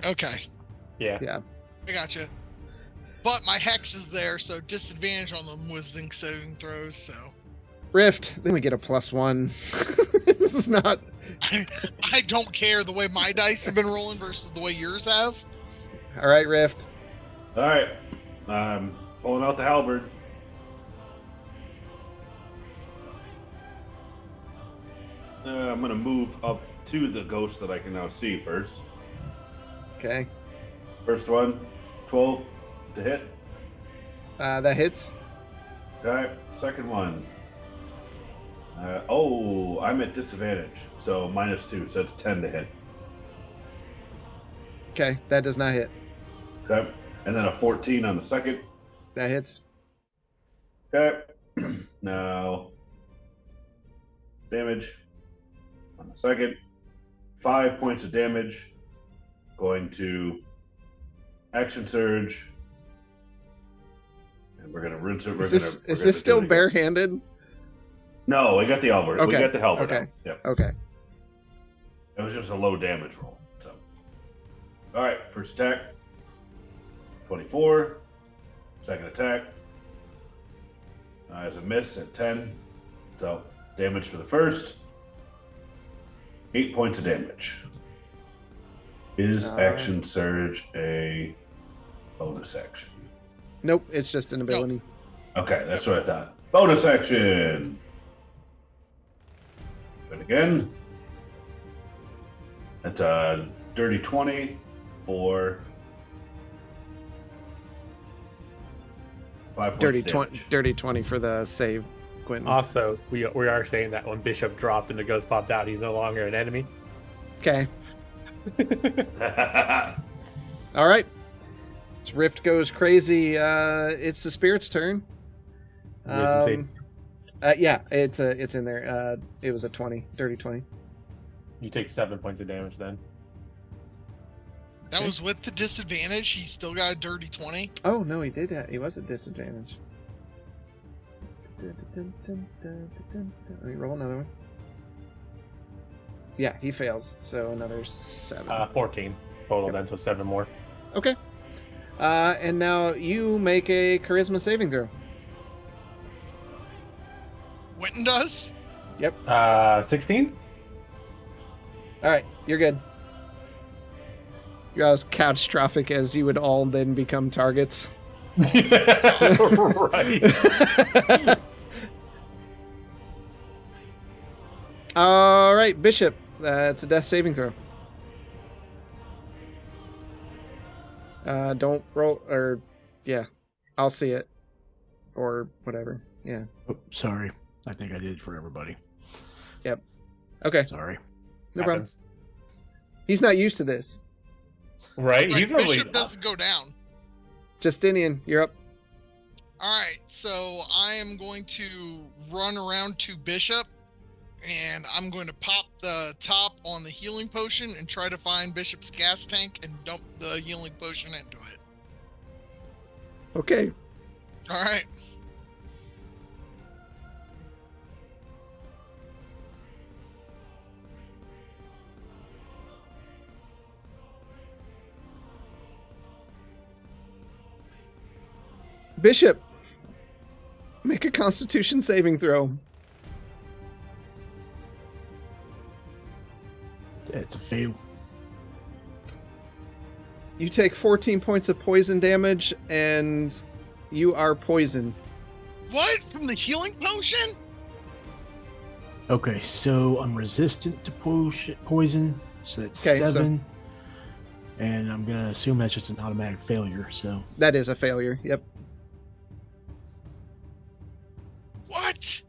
Okay. Yeah. Yeah. I gotcha. But my hex is there, so disadvantage on the wisdom saving throws, so. Rift, then we get a +1. This is not. I don't care the way my dice have been rolling versus the way yours have. All right, Rift. All right. Pulling out the halberd. I'm going to move up to the ghost that I can now see first. Okay. First one, 12 to hit. That hits. Okay. Second one. I'm at disadvantage. So -2. So it's 10 to hit. Okay, that does not hit. Okay. And then a 14 on the second. That hits. Okay. Now, damage on the second. 5 points of damage. Going to action surge. And we're going to rinse it. Is this still barehanded? No, we got the halberd. Okay. We got the halberd. Okay. Out. Yep. Okay. It was just a low damage roll. So, all right. First attack. 24. Second attack. As a miss at 10. So damage for the first. 8 points of damage. Is action surge a bonus action? Nope, it's just an ability. Okay, that's what I thought. Bonus action. And again. That's a dirty 20 for 5 points Dirty of damage. dirty 20 for the save, Quentin. Also, we are saying that when Bishop dropped and the ghost popped out, he's no longer an enemy. Okay. All right. This Rift goes crazy. It's the spirit's turn. Wisdom save. Yeah, it's in there. It was a 20, dirty 20. You take 7 points of damage then. That was with the disadvantage. He still got a dirty 20. Oh no, he did. He was at disadvantage. Let me roll another one. Yeah, he fails. So another 7. 14 total then, so 7 more. Okay. And now you make a charisma saving throw. Quentin does? Yep. 16? All right, you're good. You're as catastrophic as you would all then become targets. Right. All right, Bishop. It's a death saving throw. Don't roll, or yeah, I'll see it, or whatever. Yeah. Oh, sorry. I think I did it for everybody. Yep. Okay. Sorry. No problem. He's not used to this. Right? He's really Bishop doesn't go down. Justinian, you're up. All right, so I am going to run around to Bishop, and I'm going to pop the top on the healing potion and try to find Bishop's gas tank and dump the healing potion into it. Okay. All right. Bishop, make a Constitution saving throw. It's a fail. You take 14 points of poison damage, and you are poisoned. What? From the healing potion? Okay, so I'm resistant to poison, so that's 7. And I'm going to assume that's just an automatic failure, so... That is a failure, yep. What?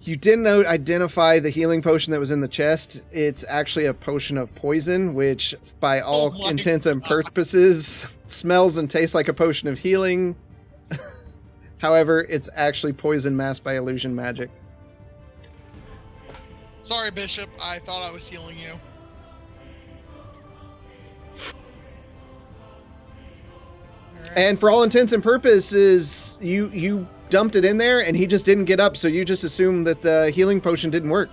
You didn't identify the healing potion that was in the chest. It's actually a potion of poison, which by all intents and purposes smells and tastes like a potion of healing. However, it's actually poison masked by illusion magic. Sorry, Bishop. I thought I was healing you. Right. And for all intents and purposes, you dumped it in there, and he just didn't get up, so you just assumed that the healing potion didn't work.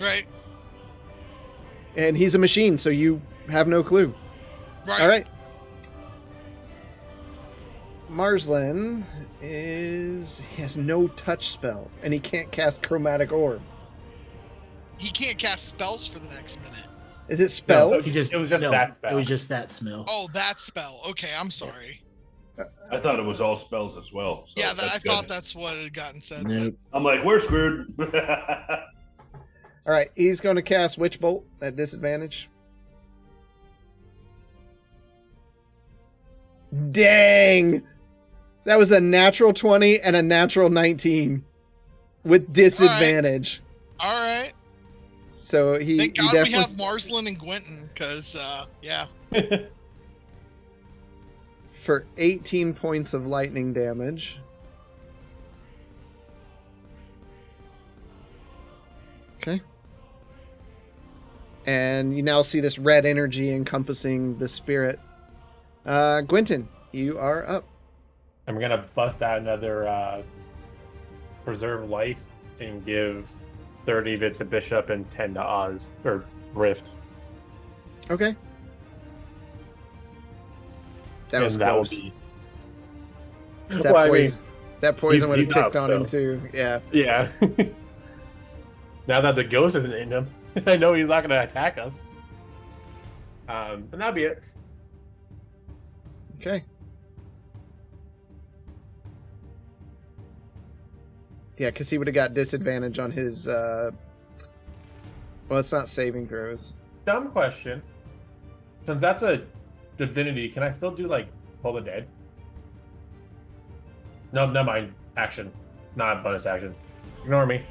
Right. And he's a machine, so you have no clue. Right. All right. Marsland he has no touch spells, and he can't cast Chromatic Orb. He can't cast spells for the next minute. Is it spells? No, it was just that spell. It was just that smell. Oh, that spell. Okay, I'm sorry. I thought it was all spells as well. So Yeah, I good. thought that's what had gotten said. Nope. I'm like, we're screwed. All right, he's going to cast Witch Bolt at disadvantage. Dang! That was a natural 20 and a natural 19 with disadvantage. All right. So he Thank God definitely... we have Marsland and Gwenton, because, yeah. For 18 points of lightning damage. Okay. And you now see this red energy encompassing the spirit. Gwenton, you are up. I'm going to bust out another Preserve Life and give 30 of it to Bishop and 10 to Oz, or Rift. Okay. That was close. That poison would have ticked on him too. Yeah. Yeah. Now that the ghost isn't in him, I know he's not going to attack us. And that'll be it. Okay. Yeah, because he would have got disadvantage on his. Well, it's not saving throws. Dumb question. Since that's a divinity, can I still do like Pull the Dead? No, never mind. Action, not bonus action. Ignore me.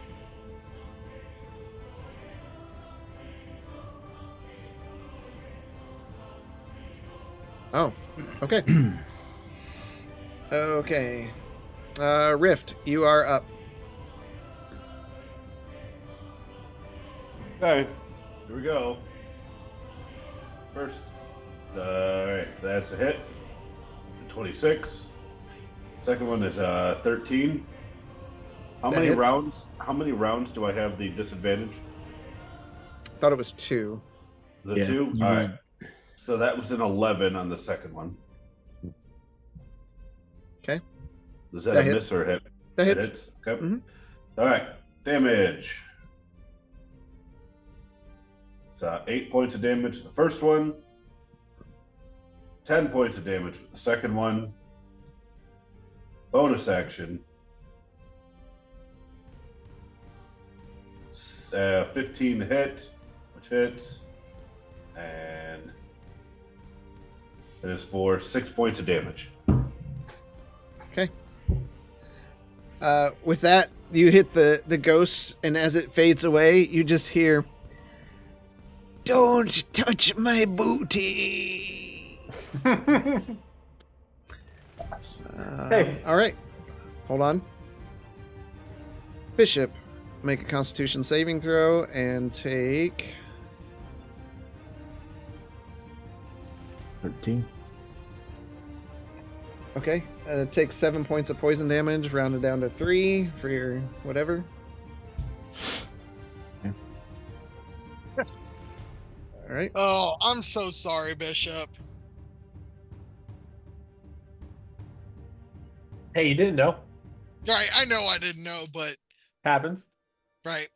Oh, okay. Okay. Rift, you are up. Okay, here we go. First, all right, that's a hit. 26. Second one is 13. How That many hits. rounds? How many rounds do I have the disadvantage? Thought it was 2. The Yeah, 2. you All would. right. So that was an 11 on the second one. Okay. Is that That a hits. miss or a hit? That It hits. Okay. Mhm. All right. Damage. It's 8 points of damage to the first one. 10 points of damage with the second one. Bonus action. 15 to hit, which hits. And it is for 6 points of damage. Okay. With that, you hit the ghost, and as it fades away, you just hear, "Don't touch my booty." Hey. All right. Hold on. Bishop, make a Constitution saving throw and take 13. Okay. Take 7 points of poison damage, rounded down to 3 for your whatever. Okay. All right. Oh, I'm so sorry, Bishop. Hey, you didn't know. Right, I know I didn't know, but Happens. right.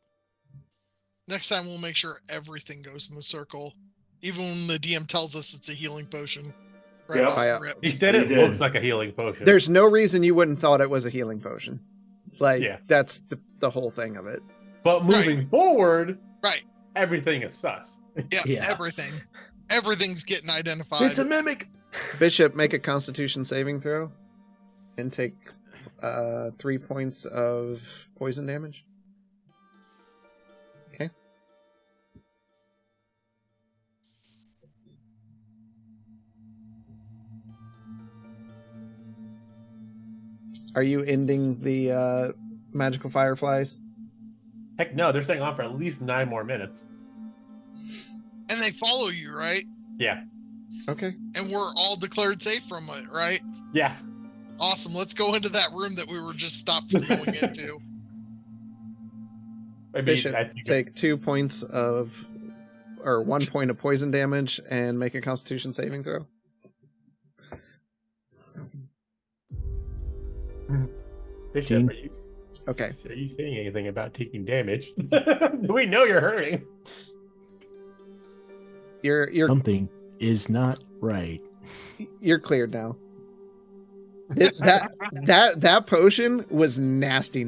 Next time we'll make sure everything goes in the circle, even when the DM tells us it's a healing potion. Right. Yep. off the Yeah. rip. He said He it did. looks like a healing potion. There's no reason you wouldn't thought it was a healing potion. Like, Yeah. that's the whole thing of it. But moving forward, Right. everything is sus. Yeah, Yeah. everything. Everything's getting identified. It's a mimic. Bishop, make a Constitution saving throw and take 3 points of poison damage. Okay. Are you ending the magical fireflies? Heck no, they're staying on for at least 9 more minutes. And they follow you, right? Yeah. Okay. And we're all declared safe from it, right? Yeah. Awesome. Let's go into that room that we were just stopped from going into. I mean, Bishop, I think take 2 points of, or 1 point of poison damage and make a Constitution saving throw. Bishop, Okay. are you saying anything about taking damage? We know you're hurting. You're Something is not right. you're cleared now. That potion was nasty.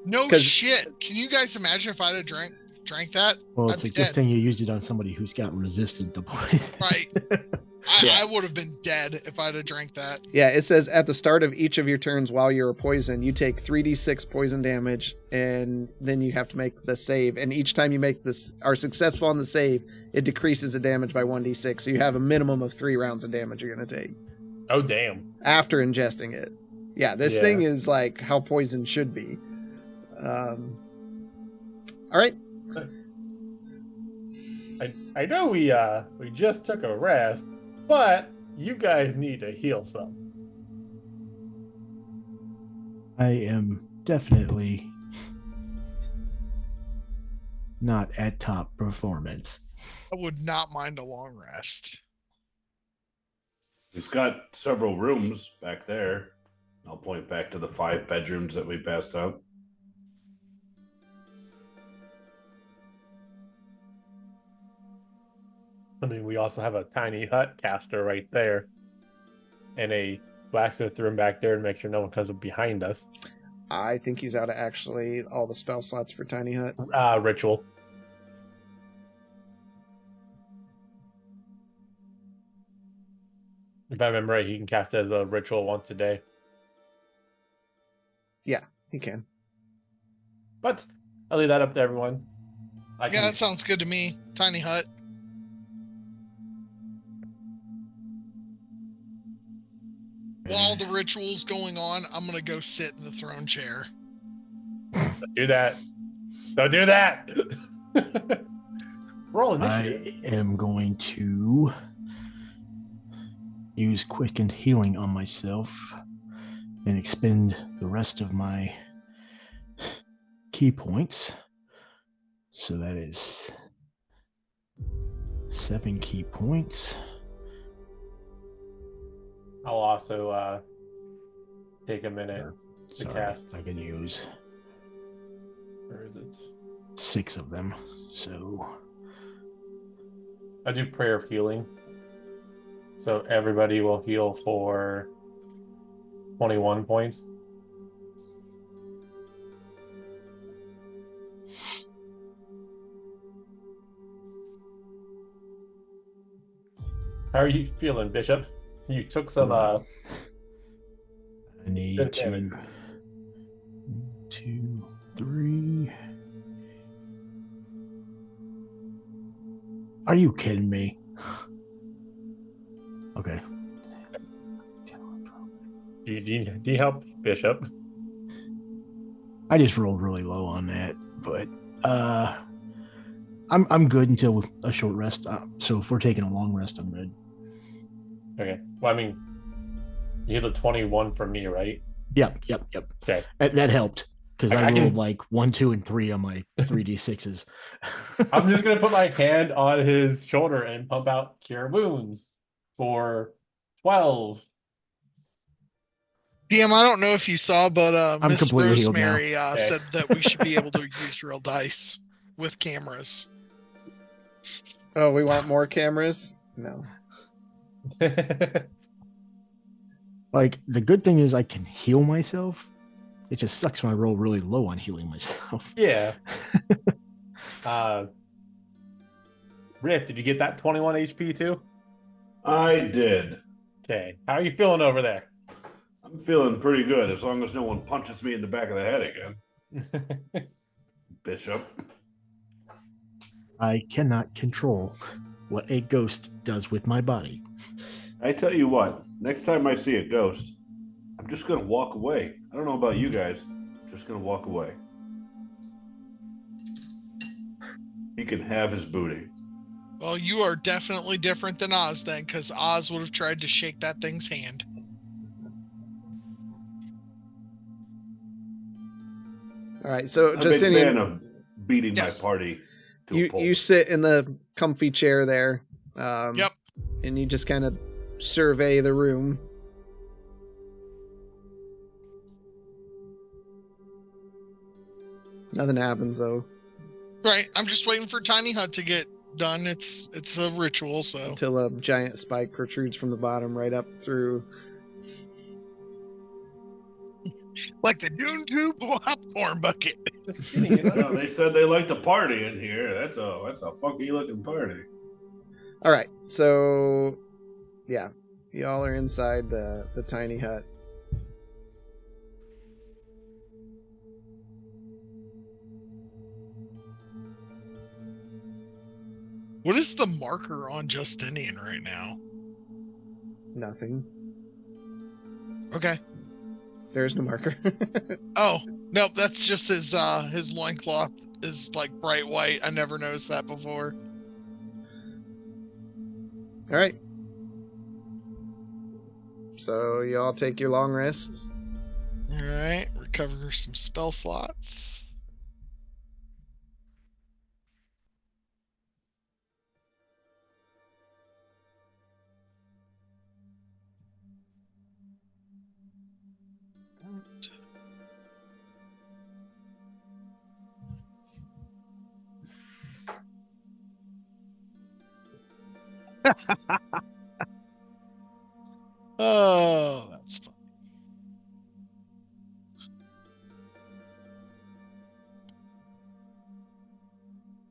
No 'Cause- shit. Can you guys imagine if I'd have drank that? Well, I'd it's a be good dead. thing you used it on somebody who's got resistant to poison. Right. Yeah. I would have been dead if I'd have drank that. Yeah, it says at the start of each of your turns while you're poisoned, you take 3d6 poison damage, and then you have to make the save. And each time you make this are successful on the save, it decreases the damage by 1d6. So you have a minimum of 3 rounds of damage you're going to take Oh, damn. after ingesting it. Yeah, this thing is like how poison should be. All right. I know we just took a rest, but you guys need to heal some. I am definitely not at top performance. I would not mind a long rest. We've got several rooms back there. I'll point back to the 5 bedrooms that we passed out. I mean, we also have a tiny hut caster right there, and a blacksmith room back there to make sure no one comes up behind us. I think he's out of actually all the spell slots for Tiny Hut. Ritual. If I remember right, he can cast it as a ritual once a day. Yeah, he can. But I'll leave that up to everyone. Yeah, that sounds good to me. Tiny hut. While the ritual's going on, I'm going to go sit in the throne chair. Don't do that. Don't do that. Roll initiative. I am going to use quickened healing on myself and expend the rest of my key points. So that is 7 key points. I'll also take a minute to Sorry, cast. I can use Where is it? 6 of them. So I do prayer of healing. So everybody will heal for 21 points. How are you feeling, Bishop? You took some I need good damage. 2, 3. Are you kidding me? Okay. Do you help, Bishop? I just rolled really low on that, but I'm good until a short rest. So if we're taking a long rest, I'm good. Okay. Well, I mean, you hit a 21 from me, right? Yep. Okay. That helped because I rolled can... like 1, 2, and 3 on my 3d6s. I'm just gonna put my hand on his shoulder and pump out Cure Wounds for 12. DM, I don't know if you saw, but I'm Miss completely healed now. Rosemary said that we should be able to use real dice with cameras. Oh, we want more cameras? No. Like, the good thing is I can heal myself. It just sucks when I roll really low on healing myself. Yeah. Riff, did you get that 21 HP too? I did. Okay. How are you feeling over there? I'm feeling pretty good as long as no one punches me in the back of the head again. Bishop. I cannot control what a ghost does with my body. I tell you what, next time I see a ghost, I'm just going to walk away. I don't know about you guys. I'm just going to walk away. He can have his booty. Well, you are definitely different than Oz then, because Oz would have tried to shake that thing's hand. All right, so I'm just a big fan of beating Yes. my party to a pulp. you sit in the comfy chair there. Yep. And you just kind of survey the room. Nothing happens though. Right. I'm just waiting for Tiny Hut to get done. It's a ritual, so. Until a giant spike protrudes from the bottom right up through. Like the Dune Tube popcorn bucket. Well, they said they like to party in here. That's a funky looking party. All right, so yeah, y'all are inside the tiny hut. What is the marker on Justinian right now? Nothing. Okay. There's no marker. Oh, nope, that's just his loincloth is like bright white. I never noticed that before. All right. So y'all take your long rests. All right, recover some spell slots. Oh, that's fun.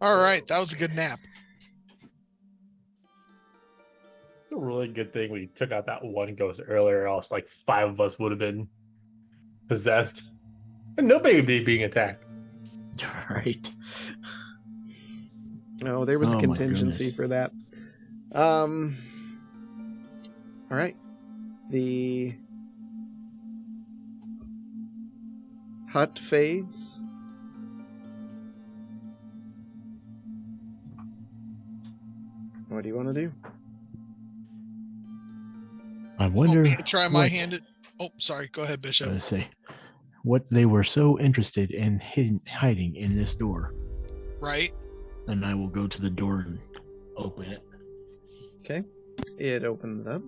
All right, that was a good nap. It's a really good thing we took out that one ghost earlier, else like 5 of us would have been possessed. And nobody would be being attacked. Right. Oh, there was a my contingency goodness. for that. All right. The hut fades. What do you want to do? I wonder. Want me to try my what- hand at. Oh, sorry. Go ahead, I was Bishop. gonna say what they were so interested in hiding in this door, Right. and I will go to the door and open it. Okay. It opens up.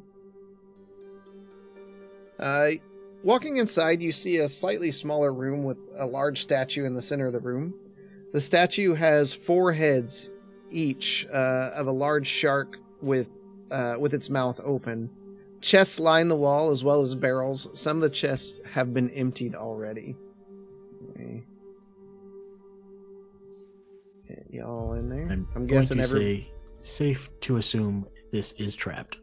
Walking inside, you see a slightly smaller room with a large statue in the center of the room. The statue has 4 heads each of a large shark with with its mouth open. Chests line the wall as well as barrels. Some of the chests have been emptied already. Okay. Get y'all in there. I'm guessing say safe to assume this is trapped.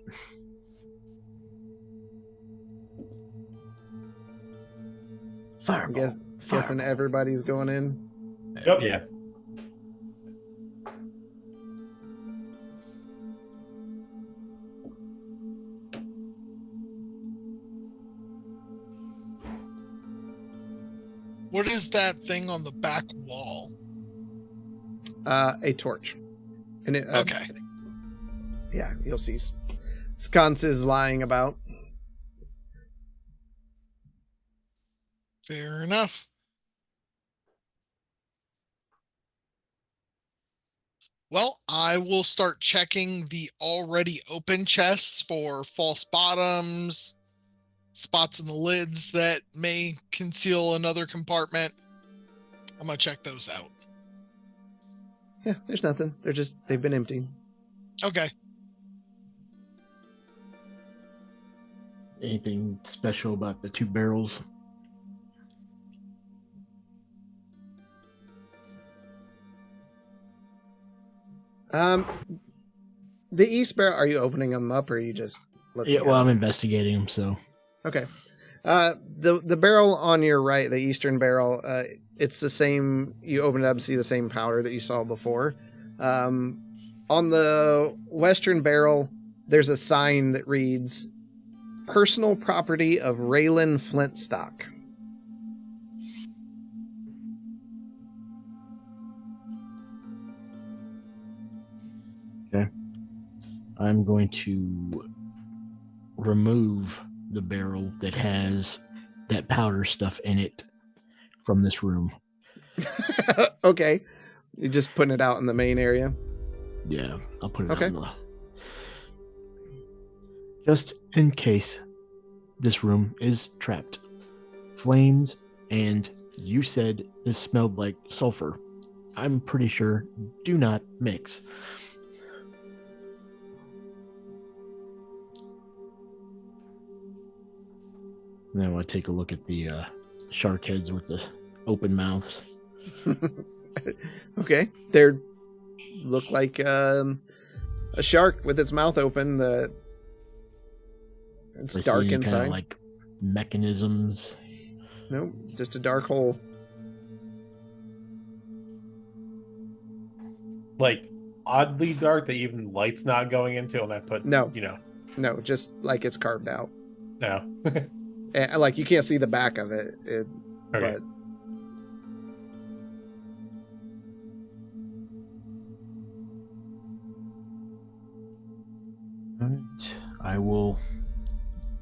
Fireball. Guessing everybody's going in. Yep. Yeah. What is that thing on the back wall? A torch. And it, Okay. Yeah, you'll see sconces lying about. Fair enough. Well, I will start checking the already open chests for false bottoms, spots in the lids that may conceal another compartment. I'm going to check those out. Yeah, there's nothing. They've been emptied. Okay. Anything special about the 2 barrels? The east barrel, are you opening them up or are you just looking? Yeah, well, I'm investigating them, so. Okay. The barrel on your right, the eastern barrel, it's the same. You open it up and see the same powder that you saw before. On the western barrel, there's a sign that reads, "Personal property of Raylan Flintstock." Okay. I'm going to remove the barrel that has that powder stuff in it from this room. Okay. You're just putting it out in the main area? Yeah, I'll put it Okay. out in the... Just in case this room is trapped. Flames, and you said this smelled like sulfur. I'm pretty sure do not mix. Now I take a look at the shark heads with the open mouths. Okay. They look like a shark with its mouth open. It's dark inside. Kind of like mechanisms. Nope, just a dark hole. Like oddly dark that even light's not going into, and I put No, you know. No, just like it's carved out. No. And, like you can't see the back of it. Okay. But Alright, I will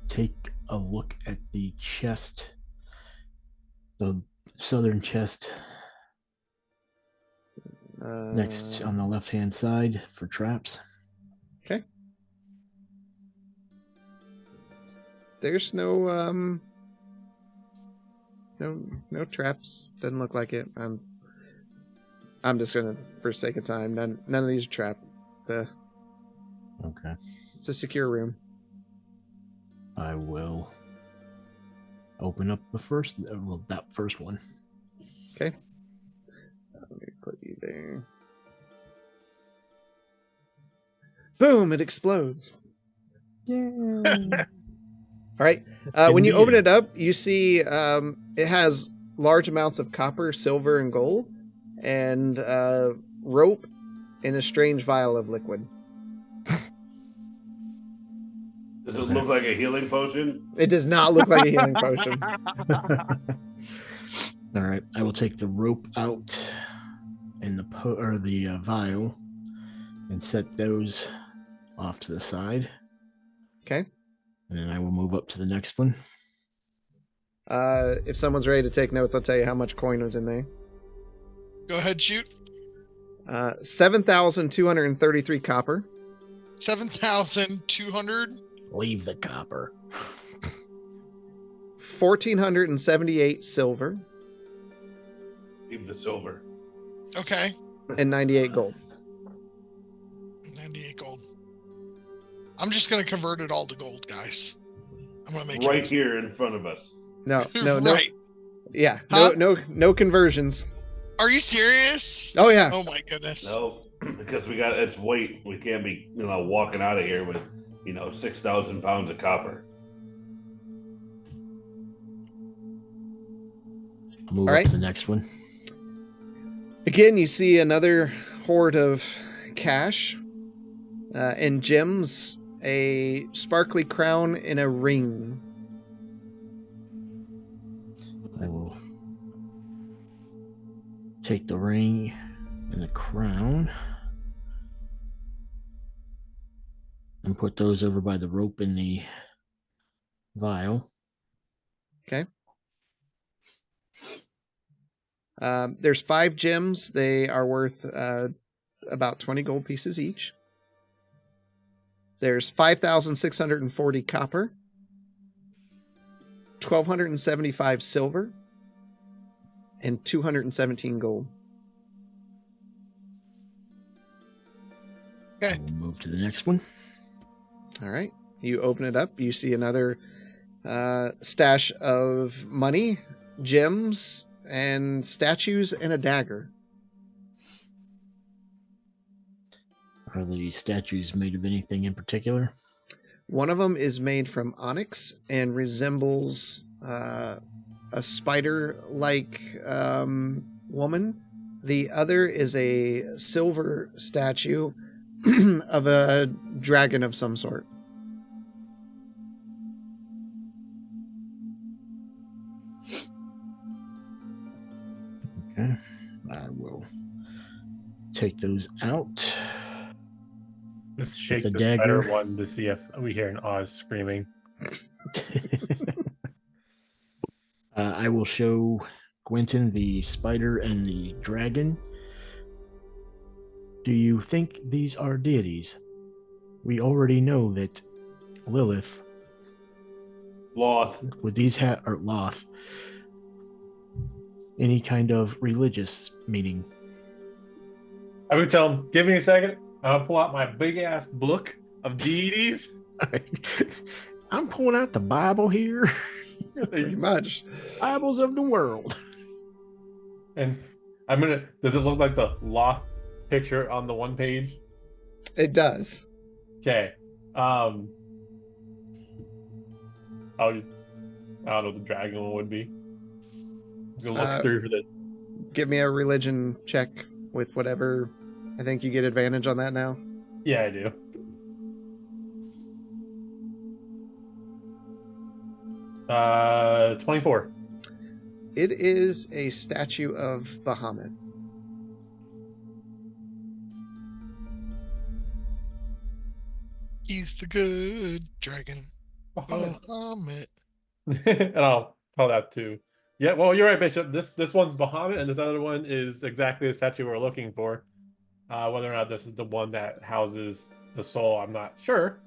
take a look at the chest, the southern chest, next on the left-hand side for traps. Okay. There's no traps. Doesn't look like it. I'm just gonna, for sake of time, none of these are trapped. Okay. It's a secure room. I will open up that first one. Okay. Let me put you there. Boom! It explodes. Yeah. All right. When you open it up, you see it has large amounts of copper, silver, and gold, and rope in a strange vial of liquid. Does it look like a healing potion? It does not look like a healing potion. All right. I will take the rope out and the vial and set those off to the side. Okay. And then I will move up to the next one. If someone's ready to take notes, I'll tell you how much coin was in there. Go ahead, shoot. 7,233 copper. 7,200. Leave the copper. 1,478 silver. Leave the silver. Okay. And 98 gold. 98 gold. I'm just going to convert it all to gold, guys. I'm going to make right here in front of us. No. Right. Yeah. Huh? No conversions. Are you serious? Oh yeah. Oh my goodness. No, because it's weight. We can't be, walking out of here with, 6,000 pounds of copper. I'll move All up right. to the next one. Again, you see another hoard of cash and gems, a sparkly crown in a ring. I will take the ring and the crown and put those over by the rope in the vial. Okay. There's 5 gems. They are worth about 20 gold pieces each. There's 5,640 copper, 1,275 silver, and 217 gold. Okay. We'll move to the next one. All right. You open it up. You see another stash of money, gems, and statues, and a dagger. Are the statues made of anything in particular? One of them is made from onyx and resembles a spider-like woman. The other is a silver statue of a dragon of some sort. Okay. I will take those out. Let's shake the the dagger. spider one to see if we hear an Oz screaming. I will show Quentin the spider and the dragon. Do you think these are deities? We already know that Lilith, Loth. with these or Loth, any kind of religious meaning. I would tell him, give me a second. I'll pull out my big ass book of deities. I'm pulling out the Bible here. Pretty much. Bibles of the world. And does it look like the Loth picture on the one page? It does. Okay. I don't know what the dragon one would be. Go look through for the. Give me a religion check with whatever. I think you get advantage on that now. Yeah, I do. Uh, 24. It is a statue of Bahamut. He's the good dragon. Bahamut. And I'll tell that too. Yeah, well, you're right, Bishop. This one's Bahamut, and this other one is exactly the statue we're looking for. Whether or not this is the one that houses the soul, I'm not sure.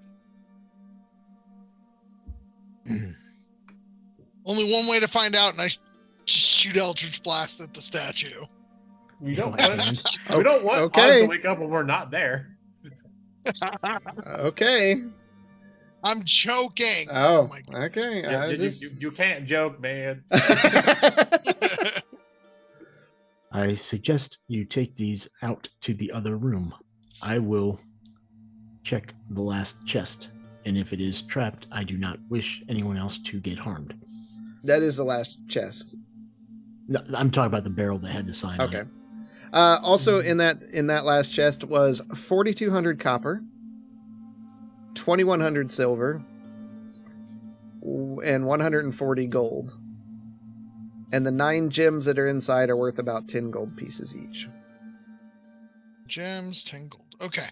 Only one way to find out, and I shoot Eldritch Blast at the statue. We don't want. We don't want Oz to wake up when we're not there. Okay. I'm joking. Oh my God. Okay. Yeah, you can't joke, man. I suggest you take these out to the other room. I will check the last chest, and if it is trapped, I do not wish anyone else to get harmed. That is the last chest. No, I'm talking about the barrel that had the sign on it. Also in that last chest was 4,200 copper, 2,100 silver, and 140 gold. And the 9 gems that are inside are worth about 10 gold pieces each. Gems, 10 gold. Okay.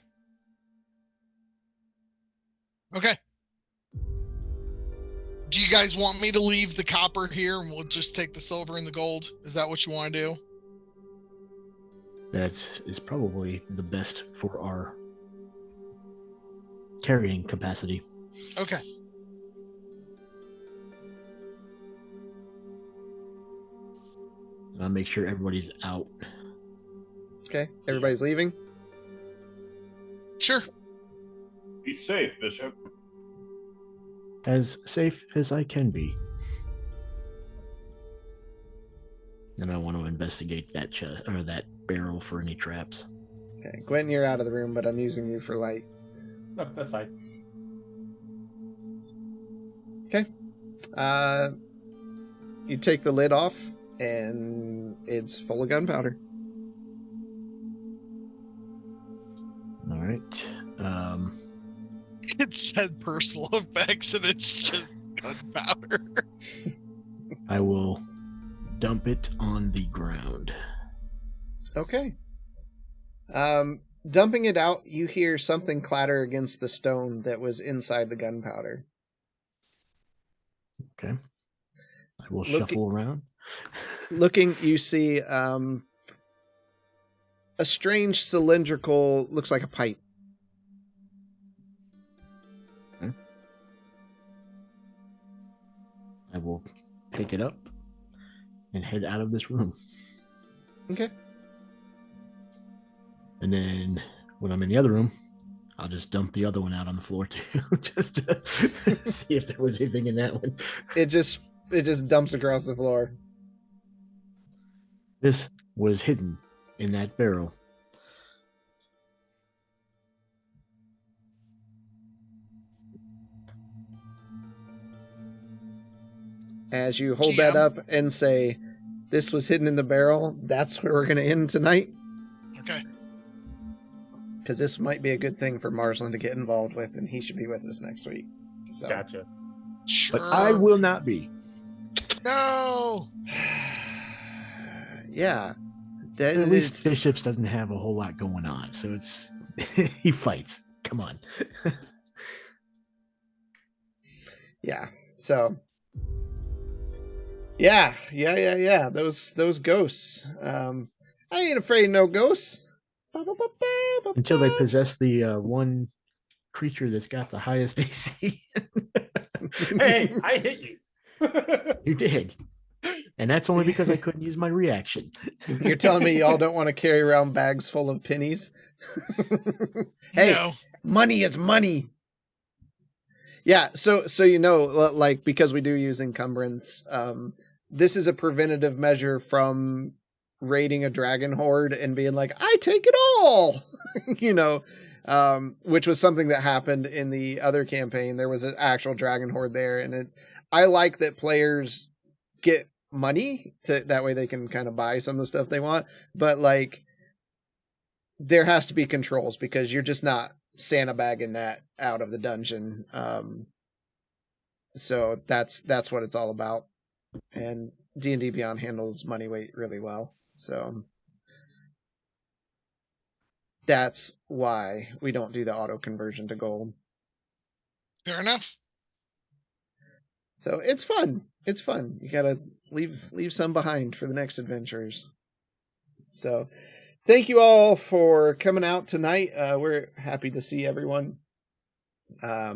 Okay. Do you guys want me to leave the copper here and we'll just take the silver and the gold? Is that what you want to do? That is probably the best for our carrying capacity. Okay. I'll make sure everybody's out. Okay, everybody's leaving? Sure. Be safe, Bishop. As safe as I can be. And I want to investigate that chest or that barrel for any traps. Okay, Gwen, you're out of the room, but I'm using you for light. No, that's fine. Okay. You take the lid off, and it's full of gunpowder. All right. It said personal effects, and it's just gunpowder. I will dump it on the ground. Okay. Dumping it out, you hear something clatter against the stone that was inside the gunpowder. Okay. I will shuffle around. Looking, you see a strange cylindrical, looks like a pipe. Okay. I will pick it up and head out of this room. Okay. And then when I'm in the other room, I'll just dump the other one out on the floor too, just to see if there was anything in that one. It just dumps across the floor. This was hidden in that barrel. As you hold that up and say, "This was hidden in the barrel," that's where we're going to end tonight. Okay. Because this might be a good thing for Marsland to get involved with, and he should be with us next week. So. Gotcha. Sure. But I will not be. No. Yeah. At least Bishops doesn't have a whole lot going on, so it's he fights. Come on. Yeah. So. Yeah. Those ghosts. I ain't afraid of no ghosts. Until they possess the one creature that's got the highest AC. Hey, I hit you. You did. And that's only because I couldn't use my reaction. You're telling me y'all don't want to carry around bags full of pennies? Hey, no. Money is money. Yeah, so like, because we do use encumbrance, this is a preventative measure from raiding a dragon horde and being like, I take it all, which was something that happened in the other campaign. There was an actual dragon horde there, and I like that players get money that way they can kind of buy some of the stuff they want, but like there has to be controls because you're just not Santa bagging that out of the dungeon. So that's what it's all about, and D&D Beyond handles money weight really well. So that's why we don't do the auto conversion to gold. Fair enough. So it's fun. It's fun. You gotta leave some behind for the next adventures. So thank you all for coming out tonight. We're happy to see everyone. I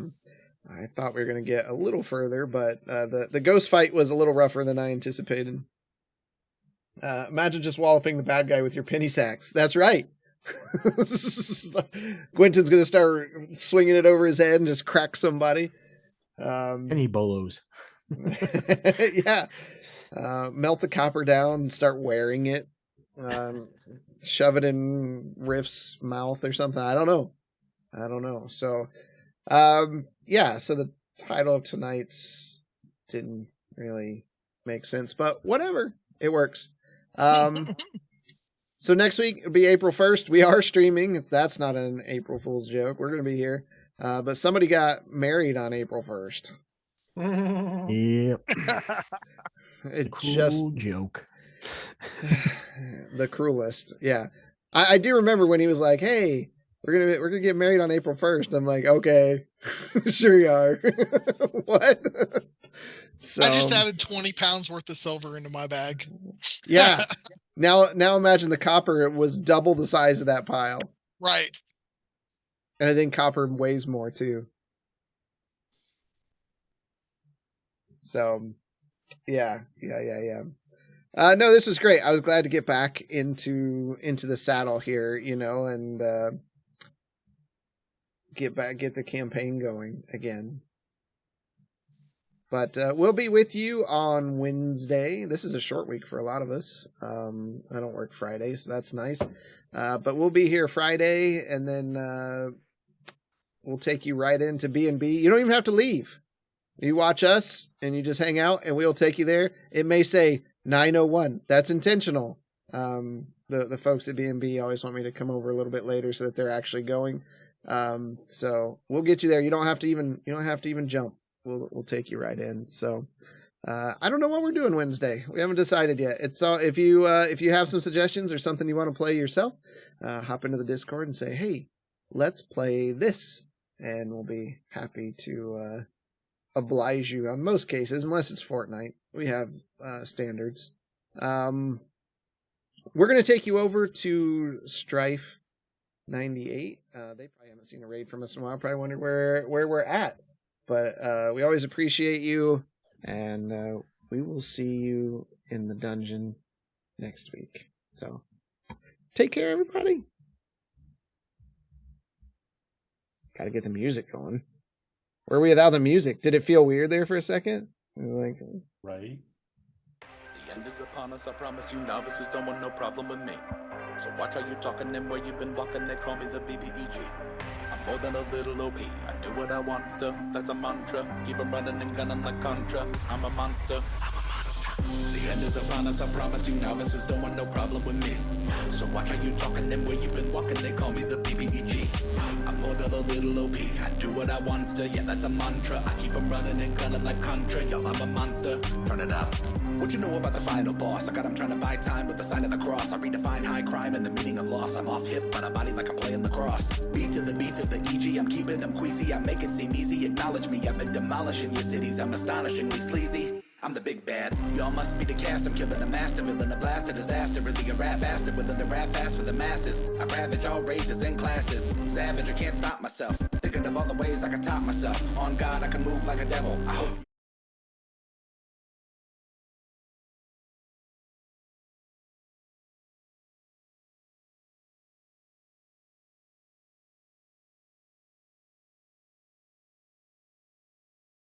thought we were gonna get a little further, but the ghost fight was a little rougher than I anticipated. Imagine just walloping the bad guy with your penny sacks. That's right. Quentin's gonna start swinging it over his head and just crack somebody. Penny bolos. Yeah. Melt the copper down and start wearing it. Shove it in Riff's mouth or something. I don't know. So, yeah, so the title of tonight's didn't really make sense, but whatever. It works. So next week it'll be April 1st. We are streaming. That's not an April Fool's joke. We're going to be here. But somebody got married on April 1st. Yep. It Cruel just joke. The cruelest. Yeah. I do remember when he was like, "Hey, we're gonna get married on April 1st." I'm like, "Okay, sure you are." What? So, I just added 20 pounds worth of silver into my bag. Yeah. Now imagine the copper was double the size of that pile. Right. And I think copper weighs more too. So, yeah. No, this was great. I was glad to get back into the saddle here, and get the campaign going again. But we'll be with you on Wednesday. This is a short week for a lot of us. I don't work Friday, so that's nice. But we'll be here Friday, and then we'll take you right into B&B. You don't even have to leave. You watch us, and you just hang out, and we'll take you there. It may say 9:01. That's intentional. The folks at B&B always want me to come over a little bit later so that they're actually going. So we'll get you there. You don't have to even jump. We'll take you right in. So I don't know what we're doing Wednesday. We haven't decided yet. It's all if you have some suggestions or something you want to play yourself, hop into the Discord and say, hey, let's play this, and we'll be happy to oblige you on most cases, unless it's Fortnite. We have standards. We're going to take you over to Strife 98. They probably haven't seen a raid from us in a while. Probably wondered where we're at. But we always appreciate you, and we will see you in the dungeon next week. So take care, everybody. Got to get the music going. Where are we without the music? Did it feel weird there for a second? Like, right. The end is upon us, I promise you. Novices don't want no problem with me. So watch how you talking and where you been walking. They call me the BBEG. I'm more than a little OP. I do what I want to. That's a mantra. Keep 'em running and gunning like Contra. I'm a monster. The end is upon us, I promise you. Novices don't want no problem with me. So watch how you talking and where you been walking. They call me the BBEG. I'm more than a little OP. I do what I want to. Yeah, that's a mantra. I keep 'em running and gunning like Contra. Yo, I'm a monster. Turn it up. What you know about the final boss? I got him trying to buy time with the sign of the cross. I redefine high crime and the meaning of loss. I'm off hip, but I body like I'm playing lacrosse. Beat to the EG, I'm keeping them queasy. I make it seem easy, acknowledge me. I've been demolishing your cities, I'm astonishingly sleazy. I'm the big bad, y'all must be the cast. I'm killing a master, villain, a blast, a disaster. Really a rap bastard, within the rap fast for the masses. I ravage all races and classes. Savage, I can't stop myself. Thinking of all the ways I can top myself. On God, I can move like a devil. I hope